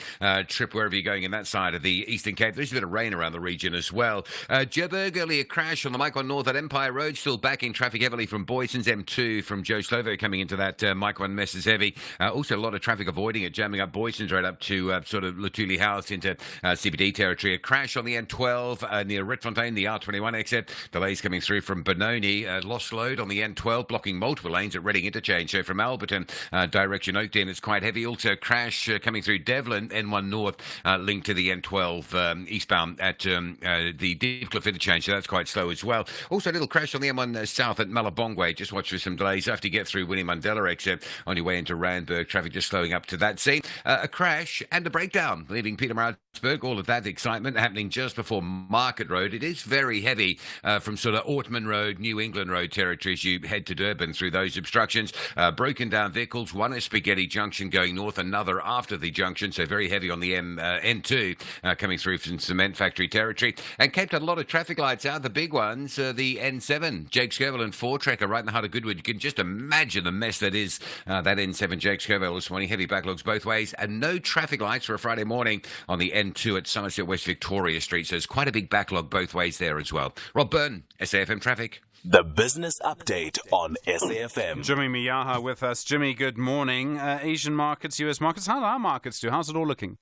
M: trip wherever you're going in that side of the Eastern Cape. There's a bit of rain around the region as well. Joburg, earlier crash on the Mike 1 North at Empire Road, still backing traffic heavily from Boyson's. M2 from Joe Slovo coming into that Mike 1 mess is heavy. Also a lot of traffic avoiding it, jamming up Boyson's right up to sort of Lutuli House into CBD territory. A crash on the N12 near Ritfontein, the R21 exit. Delays coming through from Benoni. Lost load on the N12, blocking multiple lanes at Reading Interchange. So from Alberton direction Oakden, it's quite heavy. Also crash coming through Devlin, N1 North, linked to the N12 eastbound at the Deepcliff Interchange, so that's quite slow as well. Also a little crash on the M1 South at Malabongwe. Just watch for some delays after you get through Winnie Mandela exit on your way into Randburg. Traffic just slowing up to that scene. A crash and a breakdown leaving Pietermaritzburg. All of that excitement happening just before Market Road. It is very heavy from sort of Ortman Road, New England Road territory as you head to Durban through those obstructions. Broken down vehicles, one at Spaghetti Junction going north, another after the junction, so very heavy on the N2 coming through from Cement Factory territory. And Cape Town, a lot of traffic lights out. The big ones, the N7, Jake Scoville and Four Tracker right in the heart of Goodwood. You can just imagine the mess that is that N7 Jake Scoville this morning. Heavy backlogs both ways and no traffic lights for a Friday morning on the N2 at Somerset West Victoria Street. So there's quite a big backlog both ways there as well. Rob Byrne, SAFM Traffic.
G: The business update on SAFM.
A: Jimmy Miyaha with us. Jimmy, good morning. Asian markets, US markets, how do our markets do? How's it all looking?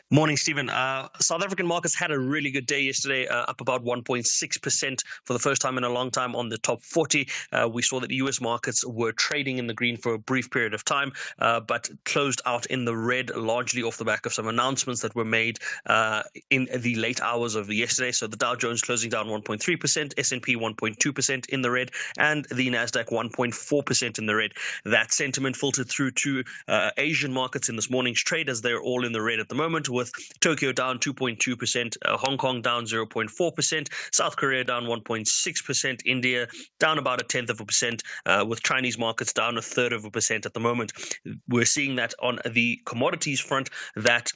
P: Morning, Stephen. South African markets had a really good day yesterday, up about 1.6% for the first time in a long time on the top 40. We saw that US markets were trading in the green for a brief period of time, but closed out in the red, largely off the back of some announcements that were made in the late hours of yesterday. So the Dow Jones closing down 1.3%, S&P 1.2% in the red, and the Nasdaq 1.4% in the red. That sentiment filtered through to Asian markets in this morning's trade, as they're all in the red at the moment, with Tokyo down 2.2%, Hong Kong down 0.4%, South Korea down 1.6%, India down about 0.1%, with Chinese markets down 0.33% at the moment. We're seeing that on the commodities front, that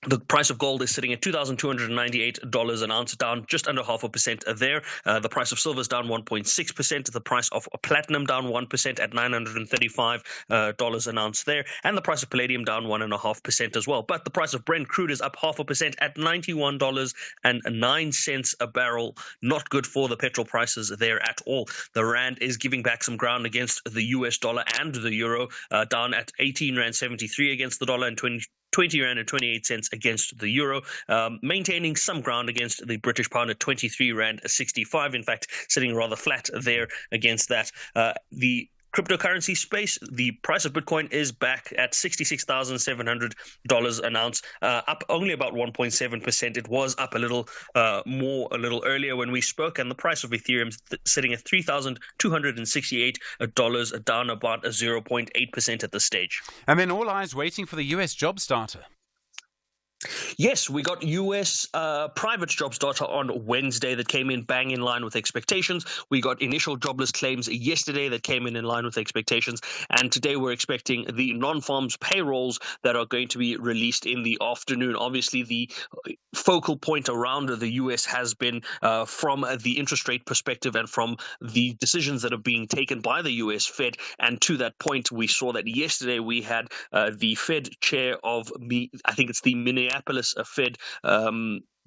P: the price of gold is sitting at $2,298 an ounce, down just under 0.5% there. The price of silver is down 1.6%. The price of platinum down 1% at $935 an ounce there. And the price of palladium down 1.5% as well. But the price of Brent crude is up 0.5% at $91.09 a barrel. Not good for the petrol prices there at all. The rand is giving back some ground against the US dollar and the euro, down at 18.73 against the dollar and 20 rand and 28 cents against the euro, maintaining some ground against the British pound at 23 rand 65. In fact, sitting rather flat there against that. The cryptocurrency space, the price of Bitcoin is back at $66,700 an ounce, up only about 1.7%. It was up a little earlier when we spoke, and the price of Ethereum sitting at $3,268, down about 0.8% at this stage.
A: And then all eyes waiting for the US job starter.
P: Yes, we got US private jobs data on Wednesday that came in bang in line with expectations. We got initial jobless claims yesterday that came in line with expectations. And today we're expecting the non-farms payrolls that are going to be released in the afternoon. Obviously, the focal point around the US has been from the interest rate perspective and from the decisions that are being taken by the US Fed. And to that point, we saw that yesterday we had the Fed chair of, I think it's the Minneapolis Fed,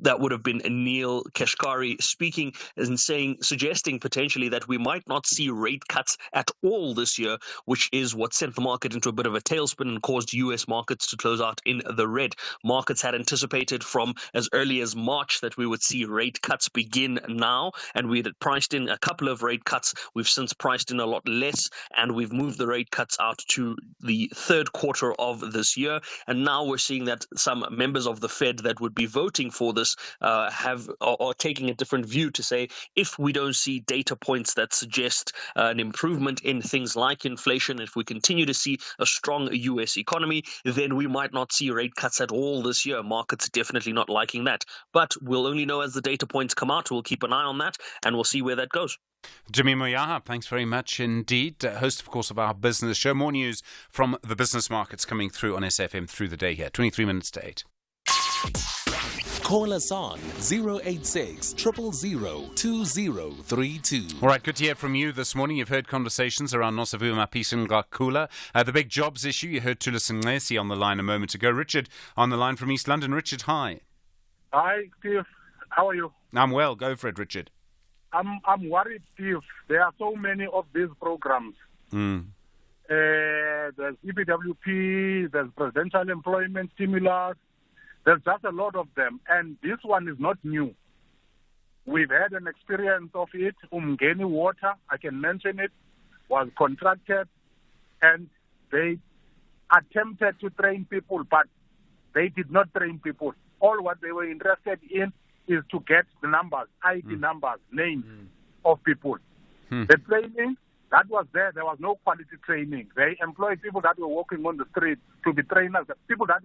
P: that would have been Neil Kashkari speaking and suggesting potentially that we might not see rate cuts at all this year, which is what sent the market into a bit of a tailspin and caused U.S. markets to close out in the red. Markets had anticipated from as early as March that we would see rate cuts begin now, and we had priced in a couple of rate cuts. We've since priced in a lot less, and we've moved the rate cuts out to the third quarter of this year. And now we're seeing that some members of the Fed that would be voting for this are taking a different view to say, if we don't see data points that suggest an improvement in things like inflation, if we continue to see a strong U.S. economy, then we might not see rate cuts at all this year. Markets are definitely not liking that. But we'll only know as the data points come out. We'll keep an eye on that, and we'll see where that goes.
A: Jimmy Moyaha, thanks very much indeed. Host, of course, of our business show. More news from the business markets coming through on SFM through the day here. 23 minutes to 8.
G: Call us on 086 000 2032.
A: All right, good to hear from you this morning. You've heard conversations around Nosavu Mapisa Ngakula. The big jobs issue, you heard Tulis Ngesi on the line a moment ago. Richard on the line from East London. Richard, hi.
Q: Hi, Steve. How are you?
A: I'm well. Go for it, Richard.
Q: I'm worried, Steve. There are so many of these programs. There's EPWP, there's presidential employment stimulus. There's just a lot of them, and this one is not new. We've had an experience of it. Umgeni Water, I can mention it, was contracted, and they attempted to train people, but they did not train people. All what they were interested in is to get the numbers, ID numbers, names of people. The training, that was there. There was no quality training. They employed people that were walking on the street to be trainers. The people that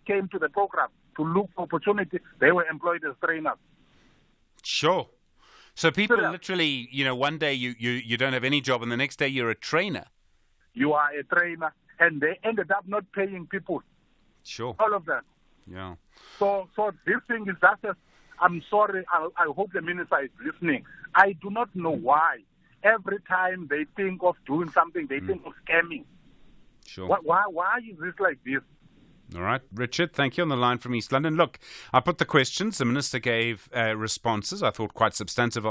Q: came to the program to look for opportunity, they were employed as trainers.
A: Sure. So people literally, one day you don't have any job and the next day you're a trainer.
Q: You are a trainer. And they ended up not paying people.
A: Sure.
Q: All of them.
A: Yeah.
Q: So this thing is just I'm sorry, I hope the minister is listening. I do not know why. Every time they think of doing something, they think of scamming.
A: Sure.
Q: Why is this like this?
A: All right, Richard, thank you. On the line from East London. Look, I put the questions. The minister gave responses. I thought quite substantive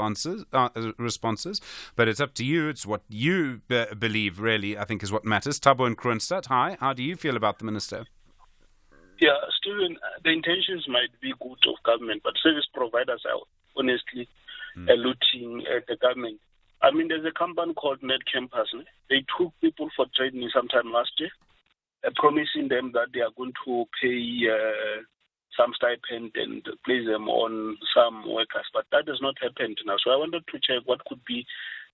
A: responses. But it's up to you. It's what you believe, really, I think, is what matters. Thabo in Kroonstad, hi. How do you feel about the minister?
R: Yeah, Stephen, the intentions might be good of government, but service providers are honestly looting the government. I mean, there's a company called Net Campus. They took people for training sometime last year, promising them that they are going to pay some stipend and place them on some workers. But that has not happened now. So I wanted to check what could be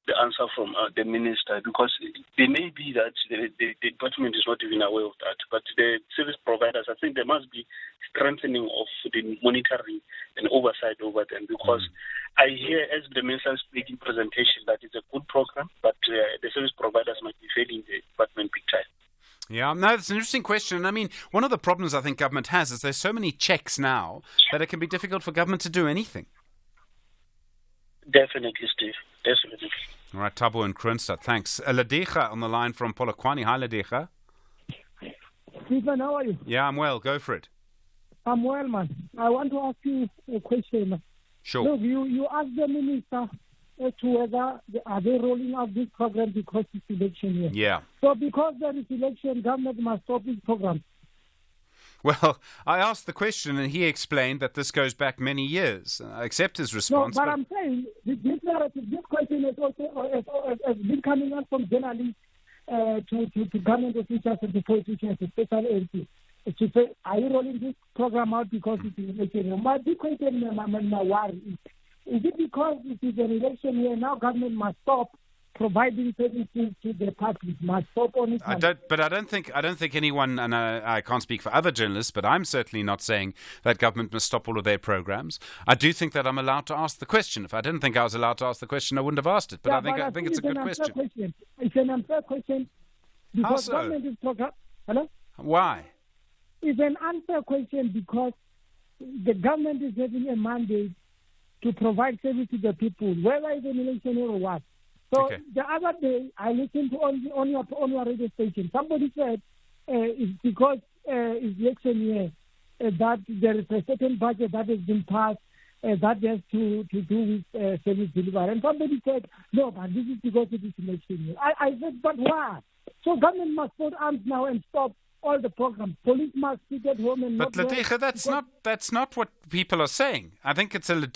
R: the answer from the minister, because it may be that the department is not even aware of that. But the service providers, I think there must be strengthening of the monitoring and oversight over them, because I hear as the minister speaking presentation that it's a good program, but the service providers might be failing the department big time.
A: Yeah, no, it's an interesting question. I mean, one of the problems I think government has is there's so many checks now that it can be difficult for government to do anything.
R: Definitely, Steve. Definitely.
A: All right, Thabo in Kroonstad, thanks. Ladecha on the line from Polokwane. Hi, Ladecha.
S: Stephen, how are you?
A: Yeah, I'm well. Go for it.
S: I'm well, man. I want to ask you a question.
A: Sure.
S: Look, you asked the minister as to whether are they rolling out this program because it's election year.
A: Yeah.
S: So because there is election, government must stop this program.
A: Well, I asked the question and he explained that this goes back many years. I accept his response.
S: No, but I'm saying this narrative, this question has also has been coming up from journalists to government officials and to politicians, especially MP, to say, are you rolling this program out because it is election? My big question, my worry is it because it is an election year, now government must stop providing services to the public must stop on its
A: I don't think anyone, and I can't speak for other journalists, but I'm certainly not saying that government must stop all of their programs. I do think that I'm allowed to ask the question. If I didn't think I was allowed to ask the question, I wouldn't have asked it. But I think it's a good question.
S: It's an unfair question because
A: so?
S: government is program. Hello?
A: Why?
S: It's an unfair question because the government is having a mandate to provide service to the people, whether it's an election or what. So the other day, I listened to on your radio station. Somebody said it's because it's election year that there is a certain budget that has been passed that has to do with service delivery. And somebody said, no, but this is because it is election year. I said, but why? So government must put arms now and stop all the programs. Police must sit at home and
A: But Letitia, that's not what people are saying. I think it's a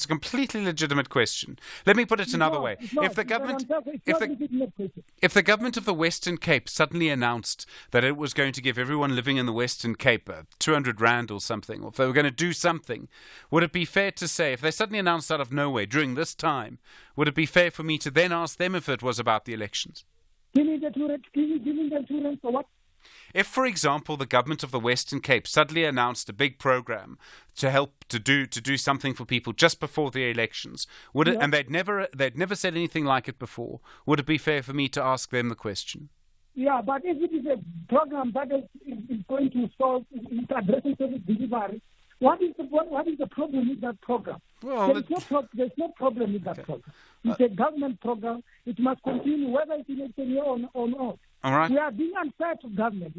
A: completely legitimate question. Let me put it another way. If the government of the Western Cape suddenly announced that it was going to give everyone living in the Western Cape 200 rand or something, or if they were going to do something, would it be fair to say, if they suddenly announced out of nowhere during this time, would it be fair for me to then ask them if it was about the elections?
S: Giving them 2 rand for what?
A: If, for example, the government of the Western Cape suddenly announced a big program to help to do something for people just before the elections, would it? And they'd never said anything like it before. Would it be fair for me to ask them the question?
S: Yeah, but if it is a program that is going to solve addressing service delivery, what is the problem with that program?
A: Well,
S: there's no problem with that program. It's a government program. It must continue whether it's election year or not.
A: All right.
S: We are being unfair to government.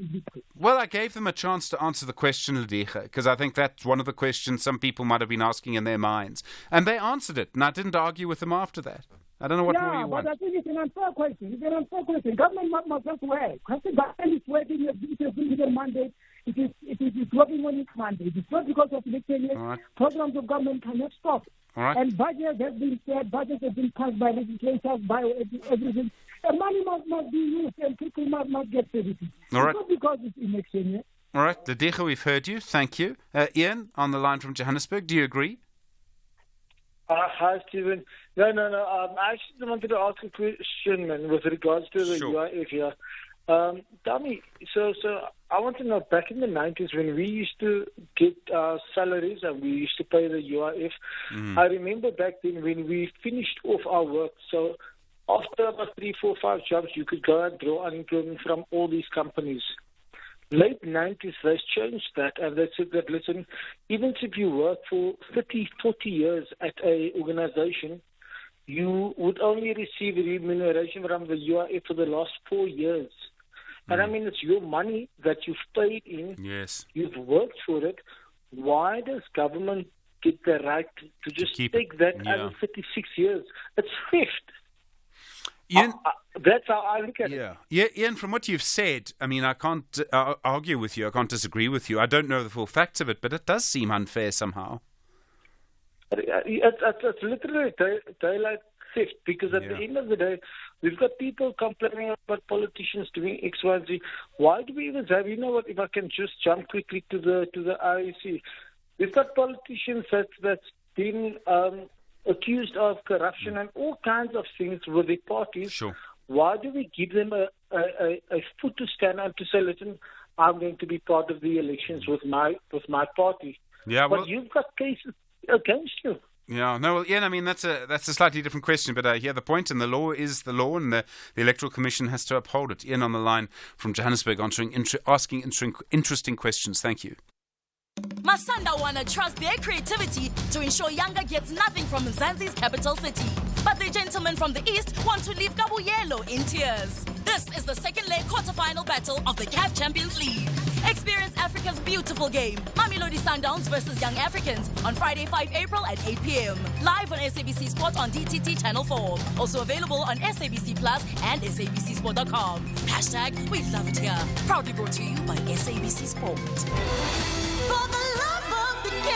A: Well, I gave them a chance to answer the question, Ledicha, because I think that's one of the questions some people might have been asking in their minds. And they answered it, and I didn't argue with them after that. I don't know what more you want.
S: Yeah, but I think it's an unfair question. It's an unfair question. Government must just work. The government is working. It has been given mandate. It is working on its mandate. It's not because of election year. Programs of government cannot stop.
A: All right.
S: And budgets have been said, budgets have been passed by legislators, by everything. And money must be used and people must get services.
A: All right.
S: It's not because it's election year.
A: All right, Ledicha, we've heard you. Thank you. Ian, on the line from Johannesburg, do you agree?
C: Hi, Stephen. No. I actually wanted to ask a question, man, with regards to the UIF here. Tell me, so I want to know, back in the 90s when we used to get our salaries and we used to pay the UIF, I remember back then when we finished off our work, so after about 3, 4, 5 jobs, you could go and draw unemployment from all these companies. Late 90s, they changed that, and they said that, listen, even if you work for 30, 40 years at a organization, you would only receive remuneration from the UIF for the last 4 years. And I mean, it's your money that you've paid in.
A: Yes.
C: You've worked for it. Why does government get the right to just take that over 36 years? It's theft.
A: Ian,
C: that's how I look at
A: it. Yeah, Ian, from what you've said, I mean, I can't argue with you. I can't disagree with you. I don't know the full facts of it, but it does seem unfair somehow.
C: It's literally daylight theft, because at the end of the day, we've got people complaining about politicians doing X, Y, Z. Why do we even have? You know what? If I can just jump quickly to the IEC, we've got politicians that's been accused of corruption and all kinds of things with their parties.
A: Sure.
C: Why do we give them a foot to stand and to say, listen, I'm going to be part of the elections with my party?
A: Yeah,
C: but you've got cases against you.
A: Yeah, no, well, Ian, I mean, that's a slightly different question, but I hear the point, and the law is the law, and the Electoral Commission has to uphold it. Ian on the line from Johannesburg, asking interesting questions. Thank you.
B: Masanda wanna trust their creativity to ensure Yanga gets nothing from Mzansi's capital city. But the gentlemen from the east want to leave Kabuyelo in tears. This is the second leg quarterfinal battle of the CAF Champions League. Experience Africa's beautiful game, Mamelodi Sundowns versus Young Africans, on Friday, 5 April at 8 p.m. Live on SABC Sport on DTT Channel 4. Also available on SABC Plus and SABCSport.com. # we love it here. Proudly brought to you by SABC Sport. For the love of the game.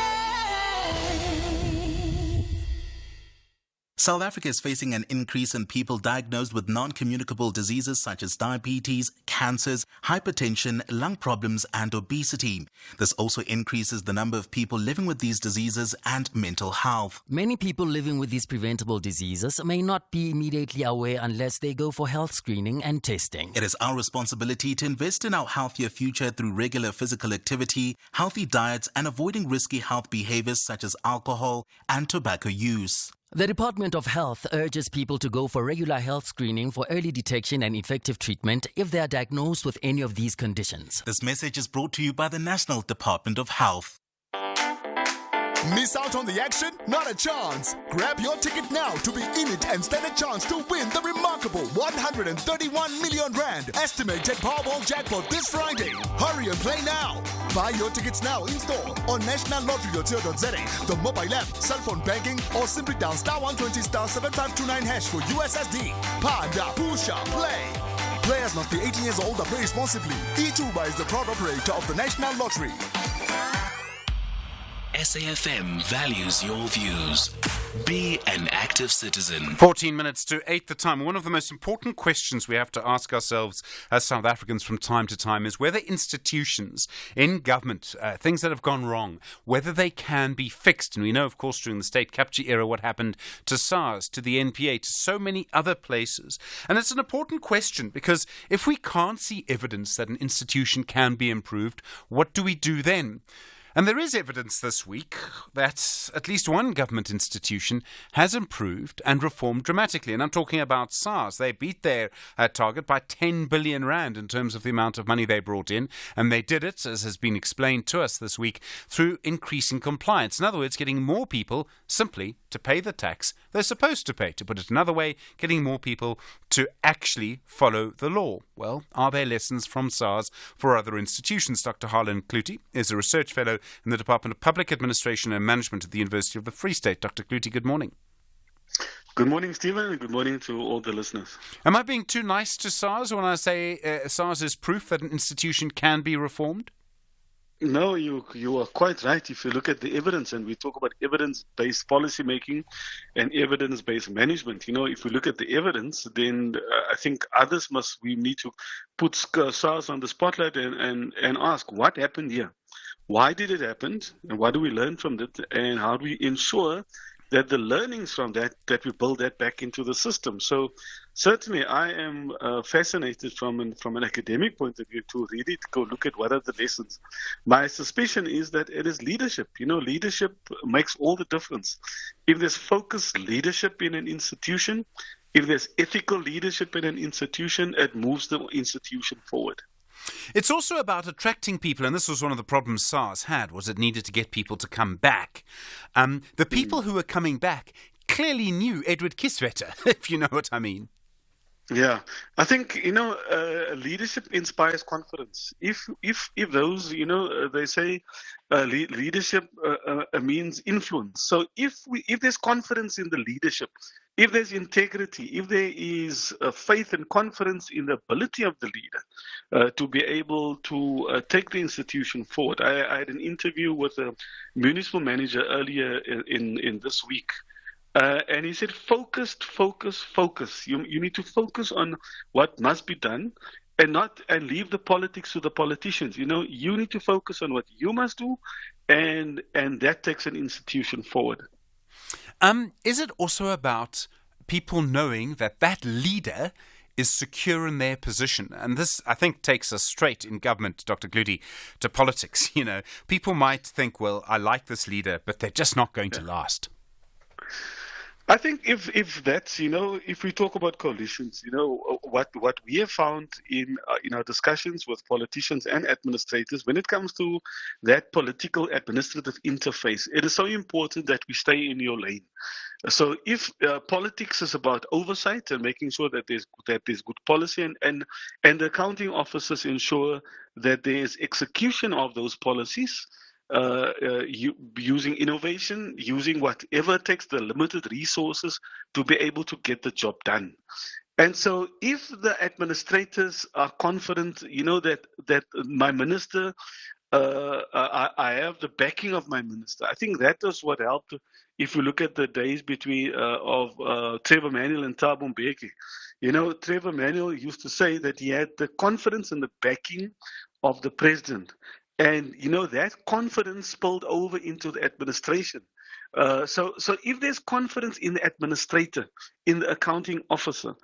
D: South Africa is facing an increase in people diagnosed with non-communicable diseases such as diabetes, cancers, hypertension, lung problems and obesity. This also increases the number of people living with these diseases and mental health.
T: Many people living with these preventable diseases may not be immediately aware unless they go for health screening and testing.
D: It is our responsibility to invest in our healthier future through regular physical activity, healthy diets and avoiding risky health behaviors such as alcohol and tobacco use.
T: The Department of Health urges people to go for regular health screening for early detection and effective treatment if they are diagnosed with any of these conditions.
D: This message is brought to you by the National Department of Health.
U: Miss out on the action? Not a chance. Grab your ticket now to be in it and stand a chance to win the remarkable 131 million rand estimated Powerball jackpot this Friday. Hurry and play now. Buy your tickets now in store on nationallottery.co.za, the mobile app, cell phone banking, or simply dial *120 *7529# for USSD. Panda, Pusha, play. Players must be 18 years old and play responsibly. eTuba is the proud operator of the National Lottery.
G: SAFM values your views. Be an active citizen.
A: 14 minutes to 8 the time. One of the most important questions we have to ask ourselves as South Africans from time to time is whether institutions in government, things that have gone wrong, whether they can be fixed. And we know, of course, during the state capture era what happened to SARS, to the NPA, to so many other places. And it's an important question because if we can't see evidence that an institution can be improved, what do we do then? And there is evidence this week that at least one government institution has improved and reformed dramatically. And I'm talking about SARS. They beat their target by 10 billion rand in terms of the amount of money they brought in. And they did it, as has been explained to us this week, through increasing compliance. In other words, getting more people simply to pay the tax they're supposed to pay. To put it another way, getting more people to actually follow the law. Well, are there lessons from SARS for other institutions? Dr. Harlan Klute is a research fellow in the Department of Public Administration and Management at the University of the Free State. Dr. Klute, good morning.
X: Good morning, Stephen, and good morning to all the listeners.
A: Am I being too nice to SARS when I say SARS is proof that an institution can be reformed?
X: No, you are quite right. If you look at the evidence, and we talk about evidence-based policy making and evidence-based management, if we look at the evidence, then I think we need to put SARS on the spotlight and ask what happened here. Why did it happen, and what do we learn from it, and how do we ensure that the learnings from that we build that back into the system? So certainly I am fascinated from an academic point of view to really go look at what are the lessons. My suspicion is that it is leadership. Leadership makes all the difference. If there's focused leadership in an institution, if there's ethical leadership in an institution, it moves the institution forward.
A: It's also about attracting people, and this was one of the problems SARS had, was it needed to get people to come back. The people who were coming back clearly knew Edward Kieswetter, if you know what I mean.
X: Yeah, I think, leadership inspires confidence. If those, they say leadership means influence. So if there's confidence in the leadership, if there's integrity, if there is faith and confidence in the ability of the leader to be able to take the institution forward. I had an interview with a municipal manager earlier in this week. And he said, focus. You need to focus on what must be done and leave the politics to the politicians. You need to focus on what you must do, and that takes an institution forward.
A: Is it also about people knowing that leader is secure in their position? And this, I think, takes us straight in government, Dr. Klute, to politics. People might think, well, I like this leader, but they're just not going to last.
X: I think if that's, if we talk about coalitions, what we have found in our discussions with politicians and administrators, when it comes to that political administrative interface, it is so important that we stay in your lane. So if politics is about oversight and making sure that there's good policy and the accounting officers ensure that there is execution of those policies, using innovation, using whatever takes the limited resources to be able to get the job done. And so if the administrators are confident, that my minister, I have the backing of my minister, I think that is what helped if you look at the days between of Trevor Manuel and Thabo Mbeki. Trevor Manuel used to say that he had the confidence and the backing of the president. And, that confidence spilled over into the administration. So if there's confidence in the administrator, in the accounting officer,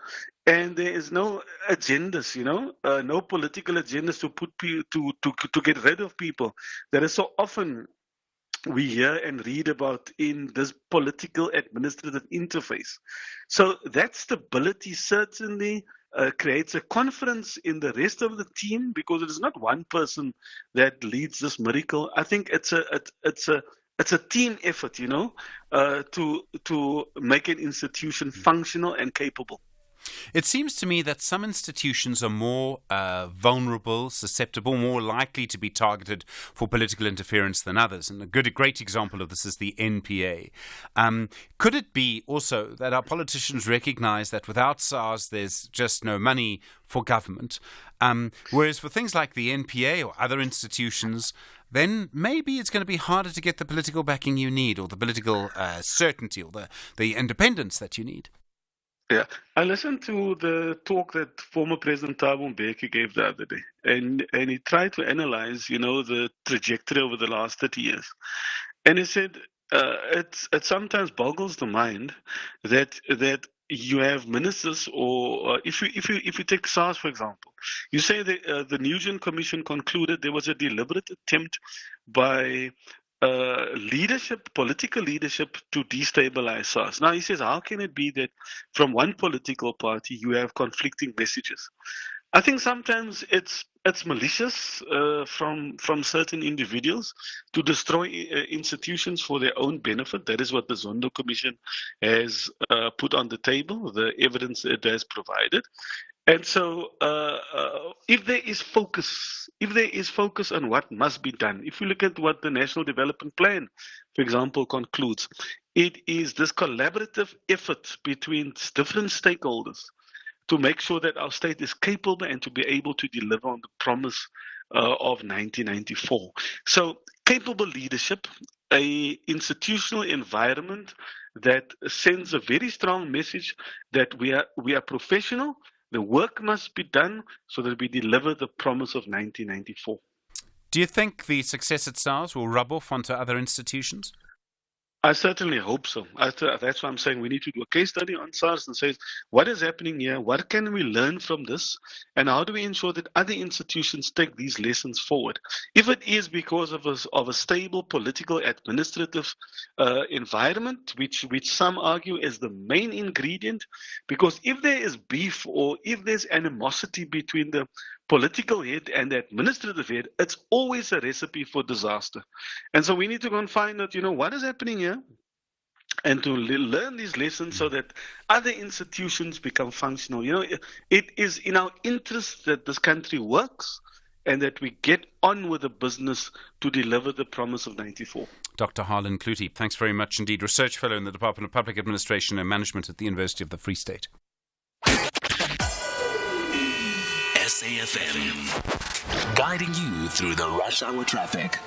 X: and there is no agendas, no political agendas to put to get rid of people that is so often we hear and read about in this political administrative interface. So that stability certainly creates a confidence in the rest of the team, because it is not one person that leads this miracle. I think it's a team effort, to make an institution functional and capable.
A: It seems to me that some institutions are more vulnerable, susceptible, more likely to be targeted for political interference than others. And a great example of this is the NPA. Could it be also that our politicians recognize that without SARS, there's just no money for government? Whereas for things like the NPA or other institutions, then maybe it's going to be harder to get the political backing you need, or the political certainty, or the independence that you need.
X: Yeah, I listened to the talk that former President Thabo Mbeki gave the other day, and he tried to analyze, the trajectory over the last 30 years. And he said it sometimes boggles the mind that you have ministers, or if you take SARS for example, you say the Nugent Commission concluded there was a deliberate attempt by political leadership to destabilize SARS. Now he says, how can it be that from one political party you have conflicting messages? I think sometimes it's malicious from certain individuals to destroy institutions for their own benefit. That is what the Zondo Commission has put on the table, the evidence it has provided. And so if there is focus on what must be done, if you look at what the National Development Plan, for example, concludes, it is this collaborative effort between different stakeholders to make sure that our state is capable and to be able to deliver on the promise of 1994. So capable leadership, a institutional environment that sends a very strong message that we are professional. The work must be done so that we deliver the promise of 1994.
A: Do you think the success at SARS will rub off onto other institutions?
X: I certainly hope so. That's why I'm saying we need to do a case study on SARS and say, what is happening here? What can we learn from this? And how do we ensure that other institutions take these lessons forward? If it is because of a stable political administrative environment, which some argue is the main ingredient, because if there is beef or if there's animosity between the political head and the administrative head, it's always a recipe for disaster. And so we need to go and find out, what is happening here, and to learn these lessons so that other institutions become functional. It is in our interest that this country works and that we get on with the business to deliver the promise of 94.
A: Dr. Harlan Klute, thanks very much indeed. Research Fellow in the Department of Public Administration and Management at the University of the Free State.
G: SAFM, guiding you through the rush hour traffic.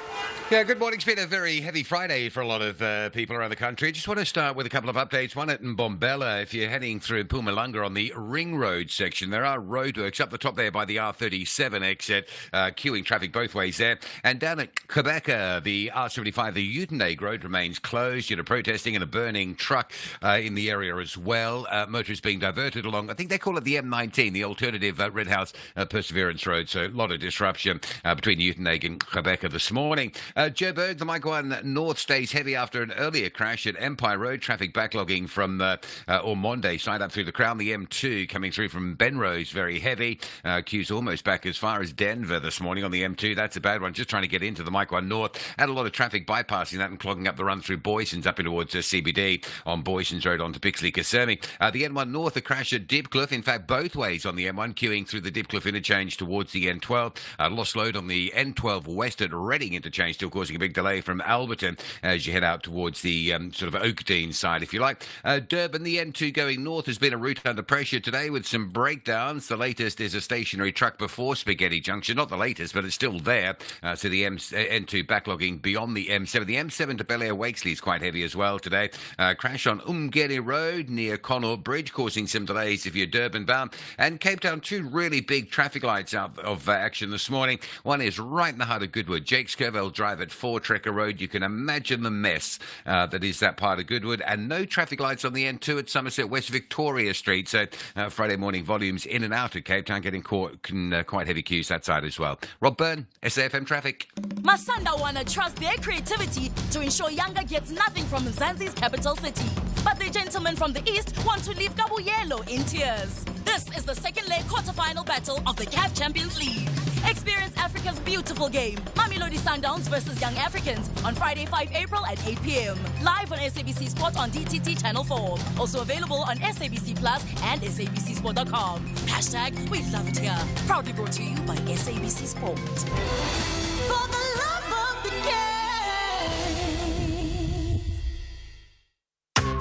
M: Yeah, good morning. It's been a very heavy Friday for a lot of people around the country. Just want to start with a couple of updates. One at Mbombela. If you're heading through Mpumalanga on the Ring Road section, there are roadworks up the top there by the R37 exit, queuing traffic both ways there. And down at Quebec, the R75, the Uitenhage Road remains closed. Protesting and a burning truck in the area as well. Motorists being diverted along, I think they call it the M19, the alternative Red House Perseverance Road. So a lot of disruption between Uitenhage and Quebec this morning. Joburg, the Mike 1 North stays heavy after an earlier crash at Empire Road. Traffic backlogging from Ormonde side up through the Crown. The M2 coming through from Benrose, very heavy. Queues almost back as far as Denver this morning on the M2. That's a bad one. Just trying to get into the Mike 1 North. Had a lot of traffic bypassing that and clogging up the run through Boysons up in towards CBD on Boysons Road onto Pixley Kissimmee. The N1 North, a crash at Dipcliffe. In fact, both ways on the M1, queuing through the Dipcliffe interchange towards the N12. Lost load on the N12 West at Reading interchange train still causing a big delay from Alberton as you head out towards the sort of Oakdean side, if you like. Durban, the N2 going north has been a route under pressure today with some breakdowns. The latest is a stationary truck before Spaghetti Junction. Not the latest, but it's still there. So the N2 backlogging beyond the M7. The M7 to Bel Air Wakesley is quite heavy as well today. Crash on Umgeni Road near Connaught Bridge, causing some delays if you're Durban bound. And Cape Town, two really big traffic lights out of action this morning. One is right in the heart of Goodwood. Jake Scurville Drive at 4 Trekker Road. You can imagine the mess that is that part of Goodwood. And no traffic lights on the N2 at Somerset West Victoria Street. So Friday morning volumes in and out of Cape Town getting quite heavy queues that side as well. Rob Byrne, SAFM Traffic.
B: Masanda wanna trust their creativity to ensure Yanga gets nothing from Mzansi's capital city. But the gentlemen from the east want to leave Kabuyelo in tears. This is the second leg quarter-final battle of the CAF Champions League. Experience Africa's beautiful game, Mamelodi Sundowns versus Young Africans, on Friday 5 April at 8 p.m. Live on SABC Sport on DTT Channel 4. Also available on SABC Plus and SABCSport.com. Hashtag we love it here. Proudly brought to you by SABC Sport. For the love of the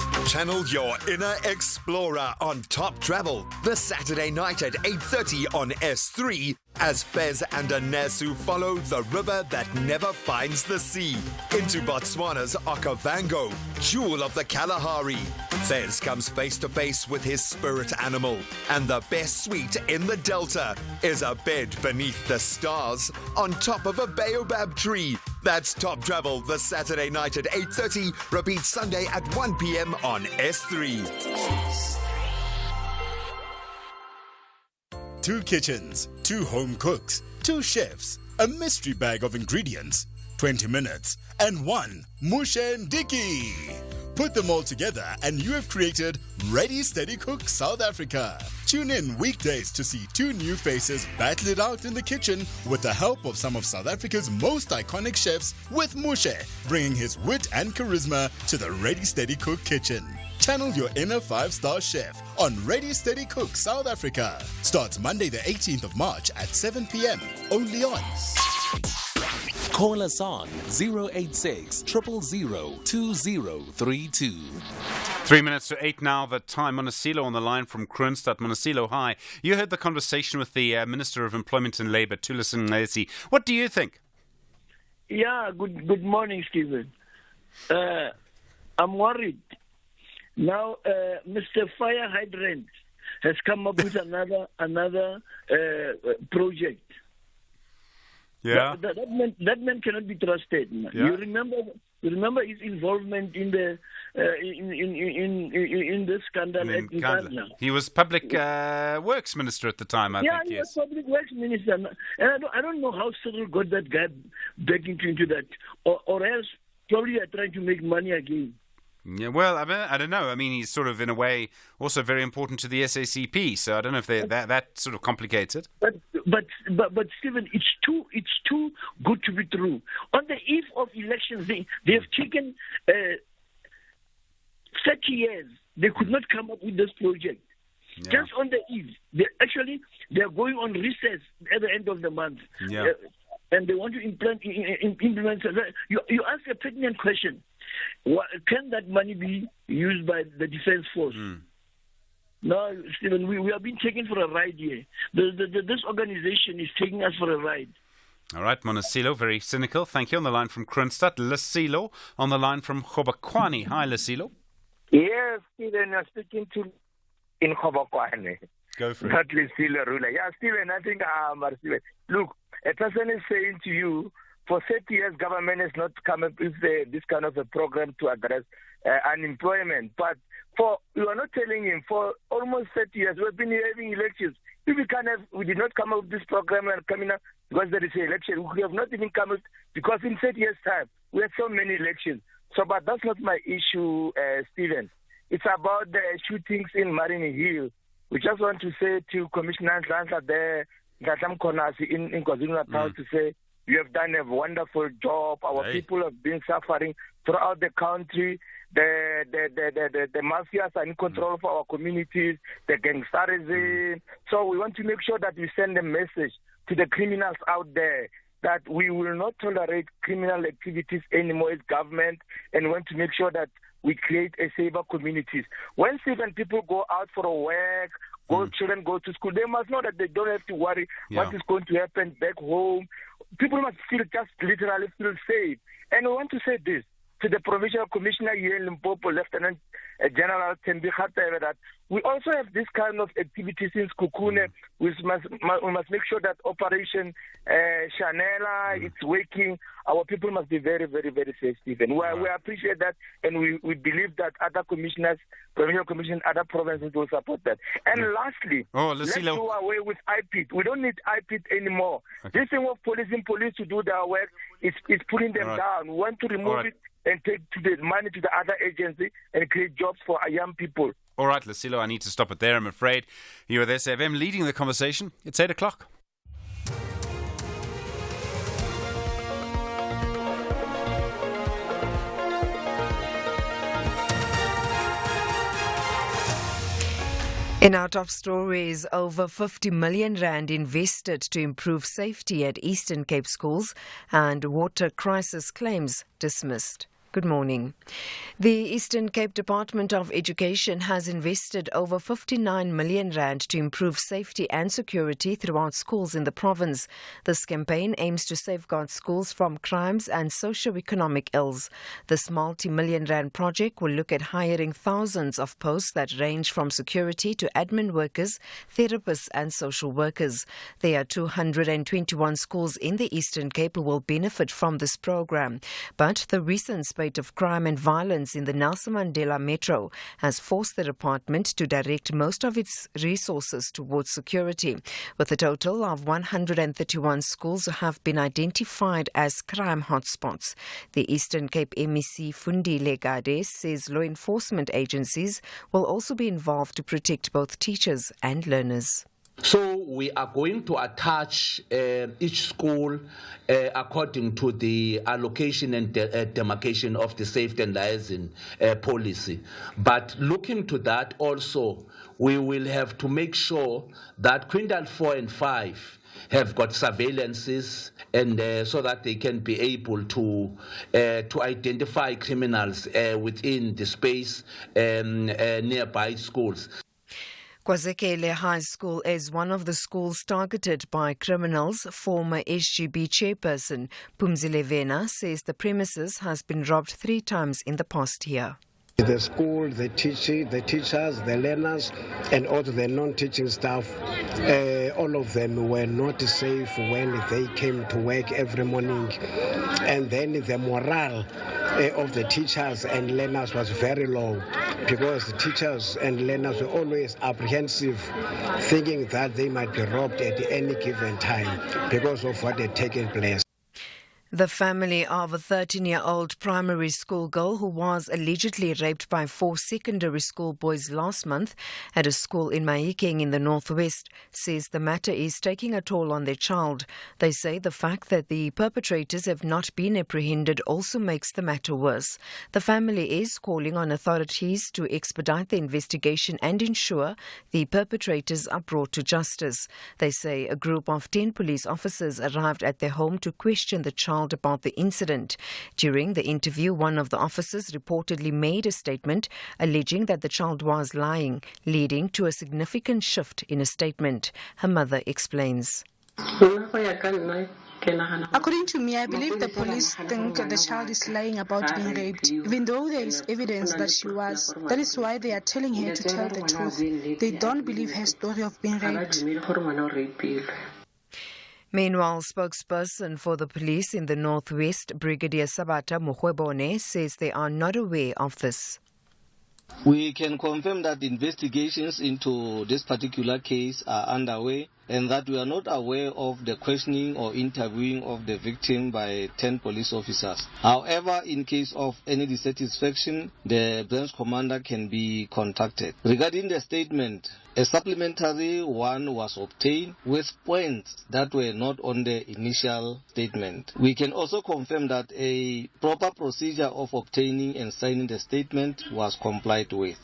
B: game.
E: Channel your inner explorer on Top Travel this Saturday night at 8:30 on S3 as Fez and Anesu follow the river that never finds the sea into Botswana's Okavango, jewel of the Kalahari. Fez comes face to face with his spirit animal, and the best suite in the Delta is a bed beneath the stars on top of a baobab tree. That's Top Travel this Saturday night at 8:30. Repeat Sunday at 1 p.m. on S3.
U: 2 kitchens, 2 home cooks, 2 chefs, a mystery bag of ingredients, 20 minutes, and 1 Mushe Ndiki. Put them all together and you have created Ready Steady Cook South Africa. Tune in weekdays to see 2 new faces battle it out in the kitchen with the help of some of South Africa's most iconic chefs, with Mushe bringing his wit and charisma to the Ready Steady Cook kitchen. Channel your inner 5-star chef on Ready Steady Cook South Africa. Starts Monday the 18th of March at 7 p.m. only on.
G: Call us on 086 000 2032.
A: 3 minutes to 8 now, the time. Monasilo on the line from Kroonstad. Monasilo, hi. You heard the conversation with the Minister of Employment and Labour, Thulisang Ngesi. What do you think?
H: Yeah, good morning, Stephen. I'm worried. Now, Mr. Fire Hydrant has come up with another project.
A: Yeah.
H: That man cannot be trusted. Yeah. You remember his involvement in the in the scandal at Nkandla.
A: He was Public Works Minister at the time, I think.
H: Yeah, he was Public Works Minister, and I don't know how Cyril got that guy back into that, or else probably they're trying to make money again.
A: Yeah, well, I don't know. I mean, he's sort of, in a way, also very important to the SACP. So I don't know if that sort of complicates it.
H: But Stephen, it's too good to be true. On the eve of elections, they have taken 30 years. They could not come up with this project. Yeah. Just on the eve, they are going on recess at the end of the month.
A: Yeah.
H: And they want to implement. You ask a pertinent question. Can that money be used by the Defence Force? No, Stephen, we have been taken for a ride here. This organization is taking us for a ride.
A: All right, Monasilo, very cynical. Thank you. On the line from Kroonstad. Lesilo on the line from Khobakwani. Hi, Lesilo.
V: Yes, Stephen, you're speaking to in Khobakwani.
A: Go for it.
V: Not Lesilo Rula. Yeah, Stephen, I think, Stephen, look, a person is saying to you, for 30 years, government has not come up with this kind of a program to address unemployment. But you are not telling him, for almost 30 years, we've been having elections. If we did not come up with this program and coming up because there is an election, we have not even come up, because in 30 years' time, we have so many elections. So, but that's not my issue, Stephen. It's about the shootings in Marine Hill. We just want to say to Commissioner Nhlanhla there, Ngatam Konasi in KwaZulu-Natal to say, you have done a wonderful job. Our people have been suffering throughout the country. The mafias are in control of our communities, the gangsterism. So we want to make sure that we send a message to the criminals out there. that we will not tolerate criminal activities anymore as government, and want to make sure that we create a safer communities. When even people go out for a work, children go to school, they must know that they don't have to worry what is going to happen back home. People must literally feel safe. And I want to say this to the Provincial Commissioner here in Limpopo, Lieutenant General Tembi Khatebe, that we also have this kind of activities in Kukune. We must make sure that Operation Shanela it's working. Our people must be very, very, very safe, Stephen. We appreciate that, and we believe that other commissioners, provincial commissioners, other provinces will support that. And lastly, let's do away with IPIT. We don't need IPIT anymore. This thing of police to do their work is pulling them down. We want to remove it and take the money to the other agency and create jobs for our young people.
A: All right, Lucilo, I need to stop it there, I'm afraid. You're with SFM leading the conversation. It's 8 o'clock.
O: In our top stories, over 50 million rand invested to improve safety at Eastern Cape schools, and water crisis claims dismissed. Good morning. The Eastern Cape Department of Education has invested over 59 million rand to improve safety and security throughout schools in the province. This campaign aims to safeguard schools from crimes and socio-economic ills. This multi-million rand project will look at hiring thousands of posts that range from security to admin workers, therapists and social workers. There are 221 schools in the Eastern Cape who will benefit from this program. But the recent spate of crime and violence in the Nelson Mandela Metro has forced the department to direct most of its resources towards security. With a total of 131 schools who have been identified as crime hotspots, the Eastern Cape MEC Fundi Legade says law enforcement agencies will also be involved to protect both teachers and learners.
F: So we are going to attach each school according to the allocation and demarcation of the safety and liaison policy. But looking to that also, we will have to make sure that Quintile 4 and 5 have got surveillances, and so that they can be able to identify criminals within the space nearby schools.
O: KwaZekele High School is one of the schools targeted by criminals. Former SGB chairperson Pumzile Vena says the premises has been robbed 3 times in the past year.
I: The school, the teachers, the learners, and also the non-teaching staff, all of them were not safe when they came to work every morning. And then the morale of the teachers and learners was very low, because the teachers and learners were always apprehensive, thinking that they might be robbed at any given time because of what had taken place.
O: The family of a 13-year-old primary school girl who was allegedly raped by 4 secondary school boys last month at a school in Mahikeng in the northwest says the matter is taking a toll on their child. They say the fact that the perpetrators have not been apprehended also makes the matter worse. The family is calling on authorities to expedite the investigation and ensure the perpetrators are brought to justice. They say a group of 10 police officers arrived at their home to question the child about the incident. During the interview, one of the officers reportedly made a statement alleging that the child was lying, leading to a significant shift in a statement. Her mother explains.
J: According to me, I believe the police think the child is lying about being raped, even though there is evidence that she was. That is why they are telling her to tell the truth. They don't believe her story of being raped.
O: Meanwhile, spokesperson for the police in the northwest, Brigadier Sabata Muhwebone, says they are not aware of this.
W: We can confirm that investigations into this particular case are underway, and that we are not aware of the questioning or interviewing of the victim by 10 police officers. However, in case of any dissatisfaction, the branch commander can be contacted. Regarding the statement, a supplementary one was obtained with points that were not on the initial statement. We can also confirm that a proper procedure of obtaining and signing the statement was complied with.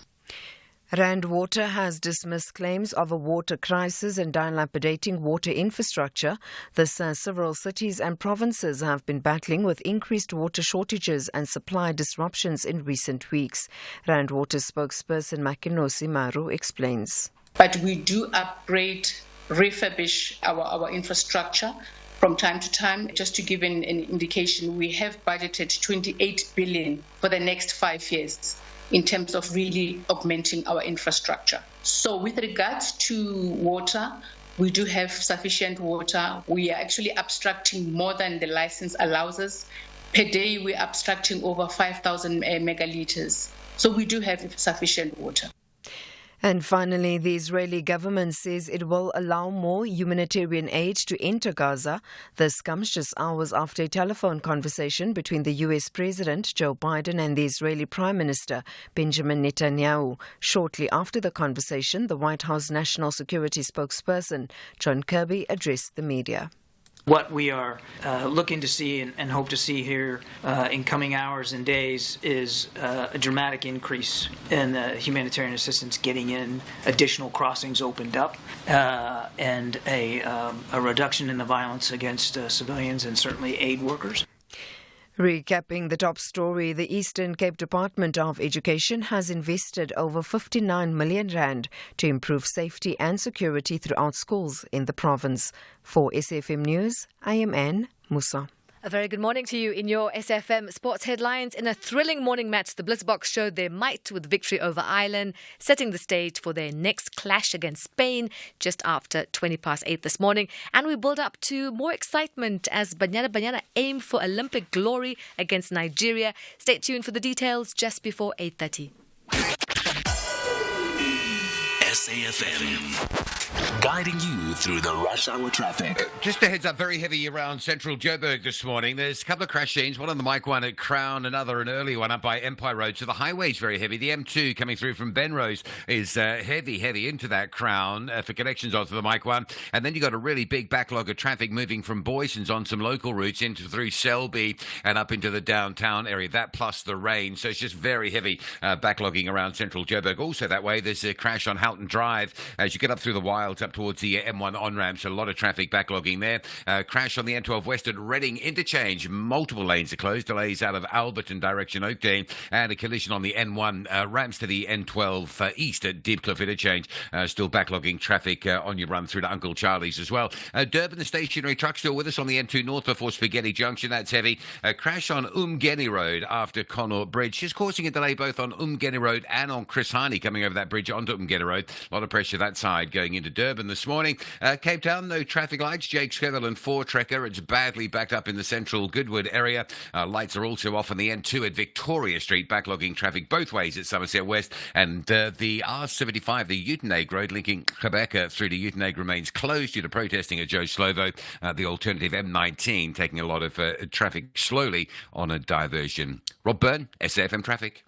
O: Rand Water has dismissed claims of a water crisis and dilapidating water infrastructure. This as several cities and provinces have been battling with increased water shortages and supply disruptions in recent weeks. Rand Water spokesperson Makinosi Maru explains.
K: But we do upgrade, refurbish our infrastructure from time to time. Just to give an indication, we have budgeted 28 billion for the next 5 years in terms of really augmenting our infrastructure. So with regards to water, we do have sufficient water. We are actually abstracting more than the license allows us. Per day, we're abstracting over 5,000 megalitres. So we do have sufficient water.
O: And finally, the Israeli government says it will allow more humanitarian aid to enter Gaza. This comes just hours after a telephone conversation between the US President Joe Biden and the Israeli Prime Minister Benjamin Netanyahu. Shortly after the conversation, the White House National Security spokesperson John Kirby addressed the media.
L: What we are looking to see and hope to see here in coming hours and days is a dramatic increase in the humanitarian assistance getting in, additional crossings opened up, and a reduction in the violence against civilians and certainly aid workers.
O: Recapping the top story, the Eastern Cape Department of Education has invested over 59 million rand to improve safety and security throughout schools in the province. For SFM News, I am Anne Musa.
N: A very good morning to you in your SFM sports headlines. In a thrilling morning match, the Blitzboks showed their might with victory over Ireland, setting the stage for their next clash against Spain just after 8:20 this morning. And we build up to more excitement as Banyana aim for Olympic glory against Nigeria. Stay tuned for the details just before 8:30.
G: SAFM, guiding you through the rush hour traffic.
M: Just a heads up, very heavy around central Joburg this morning. There's a couple of crash scenes, one on the Mike one at Crown, another an early one up by Empire Road. So the highway's very heavy. The M2 coming through from Benrose is heavy into that Crown for connections onto the Mike one. And then you've got a really big backlog of traffic moving from Boyson's on some local routes into through Selby and up into the downtown area. That plus the rain. So it's just very heavy backlogging around central Joburg. Also that way, there's a crash on Houghton Drive as you get up through the wilds up towards the M1 on-ramp. So a lot of traffic backlogging there. Crash on the N12 West at Reading Interchange. Multiple lanes are closed. Delays out of Alberton direction Oakdale. And a collision on the N1 ramps to the N12 East at Deepcliff Interchange. Still backlogging traffic on your run through to Uncle Charlie's as well. Durban, the stationary truck still with us on the N2 North before Spaghetti Junction. That's heavy. A crash on Umgeni Road after Connaught Bridge. Just causing a delay both on Umgeni Road and on Chris Harney coming over that bridge onto Umgeni Road. A lot of pressure that side going into Durban this morning. Cape Town, no traffic lights. Jake's Sutherland 4 Trekker. It's badly backed up in the central Goodwood area. Lights are also off on the N2 at Victoria Street, backlogging traffic both ways at Somerset West. And the R75, the Uitenhage Road linking Quebec through to Uitenhage remains closed due to protesting at Joe Slovo. The alternative M19 taking a lot of traffic slowly on a diversion. Rob Byrne, SAFM Traffic.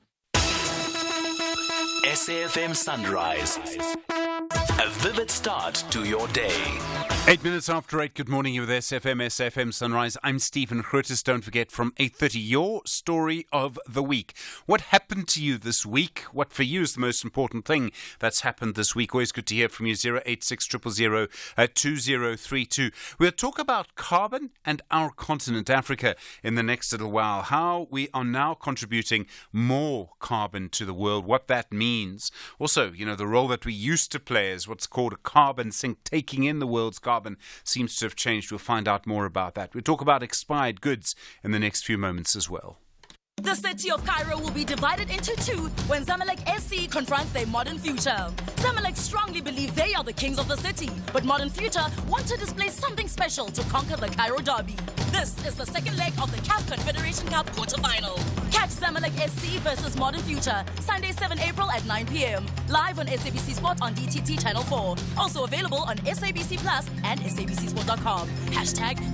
G: SAFM Sunrise. A vivid start to your day.
A: 8 minutes after 8, good morning. You're with SFM Sunrise. I'm Stephen Grootes. Don't forget, from 8:30, your story of the week. What happened to you this week? What for you is the most important thing that's happened this week? Always good to hear from you. 086 000 2032. We'll talk about carbon and our continent, Africa, in the next little while. How we are now contributing more carbon to the world, what that means. Also, the role that we used to play as what's called a carbon sink, taking in the world's carbon seems to have changed. We'll find out more about that. We'll talk about expired goods in the next few moments as well.
B: The city of Cairo will be divided into two when Zamalek SC confronts their modern future. Zamalek strongly believe they are the kings of the city, but Modern Future want to display something special to conquer the Cairo derby. This is the second leg of the CAF Confederation Cup quarterfinal. Catch Zamalek SC versus Modern Future, Sunday 7 April at 9 p.m. Live on SABC Sport on DTT Channel 4. Also available on SABC Plus and SABCSport.com.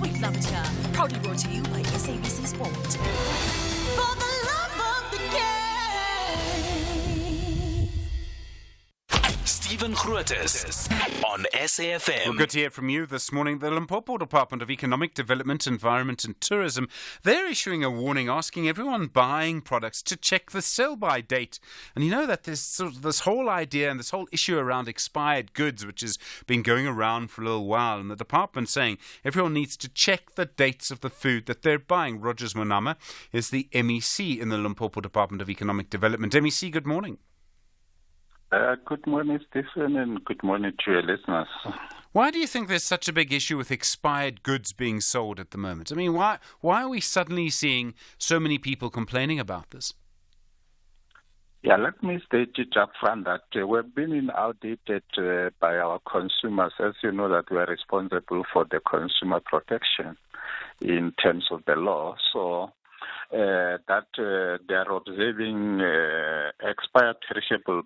B: # We Love It Here. Proudly brought to you by SABC Sport. For the love of the game.
G: Stephen Grootes on SAFM.
A: Well, good to hear from you this morning. The Limpopo Department of Economic Development, Environment and Tourism, they're issuing a warning asking everyone buying products to check the sell-by date. And you know that there's sort of this whole idea and this whole issue around expired goods, which has been going around for a little while. And the department saying everyone needs to check the dates of the food that they're buying. Rogers Monama is the MEC in the Limpopo Department of Economic Development. MEC, good morning.
P: Good morning, Stephen, and good morning to your listeners.
A: Why do you think there's such a big issue with expired goods being sold at the moment? I mean, why are we suddenly seeing so many people complaining about this?
P: Yeah, let me state it up front that we're being outdated by our consumers. As you know, that we're responsible for the consumer protection in terms of the law. So that they are observing expired perishable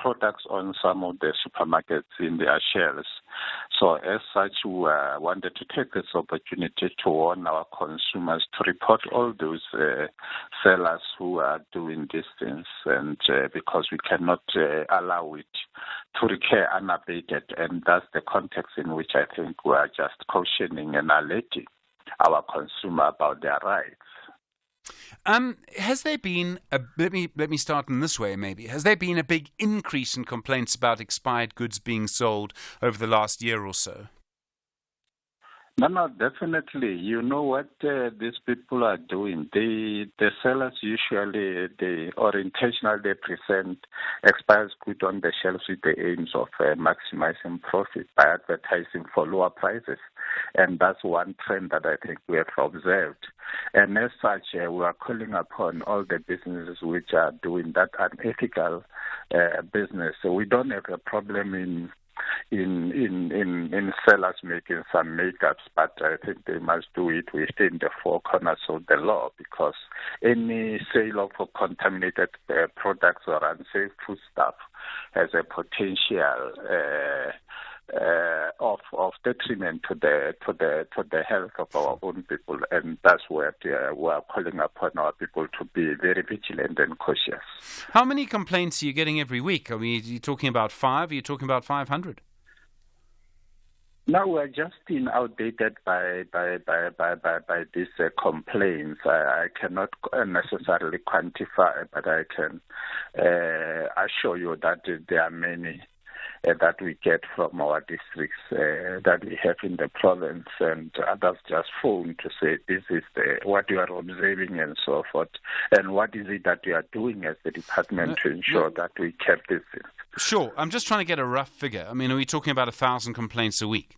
P: products on some of the supermarkets in their shelves. So as such, we wanted to take this opportunity to warn our consumers to report all those sellers who are doing these things, and because we cannot allow it to recur unabated, and that's the context in which I think we are just cautioning and alerting our consumer about their rights.
A: Has there been let me start in this way maybe. Has there been a big increase in complaints about expired goods being sold over the last year or so?
P: No, definitely. You know what these people are doing? The sellers usually, or intentionally, present expired goods on the shelves with the aims of maximizing profit by advertising for lower prices. And that's one trend that I think we have observed. And as such, we are calling upon all the businesses which are doing that unethical business. So we don't have a problem in sellers making some makeups, but I think they must do it within the four corners of the law, because any sale of contaminated products or unsafe foodstuff has a potential of detriment to the health of our own people, and that's where we are calling upon our people to be very vigilant and cautious.
A: How many complaints are you getting every week? I mean, are you talking about 5? Are you talking about 500?
P: Now we're just being outdated by these complaints. I cannot necessarily quantify, but I can assure you that there are many that we get from our districts that we have in the province, and others just phone to say this is what you are observing and so forth, and what is it that you are doing as the department to ensure that we kept this in.
A: Sure. I'm just trying to get a rough figure. I mean, are we talking about 1,000 complaints a week?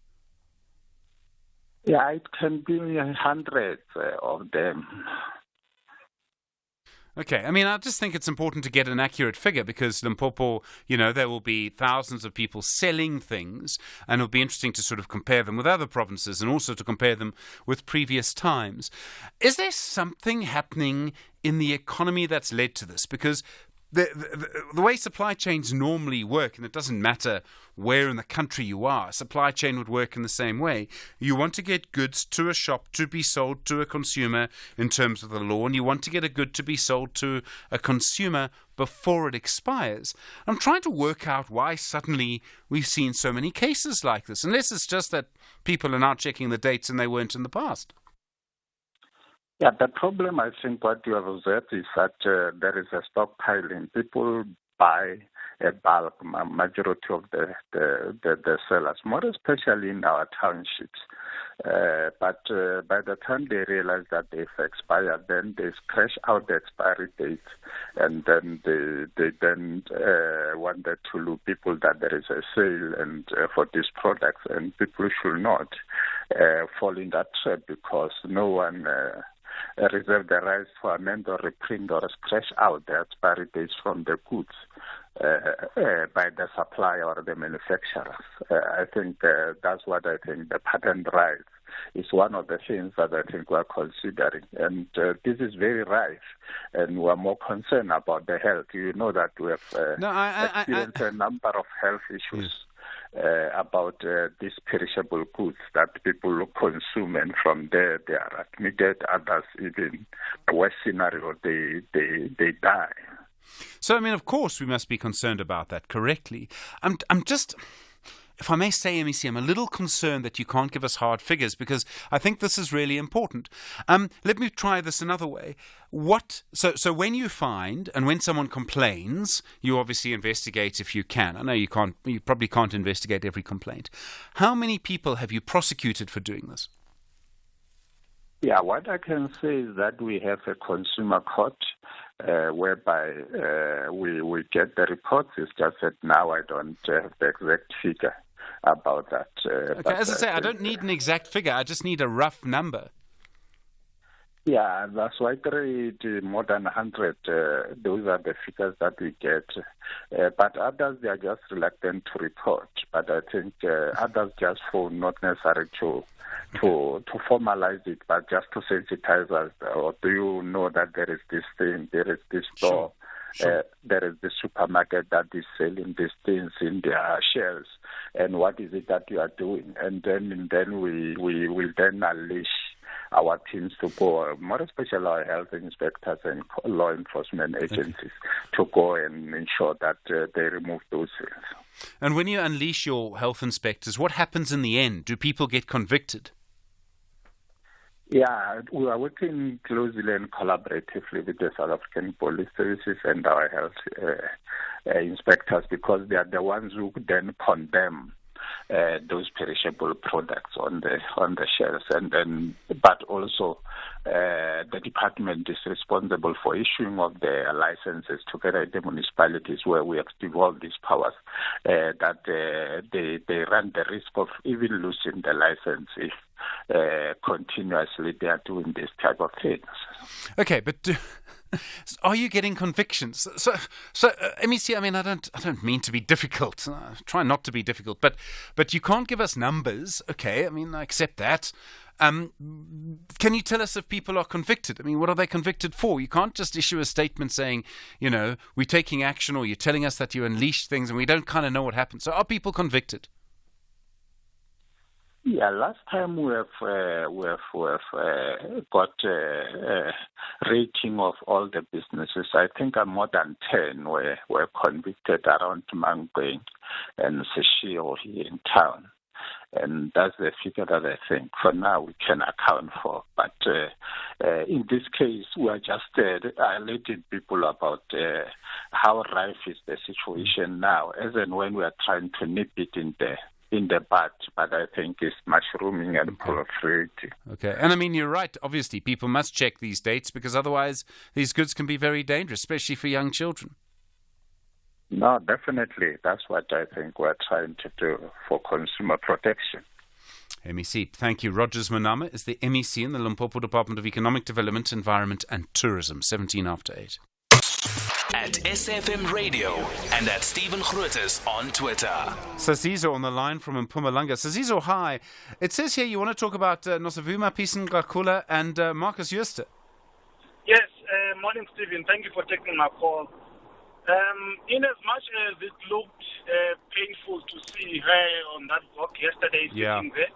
P: Yeah, it can be hundreds of them.
A: Okay, I mean, I just think it's important to get an accurate figure, because Limpopo, there will be thousands of people selling things, and it'll be interesting to sort of compare them with other provinces and also to compare them with previous times. Is there something happening in the economy that's led to this? Because the way supply chains normally work, and it doesn't matter where in the country you are, supply chain would work in the same way. You want to get goods to a shop to be sold to a consumer in terms of the law, and you want to get a good to be sold to a consumer before it expires. I'm trying to work out why suddenly we've seen so many cases like this, unless it's just that people are now checking the dates and they weren't in the past.
P: Yeah, the problem, I think, what you have observed is that there is a stockpiling. People buy a bulk, majority of the sellers, more especially in our townships. But by the time they realize that they've expired, then they scratch out the expiry date, and then they then wanted to look people that there is a sale and for these products, and people should not fall in that trap, because no one reserve the rights to amend or reprint or scratch out the expiry dates from the goods by the supplier or the manufacturers. I think that's what I think the patent rights is one of the things that I think we're considering. And this is very rife, and we're more concerned about the health. You know that we have experienced a number of health issues. About these perishable goods that people consume, and from there they are admitted. Others, even the worst scenario, they die.
A: So, I mean, of course, we must be concerned about that correctly. I'm just, if I may say, MEC, I'm a little concerned that you can't give us hard figures because I think this is really important. Let me try this another way. So when you find and when someone complains, you obviously investigate if you can. I know you probably can't investigate every complaint. How many people have you prosecuted for doing this?
P: Yeah, what I can say is that we have a consumer court whereby we get the reports. It's just that now I don't have the exact figure about that.
A: Okay, as I say, I don't need an exact figure. I just need a rough number.
P: Yeah, that's why more than 100. Those are the figures that we get. But others, they are just reluctant to report. But I think others just phone, not necessary to formalize it, but just to sensitize us. Or do you know that there is this thing, there is this store,
A: Sure.
P: there is this supermarket that is selling these things in their shelves, and what is it that you are doing? And then we will then unleash our teams to go, more especially our health inspectors and law enforcement agencies, to go and ensure that they remove those things.
A: And when you unleash your health inspectors, what happens in the end? Do people get convicted?
P: Yeah, we are working closely and collaboratively with the South African Police Services and our health inspectors, because they are the ones who then condemn those perishable products on the shelves, but also the department is responsible for issuing of the licenses together with the municipalities where we have devolved these powers. That they run the risk of even losing the license if continuously they are doing this type of things.
A: Okay, but are you getting convictions? So, MEC, I mean, I don't mean to be difficult. Try not to be difficult, but you can't give us numbers. Okay, I mean, I accept that. Can you tell us if people are convicted? I mean, what are they convicted for? You can't just issue a statement saying, we're taking action, or you're telling us that you unleashed things and we don't kind of know what happened. So are people convicted?
P: Yeah, last time we have got a rating of all the businesses. I think more than 10 were convicted around Mangweng and Seshio here in town. And that's the figure that I think for now we can account for. But in this case, we are just alerting people about how rife is the situation now, as and when we are trying to nip it in the bud, but I think it's mushrooming and proliferating.
A: Okay, and I mean, you're right. Obviously, people must check these dates because otherwise these goods can be very dangerous, especially for young children.
P: No, definitely. That's what I think we're trying to do for consumer protection.
A: MEC, thank you. Rogers Manama is the MEC in the Limpopo Department of Economic Development, Environment and Tourism, 17 after 8.
G: At SFM Radio and at Stephen Grootes on Twitter.
A: Sazizo on the line from Mpumalanga. Sazizo, hi. It says here you want to talk about Nosavuma, Pisen Gakula and Marcus Jooste.
C: Yes, morning, Stephen. Thank you for taking my call. In as much as it looked painful to see her on that walk yesterday sitting there,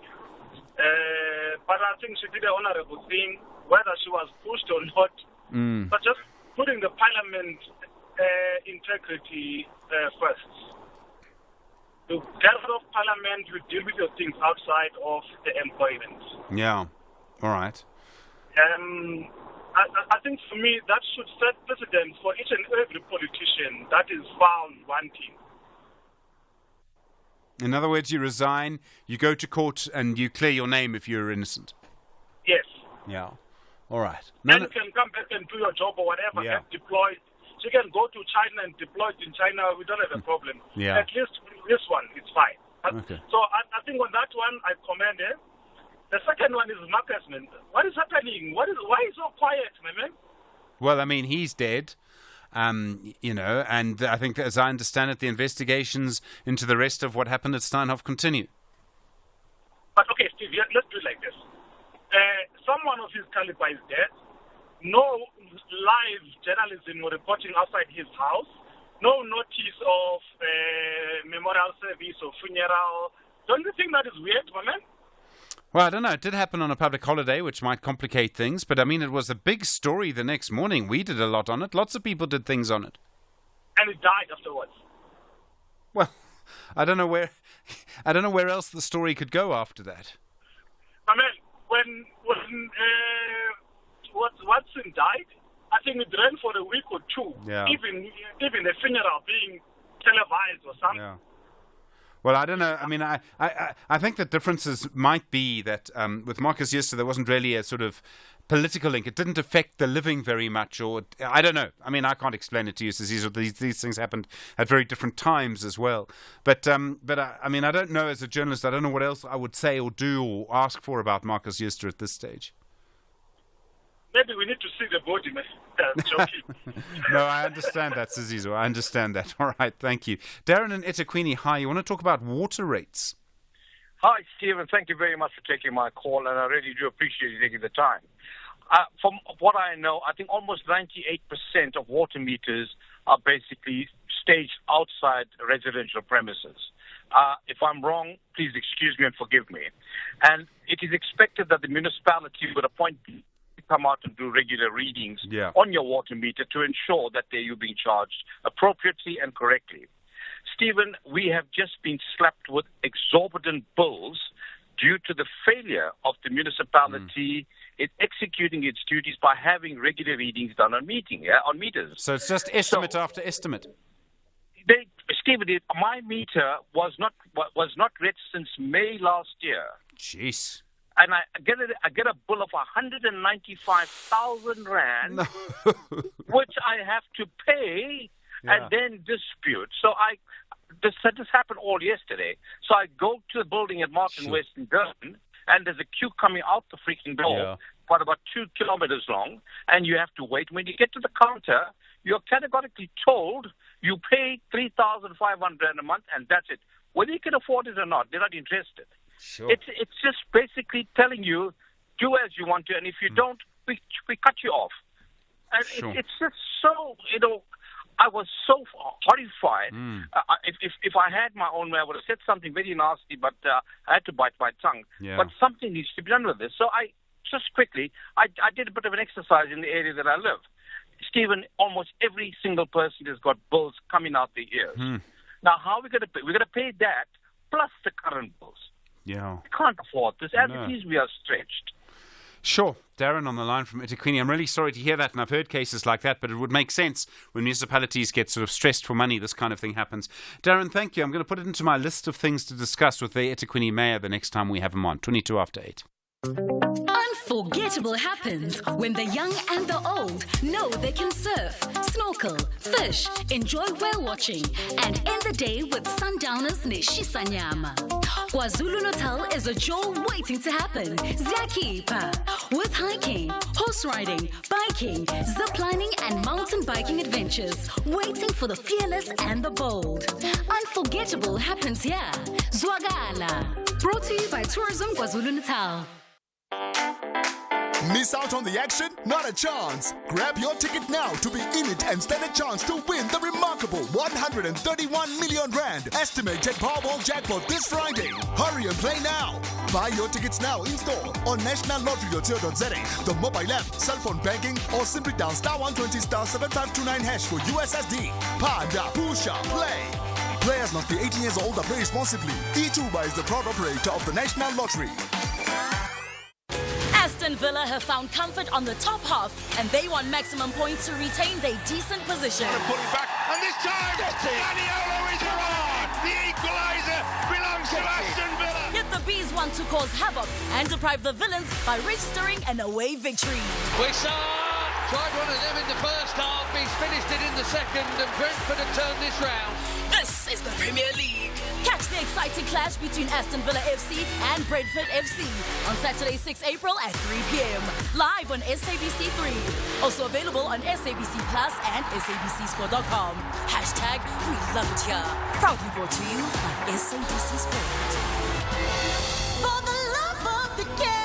C: but I think she did an honorable thing, whether she was pushed or not, but just putting the parliament integrity first. To get out of parliament, you deal with your things outside of the employment.
A: Yeah, all right.
C: I think for me that should set precedent for each and every politician that is found wanting.
A: In other words, you resign, you go to court, and you clear your name if you're innocent.
C: Yes.
A: Yeah. All right.
C: Then you can come back and do your job or whatever, get deployed. She can go to China and deploy in China. We don't have a problem.
A: Yeah.
C: At least this one, it's fine.
A: Okay.
C: So I think on that one, I commend her. The second one is Marcus, man. What is happening? Why is so quiet, my man?
A: Well, I mean, he's dead. And I think, as I understand it, the investigations into the rest of what happened at Steinhoff continue.
C: But okay, Steve, let's do it like this. Someone of his caliber is dead. No live journalism or reporting outside his house. No notice of memorial service or funeral. Don't you think that is weird, my man?
A: Well, I don't know. It did happen on a public holiday, which might complicate things. But, I mean, it was a big story the next morning. We did a lot on it. Lots of people did things on it.
C: and he died afterwards.
A: Well, I don't know where else the story could go after that.
C: I mean, when Watson died, I think it ran for a week or two.
A: Yeah.
C: Even the funeral being televised or something.
A: Yeah. Well, I don't know. I mean, I think the differences might be that with Marcus Jooste, there wasn't really a sort of political link. It didn't affect the living very much, or I don't know. I mean, I can't explain it to you, Cecile. These things happened at very different times as well. But I mean, I don't know as a journalist. I don't know what else I would say or do or ask for about Marcus Jooste at this stage.
C: Maybe we need to see the body, man. Joking.
A: No, I understand that, Cecile. I understand that. All right, thank you. Darren and eThekwini, hi. You want to talk about water rates?
Q: Hi, Stephen. Thank you very much for taking my call, and I really do appreciate you taking the time. From what I know, I think almost 98% of water meters are basically staged outside residential premises. If I'm wrong, please excuse me and forgive me. And it is expected that the municipality would appoint people to come out and do regular readings on your water meter to ensure that you're being charged appropriately and correctly. Stephen, we have just been slapped with exorbitant bills due to the failure of the municipality in executing its duties by having regular readings done on meters.
A: So it's just estimate after estimate.
Q: Stephen, my meter was not read since May last year.
A: Jeez.
Q: And I get a bill of 195,000 rand, which I have to pay and then dispute. So this happened all yesterday. So I go to the building at Martin West in Durban, and there's a queue coming out the freaking door, about 2 kilometers long, and you have to wait. When you get to the counter, you're categorically told you pay 3,500 rand a month, and that's it. Whether you can afford it or not, they're not interested.
A: Sure.
Q: It's just basically telling you, do as you want to, and if you don't, we cut you off. And it's just so, I was so horrified. If I had my own way, I would have said something very nasty, but I had to bite my tongue.
A: Yeah.
Q: But something needs to be done with this. So I did a bit of an exercise in the area that I live. Stephen, almost every single person has got bills coming out their ears. Now, how are we going to pay? We're going to pay that plus the current bills.
A: Yeah.
Q: We can't afford this. As it is, we are stretched.
A: Sure. Darren on the line from eThekwini. I'm really sorry to hear that, and I've heard cases like that, but it would make sense when municipalities get sort of stressed for money, this kind of thing happens. Darren, thank you. I'm going to put it into my list of things to discuss with the eThekwini mayor the next time we have him on, 22 after 8.
B: Unforgettable happens when the young and the old know they can surf, snorkel, fish, enjoy whale watching, and end the day with sundowners Neshisanyama. KwaZulu-Natal is a jewel waiting to happen. Ziyakhipha with hiking, horse riding, biking, ziplining, and mountain biking adventures waiting for the fearless and the bold. Unforgettable happens here. Zwagala. Brought to you by Tourism KwaZulu-Natal.
U: Miss out on the action? Not a chance. Grab your ticket now to be in it and stand a chance to win the remarkable 131 million rand estimated Powerball jackpot this Friday. Hurry and play now. Buy your tickets now in store on nationallottery.co.za, the mobile app, cell phone banking, or simply dial *120 *7529# for USSD. Panda, Pusha, play. Players must be 18 years old and play responsibly. E2 is the proud operator of the National Lottery.
B: Aston Villa have found comfort on the top half, and they want maximum points to retain their decent position.
R: Put it back, and this time, Guardiola is on! The equaliser belongs to Aston Villa!
B: Yet the Bees want to cause havoc and deprive the Villains by registering an away victory.
S: Wissart tried one of them in the first half, he's finished it in the second, and Brentford have turned this round.
B: This is the Premier League. Catch the exciting clash between Aston Villa FC and Brentford FC on Saturday, 6 April at 3 p.m. Live on SABC 3. Also available on SABC Plus and SABCSport.com. Hashtag We Love It Here. Proudly brought to you by SABC Sport. For the love of the game.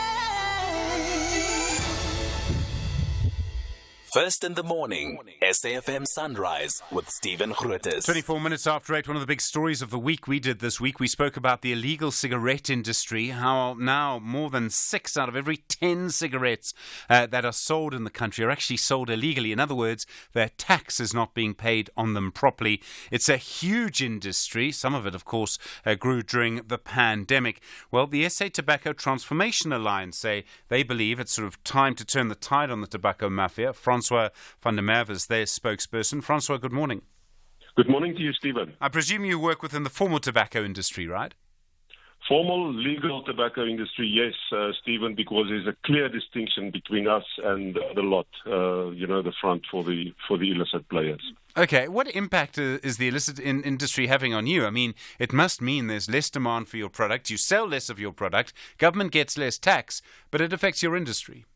G: First in the morning, SAFM Sunrise with Stephen Grootes.
A: 24 minutes after 8, one of the big stories of the week we did this week, we spoke about the illegal cigarette industry, how now more than 6 out of every 10 cigarettes that are sold in the country are actually sold illegally. In other words, their tax is not being paid on them properly. It's a huge industry. Some of it, of course, grew during the pandemic. Well, the SA Tobacco Transformation Alliance say they believe it's sort of time to turn the tide on the tobacco mafia. Francois van der Merwe is their spokesperson. Francois, good morning.
D: Good morning to you, Stephen.
A: I presume you work within the formal tobacco industry, right?
D: Formal legal tobacco industry, yes, Stephen, because there's a clear distinction between us and the lot, the front for the illicit players.
A: Okay, what impact is the illicit industry having on you? I mean, it must mean there's less demand for your product, you sell less of your product, government gets less tax, but it affects your industry.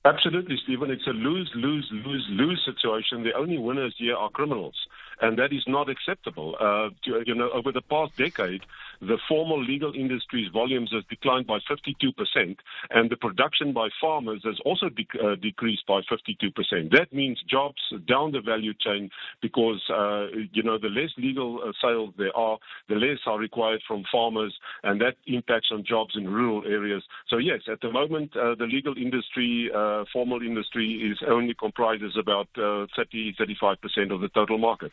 D: Absolutely, Stephen. It's a lose-lose-lose-lose situation. The only winners here are criminals, and that is not acceptable. Over the past decade, the formal legal industry's volumes has declined by 52%, and the production by farmers has also decreased by 52%. That means jobs down the value chain because, the less legal sales there are, the less are required from farmers, and that impacts on jobs in rural areas. So, yes, at the moment, the legal industry, formal industry, only comprises about 30-35% of the total market.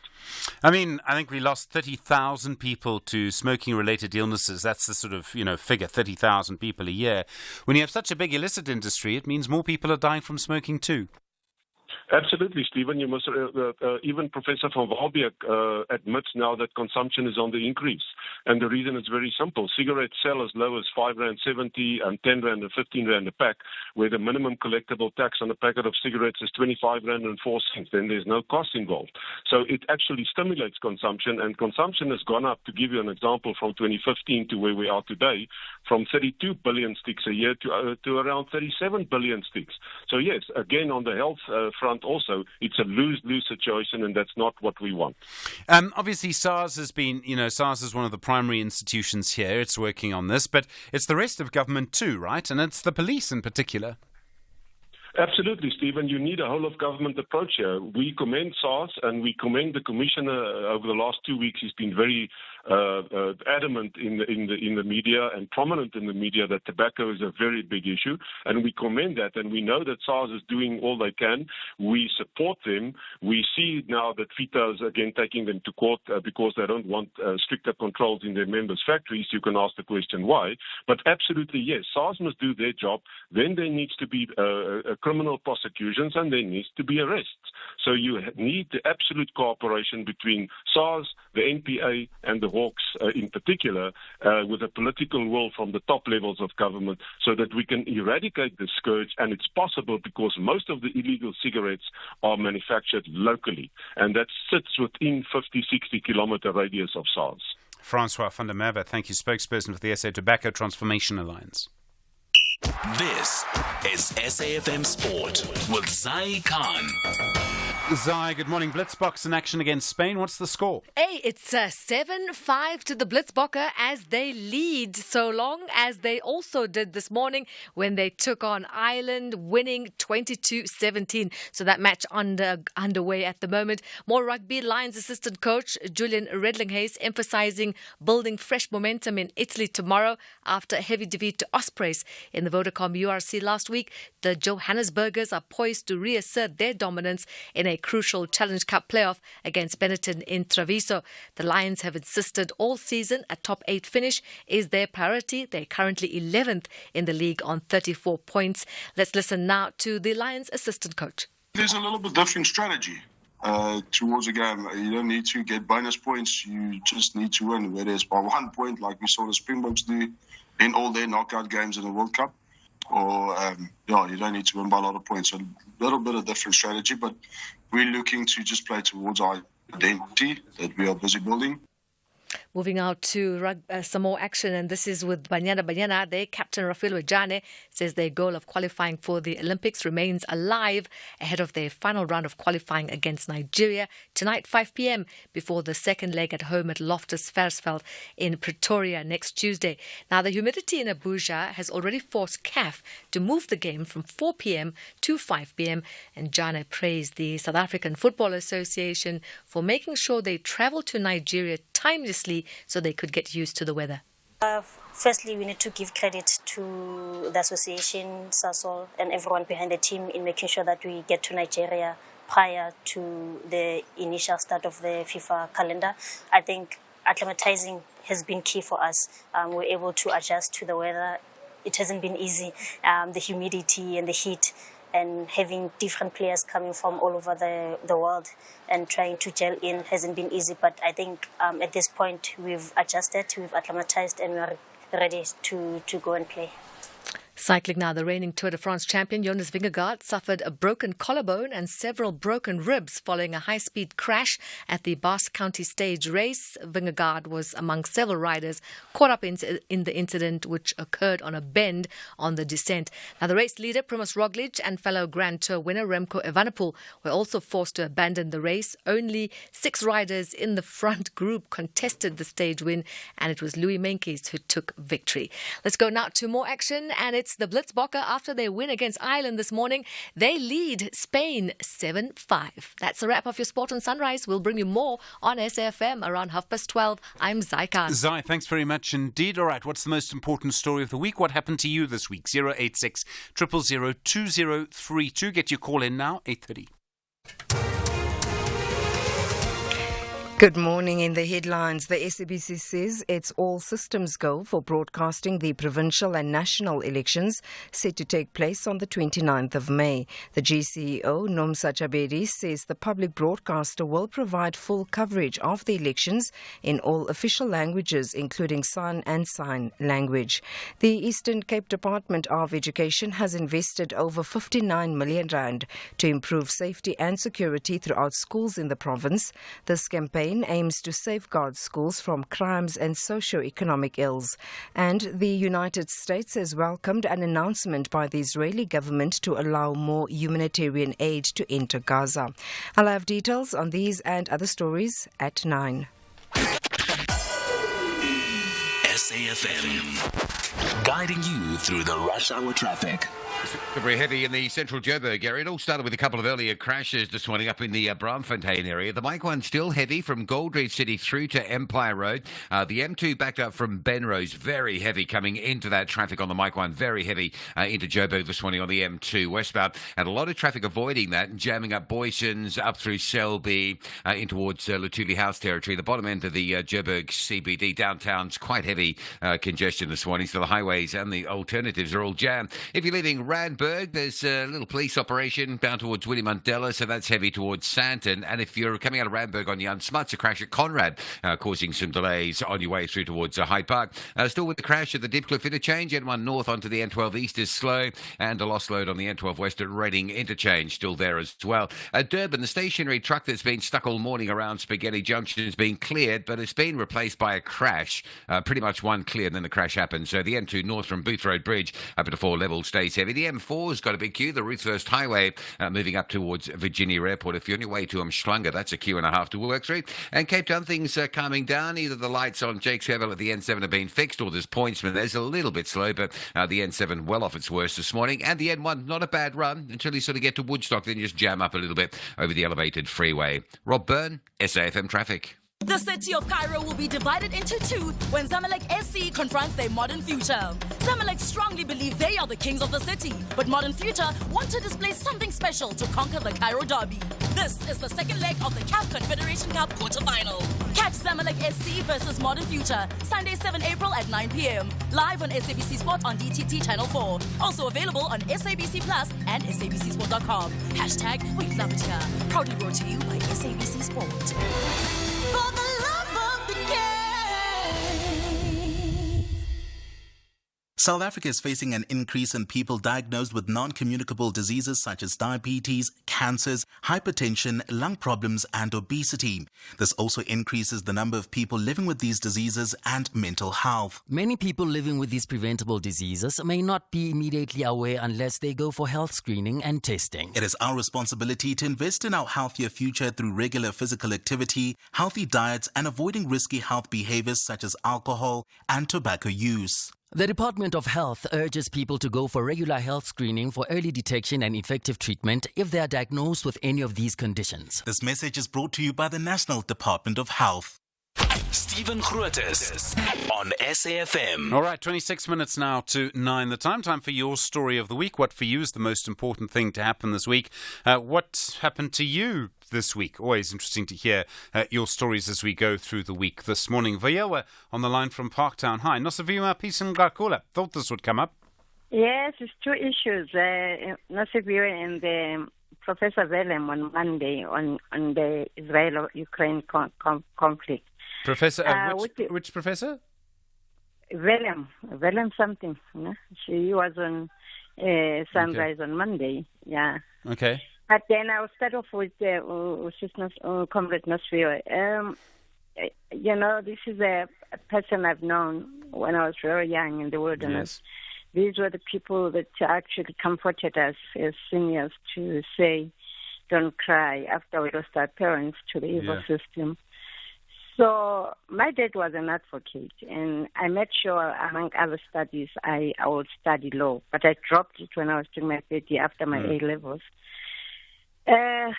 A: I mean, I think we lost 30,000 people to smoking-related illnesses. That's the sort of, figure, 30,000 people a year. When you have such a big illicit industry, it means more people are dying from smoking too.
D: Absolutely, Stephen. You must even Professor van Walbeek admits now that consumption is on the increase, and the reason is very simple. Cigarettes sell as low as R5.70 and R10 and R15 a pack, where the minimum collectible tax on a packet of cigarettes is R25.04. Then there's no cost involved, so it actually stimulates consumption, and consumption has gone up. To give you an example, from 2015 to where we are today, from 32 billion sticks a year to around 37 billion sticks. So yes, again on the health front. Also, it's a lose-lose situation, and that's not what we want.
A: Obviously, SARS has been, SARS is one of the primary institutions here. It's working on this, but it's the rest of government too, right? And it's the police in particular.
D: Absolutely, Stephen. You need a whole-of-government approach here. We commend SARS, and we commend the Commissioner over the last 2 weeks. He's been very adamant in the media and prominent in the media that tobacco is a very big issue, and we commend that, and we know that SARS is doing all they can. We support them. We see now that FITA is again taking them to court because they don't want stricter controls in their members' factories. You can ask the question why, but absolutely yes, SARS must do their job. Then there needs to be criminal prosecutions, and there needs to be arrests. So you need the absolute cooperation between SARS, the NPA, and the Hawks in particular, with a political will from the top levels of government, so that we can eradicate the scourge. And it's possible because most of the illegal cigarettes are manufactured locally, and that sits within 50-60 kilometer radius of SARS.
A: Francois van der Merwe, thank you, spokesperson for the SA Tobacco Transformation Alliance.
G: This is SAFM Sport with Zai Khan.
A: Zai, good morning. Blitzboks in action against Spain. What's the score?
N: Hey, it's 7-5 to the Blitzbokker as they lead, so long as they also did this morning when they took on Ireland, winning 22-17. So that match underway at the moment. More rugby. Lions assistant coach Julian Redlinghuis emphasizing building fresh momentum in Italy tomorrow after a heavy defeat to Ospreys in the Vodacom URC last week. The Johannesburgers are poised to reassert their dominance in a crucial Challenge Cup playoff against Benetton in Treviso. The Lions have insisted all season a top 8 finish is their priority. They're currently 11th in the league on 34 points. Let's listen now to the Lions assistant coach.
E: There's a little bit different strategy towards a game. You don't need to get bonus points. You just need to win, whether it's by 1 point like we saw the Springboks do in all their knockout games in the World Cup, or you don't need to win by a lot of points. So a little bit of different strategy, but we're looking to just play towards our identity that we are busy building.
N: Moving out to some more action, and this is with Banyana. Their captain Rafael Wejane says their goal of qualifying for the Olympics remains alive ahead of their final round of qualifying against Nigeria tonight 5 p.m. before the second leg at home at Loftus Versfeld in Pretoria next Tuesday. Now, the humidity in Abuja has already forced CAF to move the game from 4 p.m. to 5 p.m. and Jane praised the South African Football Association for making sure they travel to Nigeria timelessly so they could get used to the weather.
H: Firstly, we need to give credit to the association, Sasol, and everyone behind the team in making sure that we get to Nigeria prior to the initial start of the FIFA calendar. I think acclimatizing has been key for us. We're able to adjust to the weather. It hasn't been easy. The humidity and the heat, and having different players coming from all over the world and trying to gel in hasn't been easy. But I think at this point we've adjusted, we've acclimatized, and we're ready to go and play.
N: Cycling now, the reigning Tour de France champion Jonas Vingegaard suffered a broken collarbone and several broken ribs following a high-speed crash at the Basque County stage race. Vingegaard was among several riders caught up in the incident, which occurred on a bend on the descent. Now, the race leader, Primož Roglič, and fellow Grand Tour winner Remco Evenepoel were also forced to abandon the race. Only 6 riders in the front group contested the stage win, and it was Louis Meintjes who took victory. Let's go now to more action, and it's the Blitzbokke. After their win against Ireland this morning, they lead Spain 7-5. That's a wrap of your Sport on Sunrise. We'll bring you more on SAFM around 12:30. I'm Zaika.
A: Zai, thanks very much indeed. All right, what's the most important story of the week? What happened to you this week? 086 000 2032. Get your call in now, 8:30.
O: Good morning. In the headlines, the SABC says it's all systems go for broadcasting the provincial and national elections set to take place on the 29th of May. The GCEO, Nomsa Chabedi, says the public broadcaster will provide full coverage of the elections in all official languages, including sign and sign language. The Eastern Cape Department of Education has invested over 59 million rand to improve safety and security throughout schools in the province. This campaign aims to safeguard schools from crimes and socio-economic ills. And the United States has welcomed an announcement by the Israeli government to allow more humanitarian aid to enter Gaza. I'll have details on these and other stories at 9.
G: SAFM, guiding you through the rush hour traffic.
M: Very heavy in the central Joburg area. It all started with a couple of earlier crashes this morning up in the Braamfontein area. The Mike 1 still heavy from Goldreef City through to Empire Road. The M2 backed up from Benrose. Very heavy coming into that traffic on the Mike 1. Very heavy into Joburg this morning on the M2 westbound. And a lot of traffic avoiding that and jamming up Boysons up through Selby in towards Lutuli House territory. The bottom end of the Joburg CBD downtown's quite heavy congestion this morning. So the highways and the alternatives are all jammed. If you're leaving Randburg, there's a little police operation down towards Willie Mandela, so that's heavy towards Sandton. And if you're coming out of Randburg on Jan Smuts, a crash at Conrad, causing some delays on your way through towards Hyde Park. Still with the crash at the Dipcliffe interchange, N1 north onto the N12 east is slow, and a lost load on the N12 west at Reading interchange still there as well. Durban, the stationary truck that's been stuck all morning around Spaghetti Junction has been cleared, but it's been replaced by a crash. Pretty much one clear, and then the crash happened. So the N2 north from Booth Road Bridge up at 4 level stays heavy. The M4's got a big queue. The Ruthfirst Highway moving up towards Virginia Airport. If you're on your way to Umhlanga, that's a queue and a half to work through. And Cape Town, things are calming down. Either the lights on Jakes Havel at the N7 have been fixed, or there's Pointsman. There's a little bit slow, but the N7 well off its worst this morning. And the N1, not a bad run until you sort of get to Woodstock, then you just jam up a little bit over the elevated freeway. Rob Byrne, SAFM Traffic.
B: The city of Cairo will be divided into two when Zamalek SC confronts their modern future. Zamalek strongly believe they are the kings of the city, but Modern Future want to display something special to conquer the Cairo derby. This is the second leg of the CAF Confederation Cup quarterfinal. Catch Zamalek SC versus Modern Future, Sunday 7 April at 9 p.m. Live on SABC Sport on DTT Channel 4. Also available on SABC Plus and SABCSport.com. Hashtag we love it here. Proudly brought to you by SABC Sport. For the love of the game.
F: South Africa is facing an increase in people diagnosed with non-communicable diseases such as diabetes, cancers, hypertension, lung problems and obesity. This also increases the number of people living with these diseases and mental health.
T: Many people living with these preventable diseases may not be immediately aware unless they go for health screening and testing.
F: It is our responsibility to invest in our healthier future through regular physical activity, healthy diets and avoiding risky health behaviors such as alcohol and tobacco use.
T: The Department of Health urges people to go for regular health screening for early detection and effective treatment if they are diagnosed with any of these conditions.
F: This message is brought to you by the National Department of Health.
G: Stephen Grootes on SAFM.
A: All right, 26 minutes now to 9. The time for your story of the week. What for you is the most important thing to happen this week? What happened to you this week? Always interesting to hear your stories as we go through the week. This morning, Vayewa on the line from Parktown. Hi, Nosivima Peace and Garkula. Thought this would come up.
V: Yes, it's two issues. Nosivima and Professor Velem on Monday on the Israel-Ukraine conflict.
A: Professor, which professor?
V: Velem something. No? She was on Sunrise on Monday. Yeah.
A: Okay.
V: But then I'll start off with Comrade Nosvio. This is a person I've known when I was very young in the wilderness. Yes. These were the people that actually comforted us as seniors to say, don't cry after we lost our parents to the evil system. So my dad was an advocate, and I made sure, among other studies, I would study law. But I dropped it when I was doing my PhD after my A-levels. The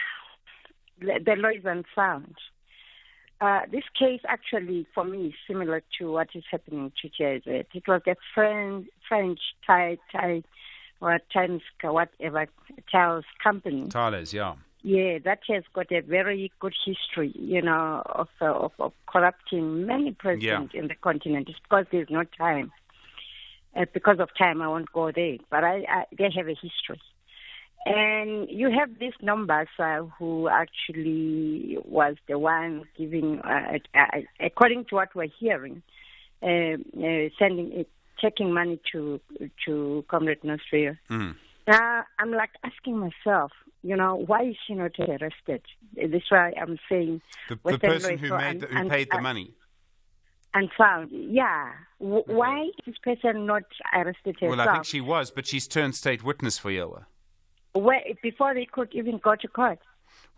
V: law is unsound. This case actually, for me, is similar to what is happening to JZ. It was a French tiles company.
A: Tiles, yeah.
V: Yeah, that has got a very good history, of corrupting many presidents in the continent. It's because there's no time. Because of time, I won't go there. But they have a history. And you have these numbers who actually was the one giving, according to what we're hearing, taking money to Comrade Nosria.
A: Mm.
V: Now, I'm like asking myself, why is she not arrested? That's why I'm saying
A: the person who paid the money.
V: And found, yeah. Why is this person not arrested herself?
A: Well, I think she was, but she's turned state witness for Yowa.
V: Before they could even go to court.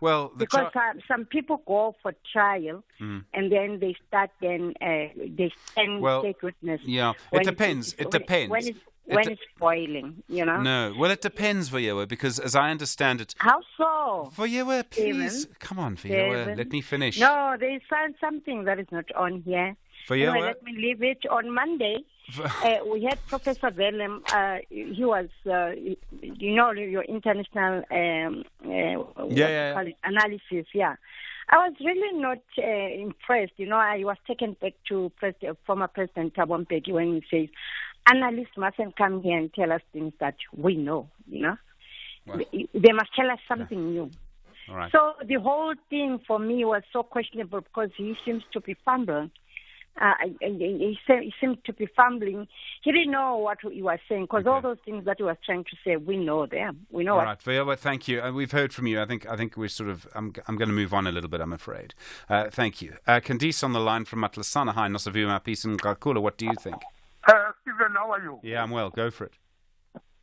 A: Well,
V: because some people go for trial and then they start they stand state witness.
A: Yeah, it depends. It depends.
V: When it's boiling,
A: No, well, it depends, Vayewa, because as I understand it...
V: How so?
A: Vayewa, please.
V: Steven?
A: Come on, Vayewa, let me finish.
V: No, there is something that is not on here.
A: Vayewa?
V: Anyway, let me leave it. On Monday, we had Professor Velem. He was, your international analysis, yeah. I was really not impressed. I was taken back to former President Thabo Mbeki when he says, analysts mustn't come here and tell us things that we know, Well, they must tell us something new.
A: All right.
V: So the whole thing for me was so questionable because he seems to be fumbling. He seemed to be fumbling. He didn't know what he was saying because all those things that he was trying to say, we know them. We know.
A: All right, Vayewa, thank you. We've heard from you. I think we're sort of. I'm going to move on a little bit. I'm afraid. Thank you. Candice on the line from Matlasana. Hi, Nosavuma Peace and Kakula. What do you think?
X: Stephen, how are you?
A: Yeah, I'm well. Go for it.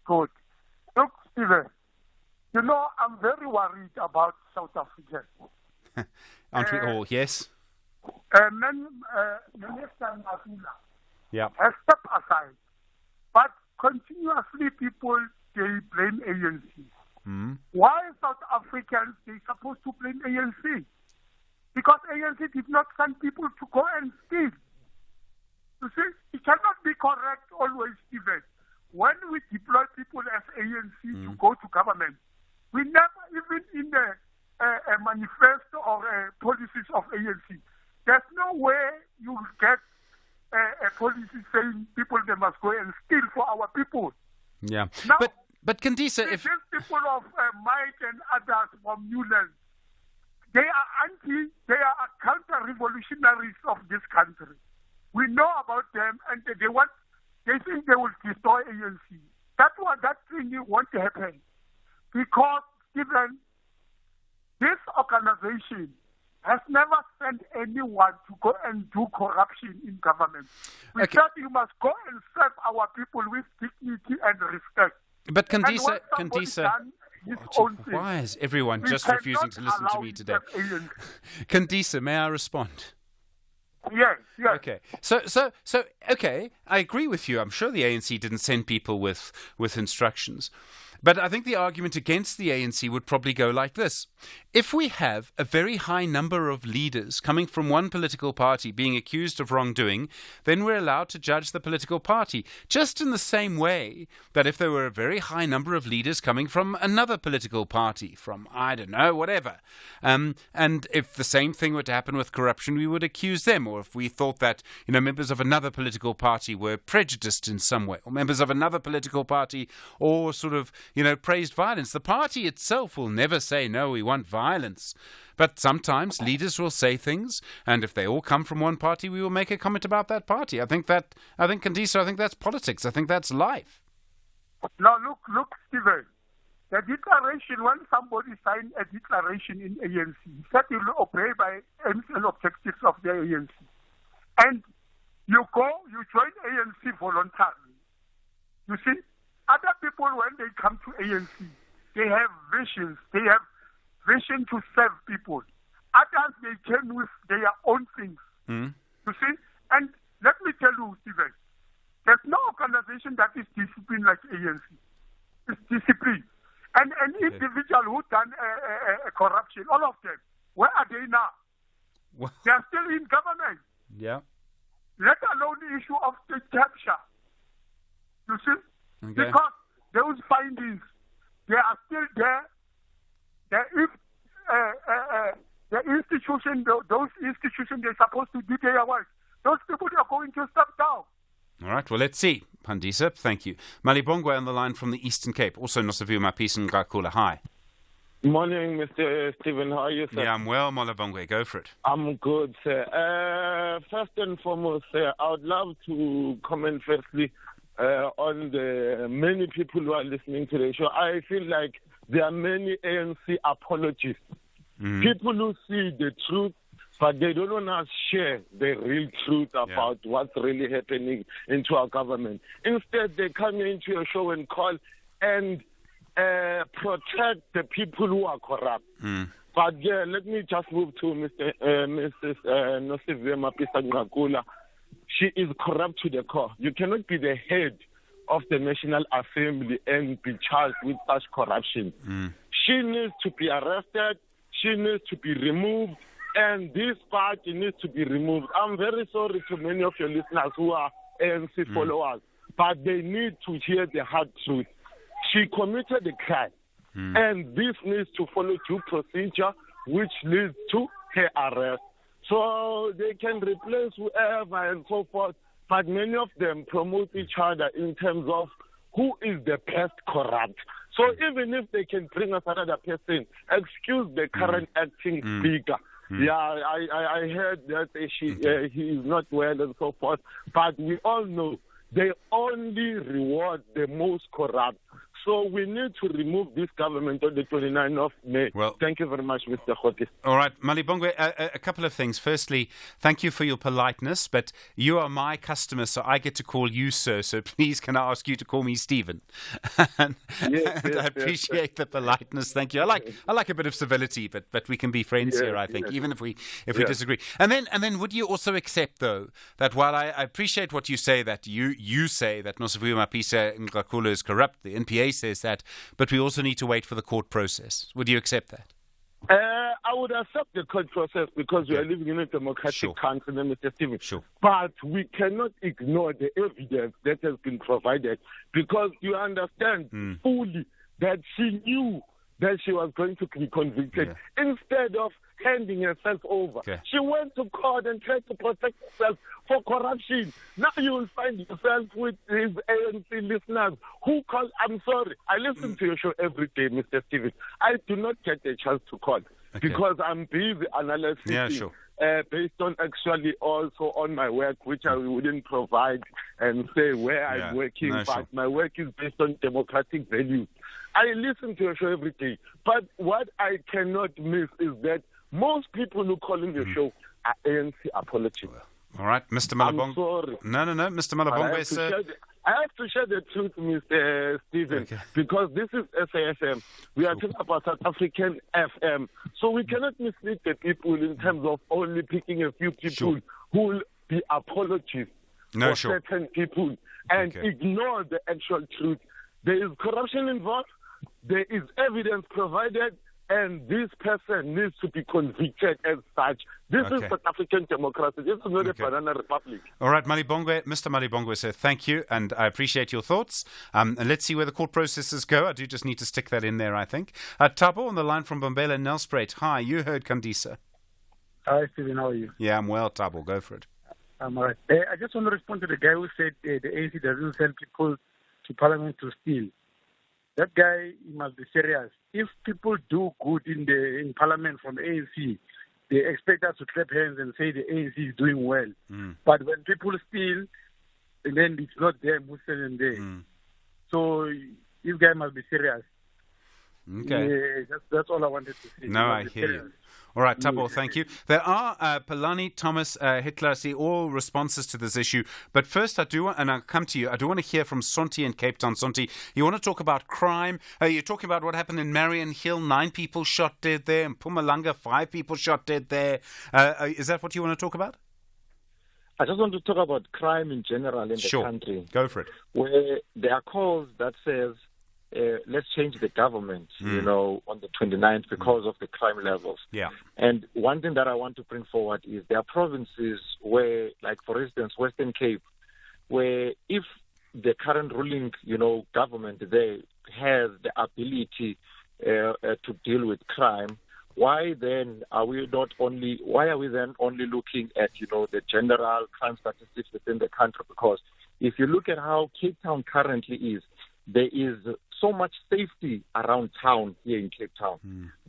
X: Good. Look, Stephen, I'm very worried about South Africa.
A: Aren't we all? Yes.
X: Minister Mabula
A: has
X: stepped aside, but continuously people, they blame ANC.
A: Mm.
X: Why South Africans, they supposed to blame ANC? Because ANC did not send people to go and steal. You see, it cannot be correct always, Stephen. When we deploy people as ANC to go to government, we never, even in the manifesto or policies of ANC, there's no way you will get a policy saying people, they must go and steal for our people.
A: Yeah.
X: Now,
A: but Kandisa,
X: these people of Might and others from Newland, they are counter-revolutionaries of this country. We know about them, and they want they think they will destroy ANC. That thing won't happen because even this organization has never sent anyone to go and do corruption in government. We said you must go and serve our people with dignity and respect.
A: But Kandisa, why is everyone just refusing to listen to me today? Kandisa, may I respond?
X: Yes.
A: Okay. So, okay, I agree with you. I'm sure the ANC didn't send people with instructions. But I think the argument against the ANC would probably go like this. If we have a very high number of leaders coming from one political party being accused of wrongdoing, then we're allowed to judge the political party, just in the same way that if there were a very high number of leaders coming from another political party, from, I don't know, whatever, and if the same thing were to happen with corruption, we would accuse them, or if we thought that, members of another political party were prejudiced in some way, or members of another political party, or sort of, praised violence. The party itself will never say, no, we want violence. But sometimes leaders will say things, and if they all come from one party, we will make a comment about that party. I think Kandisa, I think that's politics. I think that's life.
X: Now, look, Stephen. The declaration, when somebody signed a declaration in ANC, he said he will obey by aims and objectives of the ANC. And you join ANC voluntarily. You see? Other people, when they come to ANC, they have visions. They have vision to serve people. Others, they came with their own things. You see? And let me tell you, Stephen, there's no organization that is disciplined like ANC. It's discipline. And an individual who done a corruption, all of them, where are they now? They are still in government.
A: Yeah.
X: Let alone the issue of state capture. You see?
A: Okay.
X: Because those findings, they are still there. If the institution, those institutions, they're supposed to do their work, those people are going to step down.
A: All right, well, let's see. Pandisa, thank you. Malibongwe on the line from the Eastern Cape. Also, Nosavuma Peace and Ngakula. Hi.
I: Morning, Mr. Stephen. How are you, sir?
A: Yeah, I'm well, Malibongwe. Go for it.
I: I'm good, sir. First and foremost, sir, I would love to comment firstly on the many people who are listening to the show. I feel like there are many ANC apologists. People who see the truth, but they don't want to share the real truth about what's really happening into our government. Instead, they come into your show and call and protect the people who are corrupt. But yeah, let me just move to Mrs. Nosivema Pisangakula. She is corrupt to the core. You cannot be the head of the National Assembly and be charged with such corruption. She needs to be arrested. She needs to be removed. And this party needs to be removed. I'm very sorry to many of your listeners who are ANC followers, but they need to hear the hard truth. She committed a crime, and this needs to follow due procedure, which leads to her arrest. So they can replace whoever and so forth, but many of them promote each other in terms of who is the best corrupt. So even if they can bring us another person, excuse the current acting speaker. Yeah, I heard that he is not well and so forth, but we all know they only reward the most corrupt. So we need to remove this government on the 29th of May. Well, thank you very much, Mr. Khote.
A: All right, Malibongwe, a couple of things. Firstly, thank you for your politeness, but you are my customer, so I get to call you sir. So please, can I ask you to call me Stephen? and I appreciate the politeness. Thank you. I like a bit of civility, but we can be friends here, I think, even if we disagree. And then would you also accept, though, that while I appreciate what you say, that you say that Nosivuma Pisa Ngakula is corrupt, the NPA says that, but we also need to wait for the court process. Would you accept that?
I: I would accept the court process because we are living in a democratic country, Mr. Stephen. But we cannot ignore the evidence that has been provided because you understand fully that she knew that she was going to be convicted. Instead of handing herself over, she went to court and tried to protect herself for corruption. Now you will find yourself with these ANC listeners who call. I'm sorry, I listen to your show every day, Mr. Stevens. I do not get a chance to call because I'm busy analyzing based on actually also on my work, which I wouldn't provide and say where I'm working, but my work is based on democratic values. I listen to your show every day, but what I cannot miss is that most people who call in your show are ANC apologists.
A: All right, Mr. Malabong.
I: I'm sorry.
A: No, Mr. Malabong, sir.
I: I have to share the truth, Mr. Stephen, because this is SAFM. We are talking about South African FM. So we cannot mislead the people in terms of only picking a few people who will be apologists for certain people and ignore the actual truth. There is corruption involved. There is evidence provided. And this person needs to be convicted as such. This is South African democracy. This is not a banana republic.
A: All right, Mr. Malibongwe, sir, thank you, and I appreciate your thoughts. And let's see where the court processes go. I do just need to stick that in there, I think. Tabo on the line from Bombela Nelspruit. Hi, you heard Kandisa.
J: Hi, Stephen, how are you?
A: Yeah, I'm well, Tabo. Go for it.
J: I'm all right. I just want to respond to the guy who said the ANC doesn't send people to Parliament to steal. That guy, he must be serious. If people do good in Parliament from ANC, they expect us to clap hands and say the ANC is doing well. But when people steal, and then it's not them who's selling there. So this guy must be serious.
A: Okay.
J: Yeah, that's all I wanted to say.
A: No, I hear you. All right, Tabo, thank you. There are Palani, Thomas, Hitler, see all responses to this issue. But first, I do want, and I'll come to you, I do want to hear from Sonti in Cape Town. Sonti, you want to talk about crime? You're talking about what happened in Marion Hill, 9 people shot dead there. In Mpumalanga, 5 people shot dead there. Is that what you want to talk about?
K: I just want to talk about crime in general in the country.
A: Go for it.
K: Where there are calls that says, let's change the government, on the 29th because of the crime levels.
A: Yeah.
K: And one thing that I want to bring forward is there are provinces where, like, for instance, Western Cape, where if the current ruling, government there has the ability to deal with crime, why are we then only looking at, the general crime statistics within the country? Because if you look at how Cape Town currently is, there is so much safety around town here in Cape Town.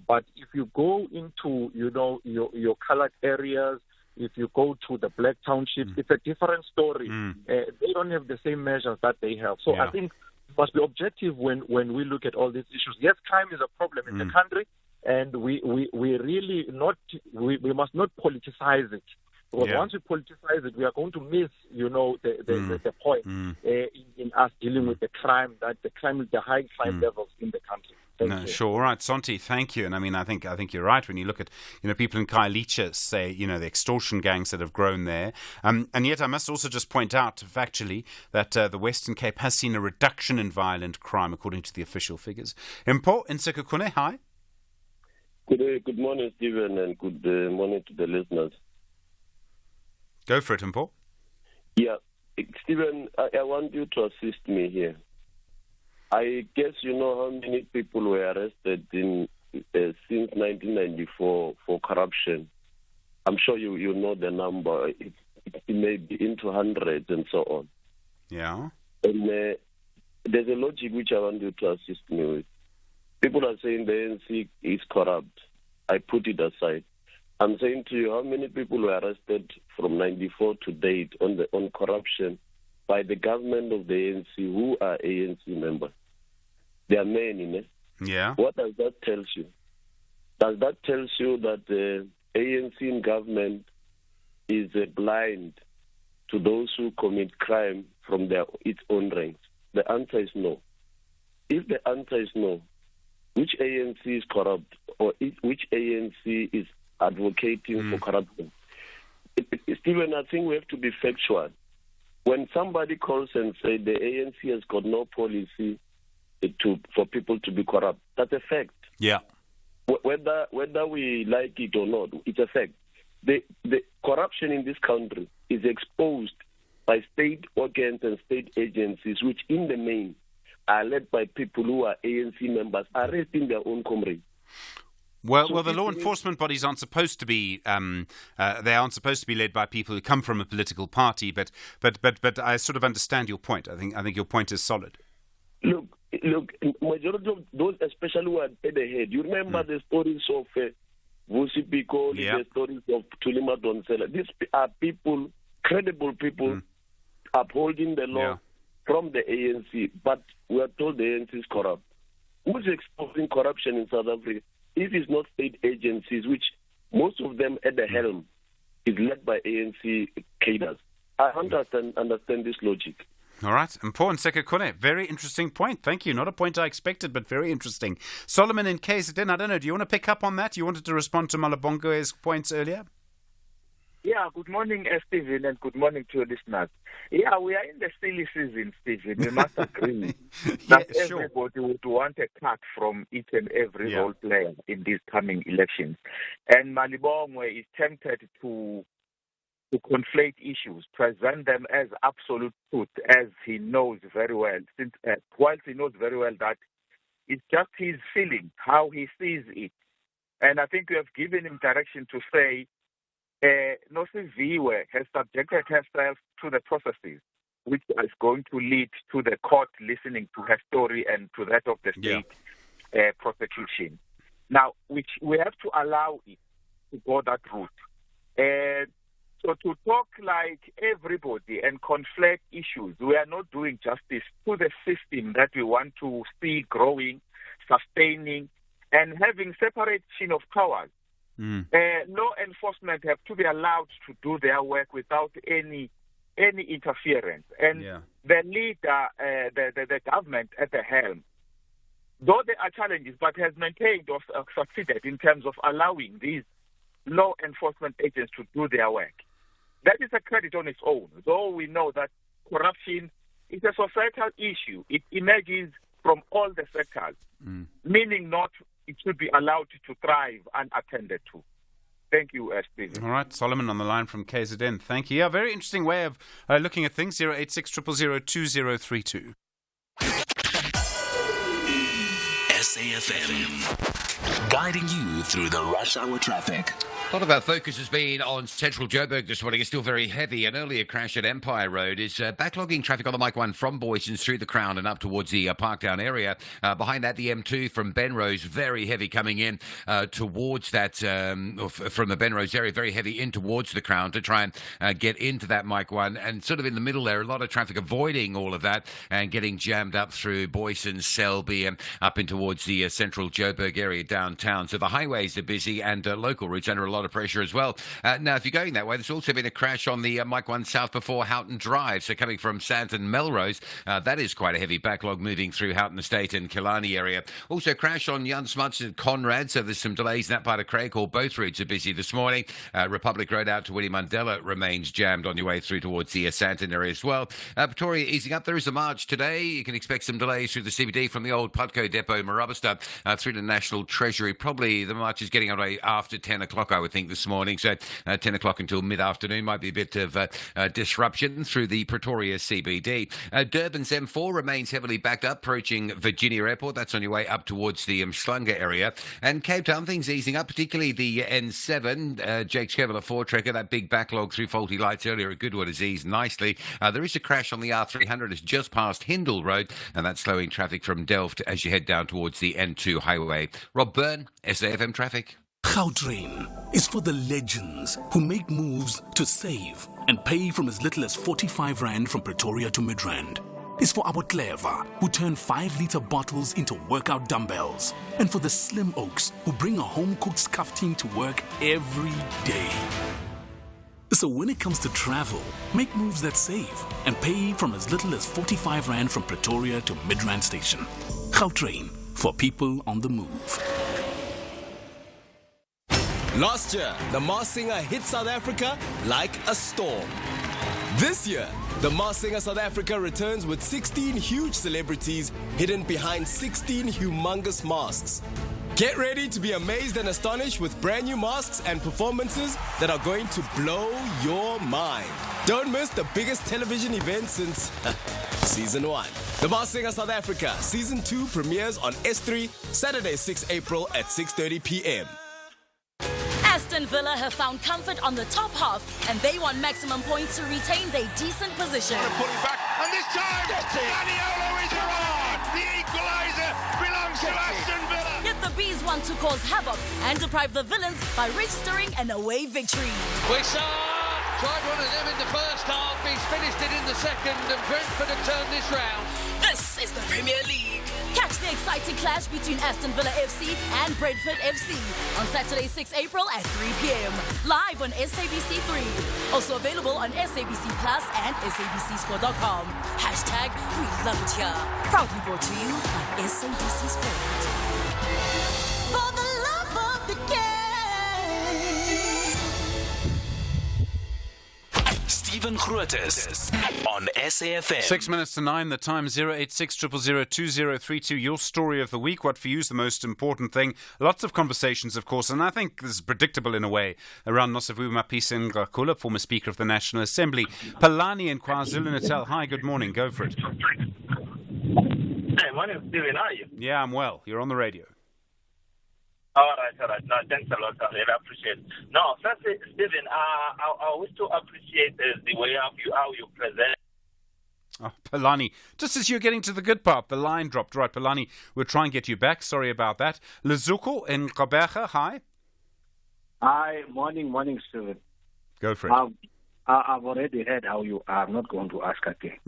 K: But if you go into, your colored areas, if you go to the black townships, it's a different story. They don't have the same measures that they have. So I think we must be objective when we look at all these issues. Yes, crime is a problem in the country, and we must not politicize it. Because once we politicize it, we are going to miss, the point in us dealing with the high crime levels in the country. Thank you.
A: Sure. All right, Sonti, thank you. And I mean, I think you're right when you look at, people in Khayelitsha say, the extortion gangs that have grown there. And yet I must also just point out factually that the Western Cape has seen a reduction in violent crime according to the official figures. Mpo Nsekukune, hi.
L: Good morning, Stephen, and good morning to the listeners.
A: Go for it, Mpo.
L: Yeah. Stephen, I want you to assist me here. I guess you know how many people were arrested since 1994 for corruption. I'm sure you know the number. It may be into hundreds and so on.
A: Yeah.
L: And there's a logic which I want you to assist me with. People are saying the ANC is corrupt. I put it aside. I'm saying to you, how many people were arrested from 94 to date on corruption by the government of the ANC who are ANC members? There are many,
A: Yeah.
L: What does that tell you? Does that tell you that the ANC in government is blind to those who commit crime from its own ranks? The answer is no. If the answer is no, which ANC is corrupt or which ANC is advocating for corruption? Stephen, I think we have to be factual. When somebody calls and says the ANC has got no policy for people to be corrupt, that's a fact.
A: Yeah.
L: Whether we like it or not, it's a fact. The corruption in this country is exposed by state organs and state agencies, which in the main are led by people who are ANC members, arresting their own comrades.
A: Well, the law enforcement bodies aren't supposed to be. They aren't supposed to be led by people who come from a political party. But I sort of understand your point. I think your point is solid.
L: Look, majority of those, especially who are at the head. You remember the stories of Vusi Pikoli, the stories of Tulima Donsela. These are people, credible people, upholding the law from the ANC, but we are told the ANC is corrupt. Who's exposing corruption in South Africa? If it's not state agencies, which most of them at the helm is led by ANC cadres. I understand this logic.
A: All right. Important Sekekune. Very interesting point. Thank you. Not a point I expected, but very interesting. Solomon in KZN, I don't know, do you want to pick up on that? You wanted to respond to Malabongo's points earlier?
C: Yeah, good morning, Stephen, and good morning to your listeners. Yeah, we are in the silly season, Stephen. We must agree that everybody would want a cut from each and every role player in these coming elections. And Malibongwe is tempted to conflate issues, present them as absolute truth, as he knows very well, since whilst he knows very well that it's just his feeling, how he sees it. And I think we have given him direction to say, Nosiviwe has subjected herself to the processes, which is going to lead to the court listening to her story and to that of the state prosecution. Now, which we have to allow it to go that route. So to talk like everybody and conflate issues, we are not doing justice to the system that we want to see growing, sustaining, and having separation of powers. Law enforcement have to be allowed to do their work without any interference. And the leader, the government at the helm, though there are challenges, but has maintained or succeeded in terms of allowing these law enforcement agents to do their work. That is a credit on its own, though we know that corruption is a societal issue. It emerges from all the sectors, meaning not it should be allowed to thrive unattended to. Thank you, Stephen.
A: All right, Solomon on the line from KZN. Thank you. Yeah, very interesting way of looking at things. 086 000 2032.
G: SAFM, guiding you through the rush hour traffic.
M: A lot of our focus has been on central Joburg this morning. It's still very heavy. An earlier crash at Empire Road is backlogging traffic on the Mike 1 from Boysons through the Crown and up towards the Parktown area. Behind that, the M2 from Benrose, very heavy coming in towards that, from the Benrose area, very heavy in towards the Crown to try and get into that Mike 1. And sort of in the middle there, a lot of traffic avoiding all of that and getting jammed up through Boysons, Selby, and up in towards the central Joburg area downtown. So the highways are busy and local routes under a lot of pressure as well. Now, if you're going that way, there's also been a crash on the Mike 1 South before Houghton Drive. So coming from Santon Melrose, that is quite a heavy backlog moving through Houghton Estate and Killarney area. Also crash on Jan Smuts and Conrad, so there's some delays in that part of Craig. All both routes are busy this morning. Republic Road out to Winnie Mandela remains jammed on your way through towards the Santon area as well. Pretoria easing up. There is a march today. You can expect some delays through the CBD from the old Putco depot, Marabasta, through the National Treasury. Probably the march is getting away after 10 o'clock, I would think, this morning. So 10 o'clock until mid-afternoon might be a bit of disruption through the Pretoria CBD. Durban's M4 remains heavily backed up, approaching Virginia Airport. That's on your way up towards the Mhlanga area. And Cape Town, things easing up, particularly the N7, Jake's Kevlar 4 Trekker, that big backlog through faulty lights earlier at Goodwood has eased nicely. There is a crash on the R300. It's just past Hindle Road, and that's slowing traffic from Delft as you head down towards the N2 highway. Rob Byrne, SAFM Traffic.
P: Gautrain is for the legends who make moves to save and pay from as little as 45 Rand from Pretoria to Midrand. It's for our clever who turn 5-liter bottles into workout dumbbells. And for the slim oaks who bring a home-cooked scuff team to work every day. So when it comes to travel, make moves that save and pay from as little as 45 Rand from Pretoria to Midrand Station. Gautrain, for people on the move.
Q: Last year, the Masked Singer hit South Africa like a storm. This year, the Masked Singer South Africa returns with 16 huge celebrities hidden behind 16 humongous masks. Get ready to be amazed and astonished with brand new masks and performances that are going to blow your mind. Don't miss the biggest television event since Season 1. The Masked Singer South Africa Season 2 premieres on S3, Saturday 6 April at 6:30 p.m.
B: Aston Villa have found comfort on the top half, and they want maximum points to retain their decent position.
R: Put it back, and this time, Daniolo is on! The equaliser belongs to Aston Villa!
B: Get the Bees want to cause havoc and deprive the villains by registering an away victory.
D: Wissart tried one of them in the first half. He's finished it in the second, and Brentford have turned this round.
B: This is the Premier League. Catch the exciting clash between Aston Villa FC and Brentford FC on Saturday, 6 April at 3 p.m. live on SABC 3. Also available on SABC Plus and SABCSport.com. Hashtag We Love It Here. Proudly brought to you by SABC Sport. For the love of the game.
G: Stephen Grootes on SAFM.
A: 6 minutes to 9, the time 086 000 2032. Your story of the week. What for you is the most important thing? Lots of conversations, of course, and I think this is predictable in a way around Nosavu Mapisa Ngakula, former Speaker of the National Assembly. Palani in KwaZulu-Natal. Hi, good morning. Go for it.
S: Hey, my name is Stephen. How are you?
A: Yeah, I'm well. You're on the radio.
S: All right. No, thanks a lot. I really appreciate it. No, firstly, Stephen, I wish to appreciate the way how you present.
A: Oh, Palani, just as you're getting to the good part, the line dropped. Right, Palani, we'll try and get you back. Sorry about that. Lezuko in Gqeberha, hi.
U: Hi, morning, Stephen.
A: Go for it.
U: I've already heard how you are. I'm not going to ask again.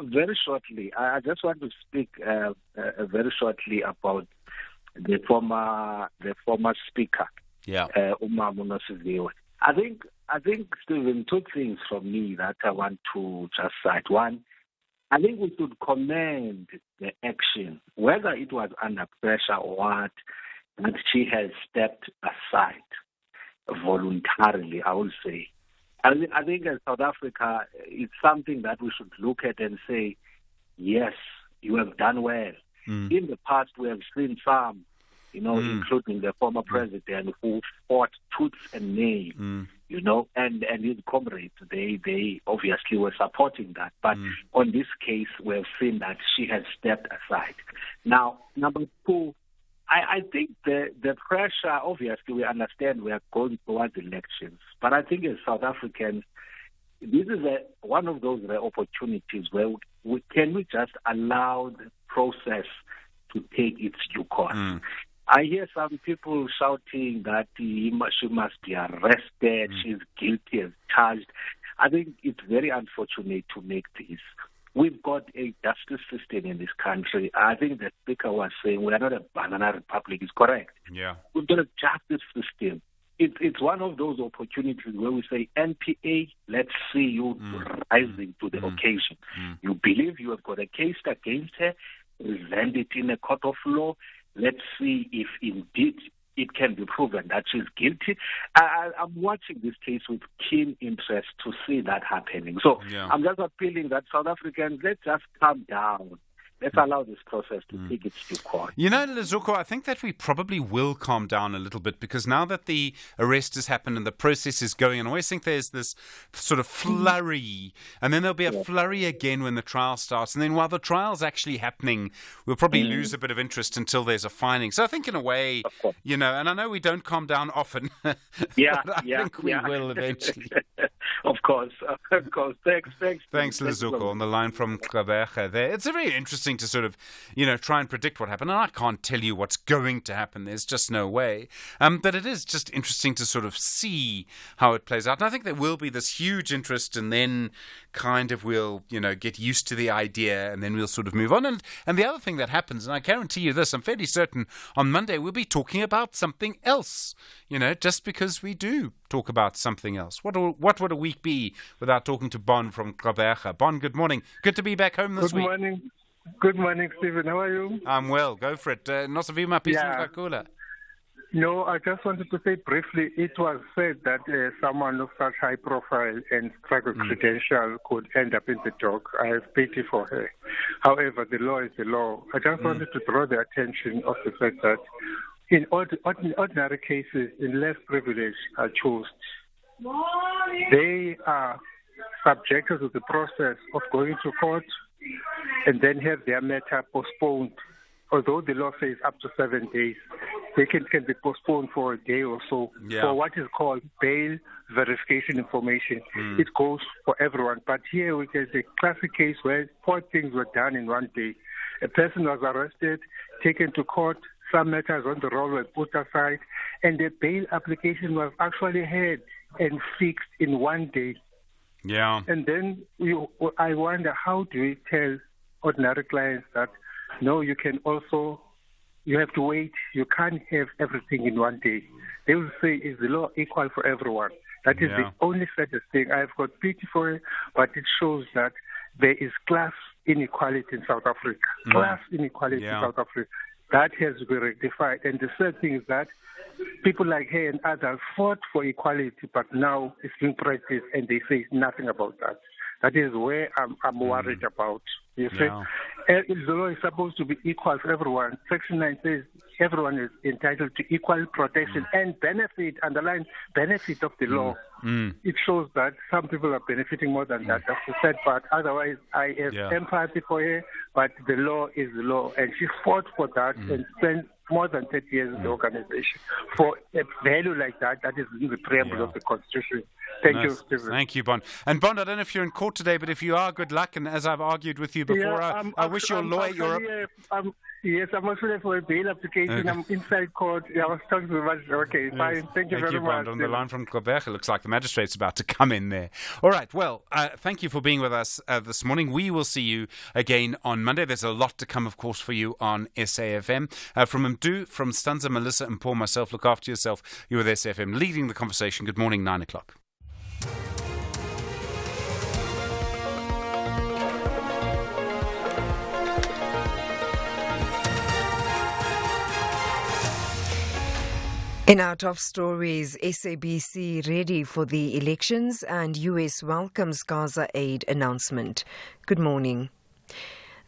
U: Very shortly, I just want to speak very shortly about the former speaker, Umamu Nosiviwe. I think, Stephen, two things from me that I want to just cite. One, I think we should commend the action, whether it was under pressure or what, that she has stepped aside voluntarily, I would say. I think as South Africa, it's something that we should look at and say, yes, you have done well. In the past, we have seen some, including the former president, who fought tooth and nail, and his comrades, they obviously were supporting that. But on this case, we have seen that she has stepped aside. Now, number two, I think the pressure, obviously, we understand we are going towards elections. But I think as South Africans, this is one of those opportunities where we just allow the process to take its due course. I hear some people shouting that she must be arrested, she's guilty as charged. I think it's very unfortunate to make this. We've got a justice system in this country. I think the Speaker was saying we are not a banana republic. Is correct.
A: Yeah.
U: We've got a justice system. It's one of those opportunities where we say, NPA, let's see you rising to the occasion. You believe you have got a case against her, present it in a court of law. Let's see if indeed it can be proven that she's guilty. I'm watching this case with keen interest to see that happening. So I'm just appealing that South Africans, let's just calm down. Let's allow this process to take its due course.
A: Lezuko, I think that we probably will calm down a little bit, because now that the arrest has happened and the process is going, and I always think there's this sort of flurry, and then there'll be a flurry again when the trial starts. And then while the trial's actually happening, we'll probably lose a bit of interest until there's a finding. So I think in a way, and I know we don't calm down often, but I think we will eventually.
U: Of course.
A: Thanks, Lezuko, on the line from Gqeberha there. It's very interesting to sort of, try and predict what happened. And I can't tell you what's going to happen. There's just no way. But it is just interesting to sort of see how it plays out. And I think there will be this huge interest, and then kind of we'll, get used to the idea, and then we'll sort of move on. And the other thing that happens, and I guarantee you this, I'm fairly certain on Monday we'll be talking about something else, just because we do talk about something else. What would a week be without talking to Bon from Gqeberha? Bon, good morning. Good to be back home this week.
W: Good morning, Stephen. How are you?
A: I'm well. Go for it. Nosavima Pisangakula.
W: No, I just wanted to say briefly, it was said that someone of such high profile and struggle credential could end up in the dock. I have pity for her. However, the law is the law. I just wanted to draw the attention of the fact that in ordinary cases, in less privilege are chosen. They are subjected to the process of going to court and then have their matter postponed. Although the law says up to 7 days, they can be postponed for a day or so for what is called bail verification information. It goes for everyone. But here we get a classic case where 4 things were done in 1 day. A person was arrested, taken to court. Some matters on the roll were put aside, and the bail application was actually heard and fixed in one day.
A: Yeah.
W: And then I wonder, how do we tell ordinary clients that, no, you have to wait, you can't have everything in one day. They will say, is the law equal for everyone? That is the only saddest thing. I've got pity for it, but it shows that there is class inequality in South Africa. Class inequality in South Africa. That has to be rectified. And the third thing is that people like her and others fought for equality, but now it's being practiced and they say nothing about that. That is where I'm worried about. You see, the law is supposed to be equal for everyone. Section 9 says everyone is entitled to equal protection and benefit, underline benefit of the law. It shows that some people are benefiting more than that. That's the sad part. Otherwise, I have empathy for her, but the law is the law, and she fought for that and spent more than 30 years in the organization for a value like that. That is in the preamble of the Constitution. Thank you, Stephen.
A: Thank you, Bond. And Bond, I don't know if you're in court today, but if you are, good luck. And as I've argued with you before, I wish your lawyer...
W: Yes, I'm actually for a bail application. Okay. I'm inside court. I was talking to the magistrate. Okay, fine. Thank you very much.
A: On the line from Quebec, it looks like the magistrate's about to come in there. All right, well, thank you for being with us this morning. We will see you again on Monday. There's a lot to come, of course, for you on SAFM. From Mdu, from Stanza, Melissa and Paul, myself, look after yourself. You're with SAFM, leading the conversation. Good morning, 9 o'clock.
E: In our top stories, SABC ready for the elections and US welcomes Gaza aid announcement. Good morning.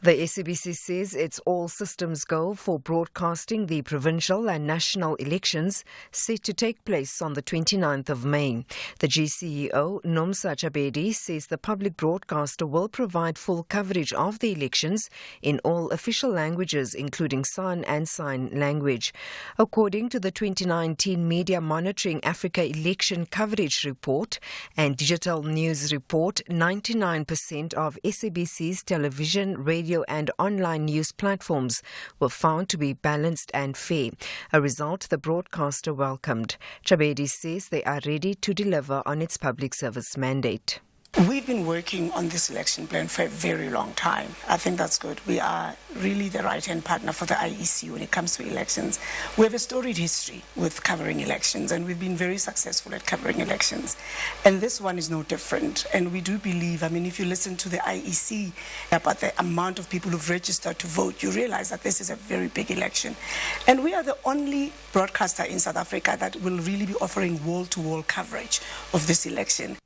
E: The SABC says it's all systems go for broadcasting the provincial and national elections set to take place on the 29th of May. The GCEO, Nomsa Chabedi, says the public broadcaster will provide full coverage of the elections in all official languages, including sign and sign language. According to the 2019 Media Monitoring Africa Election Coverage Report and Digital News Report, 99% of SABC's television, radio and online news platforms were found to be balanced and fair, a result the broadcaster welcomed. Chabedi says they are ready to deliver on its public service mandate.
H: We've been working on this election plan for a very long time. I think that's good. We are really the right-hand partner for the IEC when it comes to elections. We have a storied history with covering elections, and we've been very successful at covering elections. And this one is no different. And we do believe, if you listen to the IEC about the amount of people who've registered to vote, you realize that this is a very big election. And we are the only broadcaster in South Africa that will really be offering wall-to-wall coverage of this election.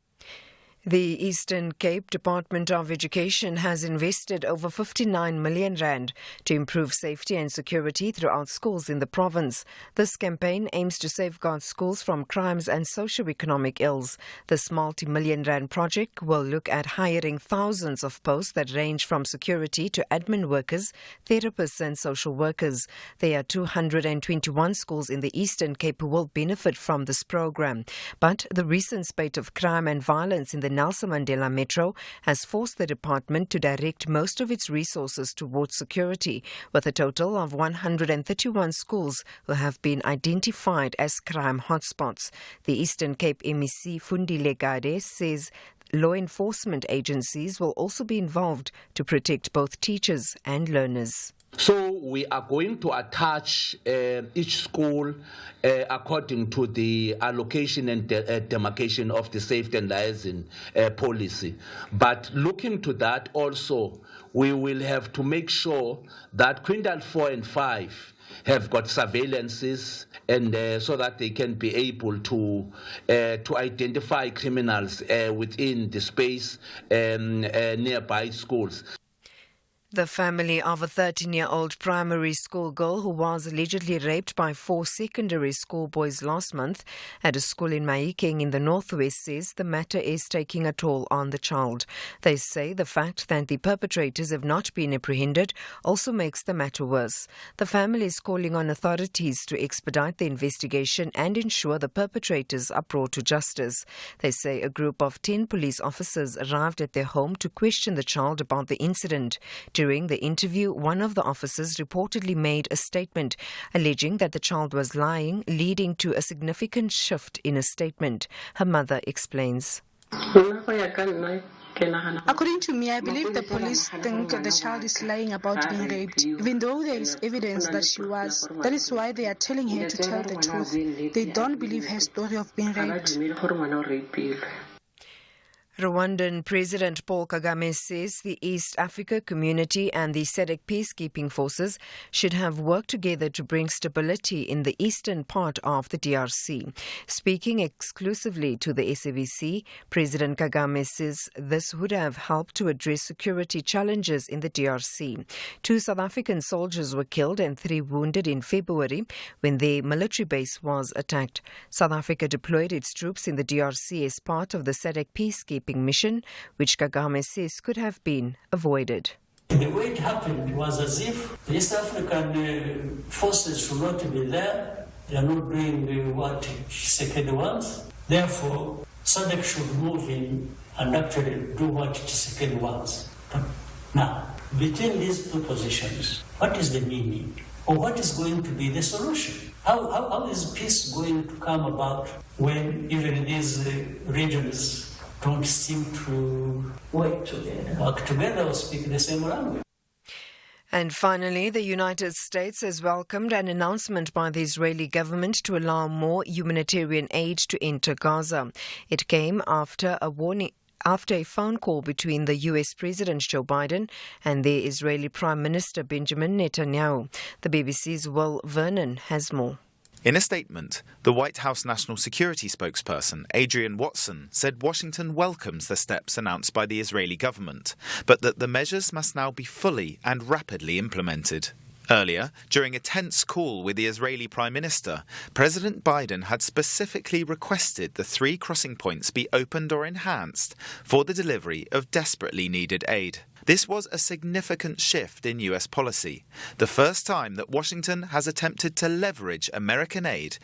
E: The Eastern Cape Department of Education has invested over 59 million rand to improve safety and security throughout schools in the province. This campaign aims to safeguard schools from crimes and socio-economic ills. This multi-million rand project will look at hiring thousands of posts that range from security to admin workers, therapists and social workers. There are 221 schools in the Eastern Cape who will benefit from this program. But the recent spate of crime and violence in the Nelson Mandela Metro has forced the department to direct most of its resources towards security, with a total of 131 schools who have been identified as crime hotspots. The Eastern Cape MEC Fundile Gade says law enforcement agencies will also be involved to protect both teachers and learners.
N: So we are going to attach each school according to the allocation and demarcation of the safety and liaison policy. But looking to that also, we will have to make sure that Quintile 4 and 5 have got surveillances, and so that they can be able to identify criminals within the space nearby schools.
E: The family of a 13-year-old primary school girl who was allegedly raped by 4 secondary school boys last month at a school in Mahikeng in the northwest says the matter is taking a toll on the child. They say the fact that the perpetrators have not been apprehended also makes the matter worse. The family is calling on authorities to expedite the investigation and ensure the perpetrators are brought to justice. They say a group of 10 police officers arrived at their home to question the child about the incident. During the interview, one of the officers reportedly made a statement alleging that the child was lying, leading to a significant shift in a statement. Her mother explains.
F: According to me, I believe the police think the child is lying about being raped, even though there is evidence that she was. That is why they are telling her to tell the truth. They don't believe her story of being raped.
E: Rwandan President Paul Kagame says the East Africa Community and the SADC peacekeeping forces should have worked together to bring stability in the eastern part of the DRC. Speaking exclusively to the SABC, President Kagame says this would have helped to address security challenges in the DRC. 2 South African soldiers were killed and 3 wounded in February when their military base was attacked. South Africa deployed its troops in the DRC as part of the SADC peacekeeping mission, which Kagame says could have been avoided.
O: The way it happened was as if the East African forces should not be there. They are not doing what Tshisekedi wants. Therefore, SADC should move in and actually do what Tshisekedi wants. But now, between these 2 positions, what is the meaning? Or what is going to be the solution? How is peace going to come about when even these regions don't seem to work together or speak the same language?
E: And finally, the United States has welcomed an announcement by the Israeli government to allow more humanitarian aid to enter Gaza. It came after a phone call between the US President Joe Biden and the Israeli Prime Minister Benjamin Netanyahu. The BBC's Will Vernon has more.
T: In a statement, the White House National Security spokesperson Adrian Watson said Washington welcomes the steps announced by the Israeli government, but that the measures must now be fully and rapidly implemented. Earlier, during a tense call with the Israeli Prime Minister, President Biden had specifically requested the 3 crossing points be opened or enhanced for the delivery of desperately needed aid. This was a significant shift in US policy, the first time that Washington has attempted to leverage American aid